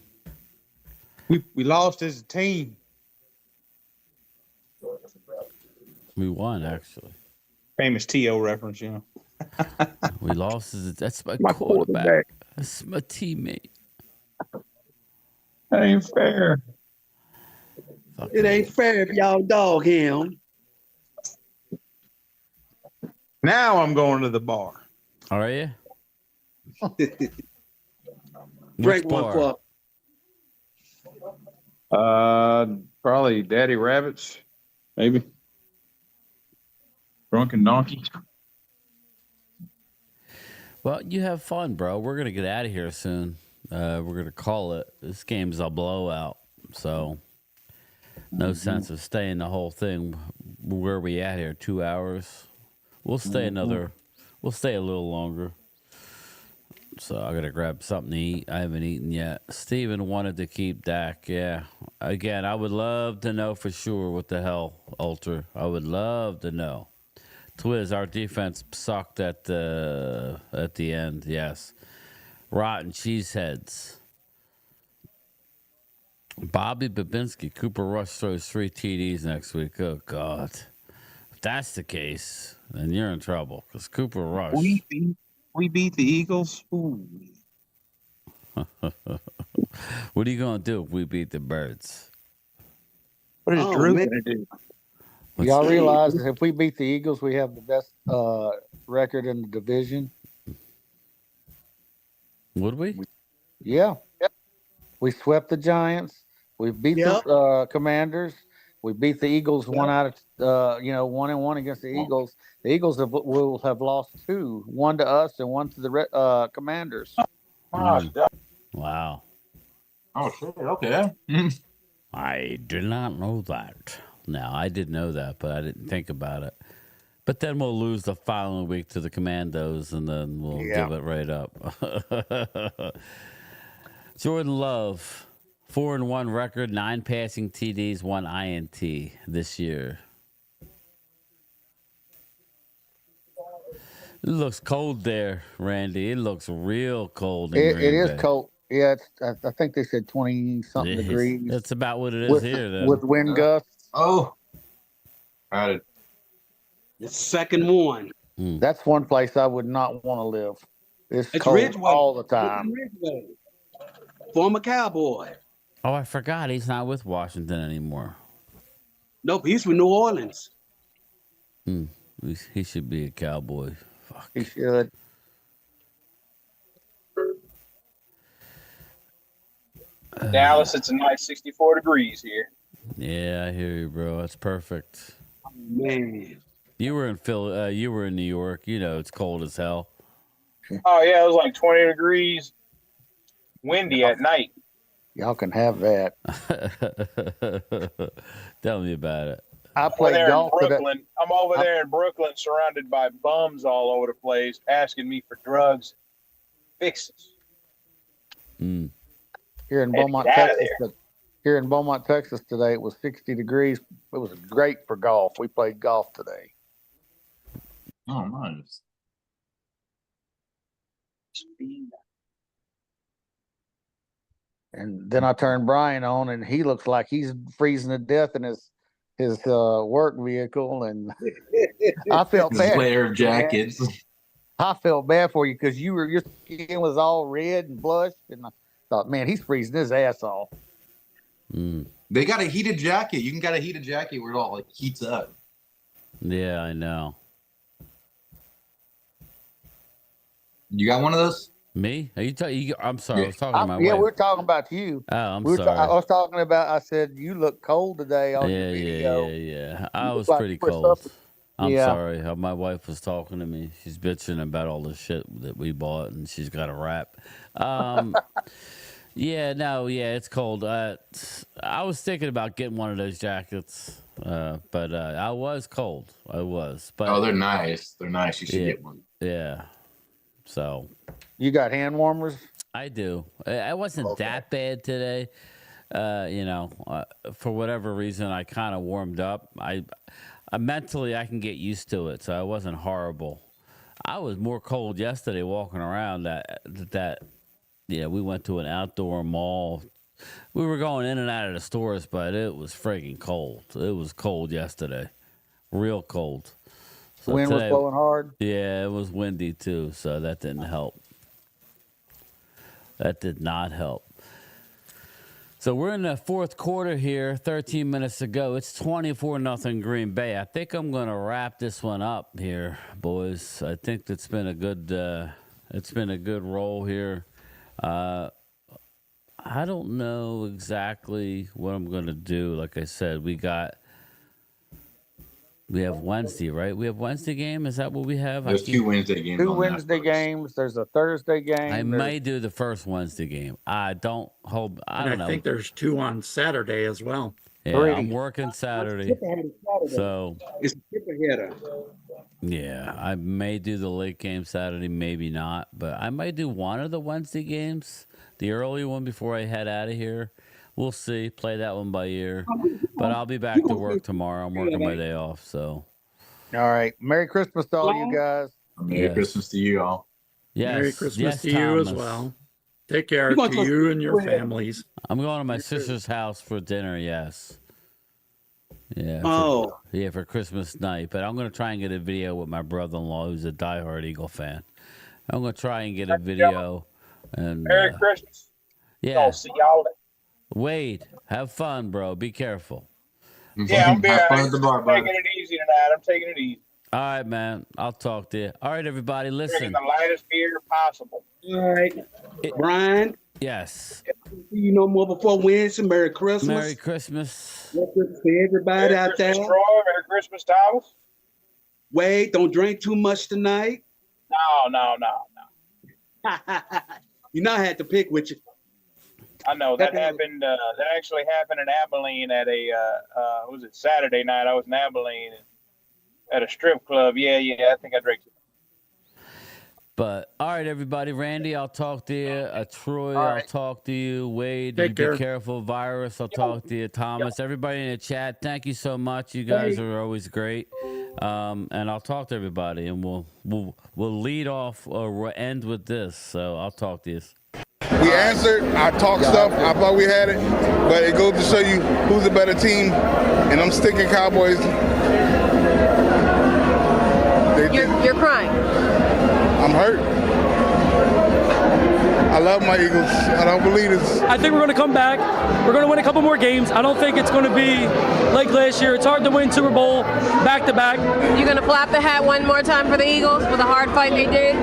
We lost as a team. We won, actually. Famous T.O. reference, We lost. That's my quarterback. That's my teammate. That ain't fair. It ain't fair if y'all dog him. Now I'm going to the bar. Are you? Drink one for. Probably Daddy Rabbits, maybe. Drunken Donkey. Well, you have fun, bro. We're gonna get out of here soon. We're gonna call it. This game's a blowout, so no sense of staying the whole thing. Where are we at here? 2 hours. We'll stay We'll stay a little longer. So I gotta grab something to eat. I haven't eaten yet. Steven wanted to keep Dak. Yeah. Again, I would love to know for sure what the hell, Ultra. I would love to know. Twiz, our defense sucked at the end. Yes. Rotten cheeseheads. Bobby Babinski, Cooper Rush throws 3 TDs next week. Oh God. If that's the case, then you're in trouble. Because Cooper Rush. We beat the Eagles. Ooh. What are you gonna do if we beat the Birds? What is Drew gonna do? Y'all realize that if we beat the Eagles, we have the best record in the division? Would we? Yeah. We swept the Giants. We beat the Commanders. We beat the Eagles 1-1 against the Eagles. The Eagles will have lost 2, 1 to us and 1 to the Commanders. Wow. Oh shit. Okay. I did not know that. Now, I did know that, but I didn't think about it. But then we'll lose the following week to the Commandos, and then we'll give it right up. Jordan Love, 4-1 record, 9 passing TDs, 1 INT this year. It looks cold there, Randy. It looks real cold. It is cold. Yeah, I think they said 20-something degrees. That's about what it is here, then. With wind gusts. Oh. Got it. It's second one. That's one place I would not want to live. It's cold Ridgeway. all the time. Ridgeway. Former Cowboy. Oh, I forgot. He's not with Washington anymore. Nope, he's from New Orleans. He should be a Cowboy. Fuck. He should. Dallas, it's a nice 64 degrees here. Yeah, I hear you, bro. That's perfect. Man. You were in Philly. You were in New York. You know it's cold as hell. Oh yeah, it was like 20 degrees, windy at night. Y'all can have that. Tell me about it. I played golf in Brooklyn. I'm over there in Brooklyn, surrounded by bums all over the place, asking me for drugs, fixes. Here in Beaumont, Texas, Here in Beaumont, Texas today, it was 60 degrees. It was great for golf. We played golf today. Oh, nice. And then I turned Brian on, and he looks like he's freezing to death in his work vehicle. And I felt This bad. layer of jackets. I felt bad for you because your skin was all red and blushed, and I thought, man, he's freezing his ass off. They got a heated jacket. You can get a heated jacket where it all like heats up. Yeah, I know. You got one of those? Me? Are you? I'm sorry. I was talking to my Yeah, wife. we're talking about you. Oh, I'm I sorry. was talking about. I said you look cold today on your video. Yeah. I You was look like pretty you were cold. suffering. I'm Yeah. sorry. My wife was talking to me. She's bitching about all the shit that we bought, and she's got a wrap. It's cold. I was thinking about getting one of those jackets, but I was cold. I was. But Oh, they're nice. They're nice. You should get one. Yeah. So. You got hand warmers? I do. I wasn't that bad today. For whatever reason, I kind of warmed up. I mentally I can get used to it, so I wasn't horrible. I was more cold yesterday walking around. We went to an outdoor mall. We were going in and out of the stores, but it was friggin' cold. It was cold yesterday, real cold. So Wind was blowing hard. Yeah, it was windy too, so that didn't help. That did not help. So we're in the fourth quarter here, 13 minutes to go. It's 24-0 Green Bay. I think I'm going to wrap this one up here, boys. I think it's been a good roll here. I don't know exactly what I'm going to do. Like I said, we have Wednesday, right? We have Wednesday game. Is that what we have? There's 2 Wednesday games. 2 Wednesday games. There's a Thursday game. I may do the first Wednesday game. I don't know. I think there's 2 on Saturday as well. Yeah, I'm working Saturday. So it's a triple header. Yeah, I may do the late game Saturday, maybe not, but I might do one of the Wednesday games, the early one before I head out of here. We'll see. Play that one by ear. But I'll be back to work tomorrow. I'm working my day off, so. All right. Merry Christmas to all you guys. Merry Christmas to you all. Yes. Merry Christmas to Thomas. you as well. Take care to you and your families. I'm going to my sister's house for dinner, yes. Yeah. For Christmas night. But I'm going to try and get a video with my brother-in-law, who's a diehard Eagle fan. I'm going to try and get a video. And Merry Christmas. Yeah. I'll see y'all later. Wade, have fun, bro. Be careful. Yeah, I'm Have fun at the bar, bud. taking it easy tonight. I'm taking it easy. All right, man. I'll talk to you. All right, everybody, listen. Drinking the lightest beer possible. All right. Brian, Yes. see you no more before Wednesday. Merry Christmas. Merry Christmas. Merry Christmas to everybody Merry out there. Christmas, Troy. Merry Christmas, Thomas. Wade, don't drink too much tonight. No. You know I had to pick with you. I know that happened. That actually happened in Abilene at a was it Saturday night? I was in Abilene at a strip club. Yeah. I think I drank. But all right, everybody. Randy, I'll talk to you. Troy, I'll talk to you. Wade, Take care. be careful. Virus, I'll talk to you. Thomas, everybody in the chat, thank you so much. You guys are always great. And I'll talk to everybody, and we'll lead off or we'll end with this. So I'll talk to you. We answered. I talked stuff. I thought we had it, but it goes to show you who's a better team. And I'm sticking Cowboys. You're crying. I'm hurt. I love my Eagles. I don't believe this. I think we're going to come back. We're going to win a couple more games. I don't think it's going to be like last year. It's hard to win Super Bowl back to back. You're going to flap the hat one more time for the Eagles with a hard fight they did?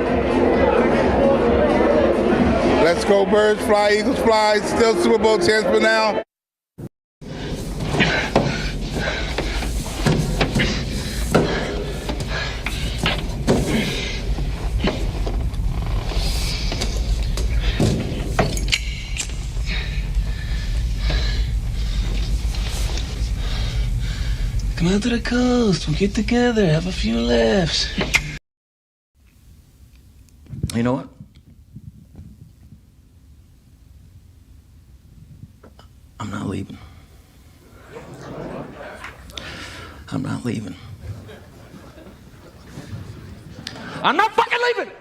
Let's go, Birds fly, Eagles fly. Still Super Bowl chance for now. Come out to the coast. We'll get together, have a few laughs. You know what? I'm not leaving. I'm not leaving. I'm not fucking leaving!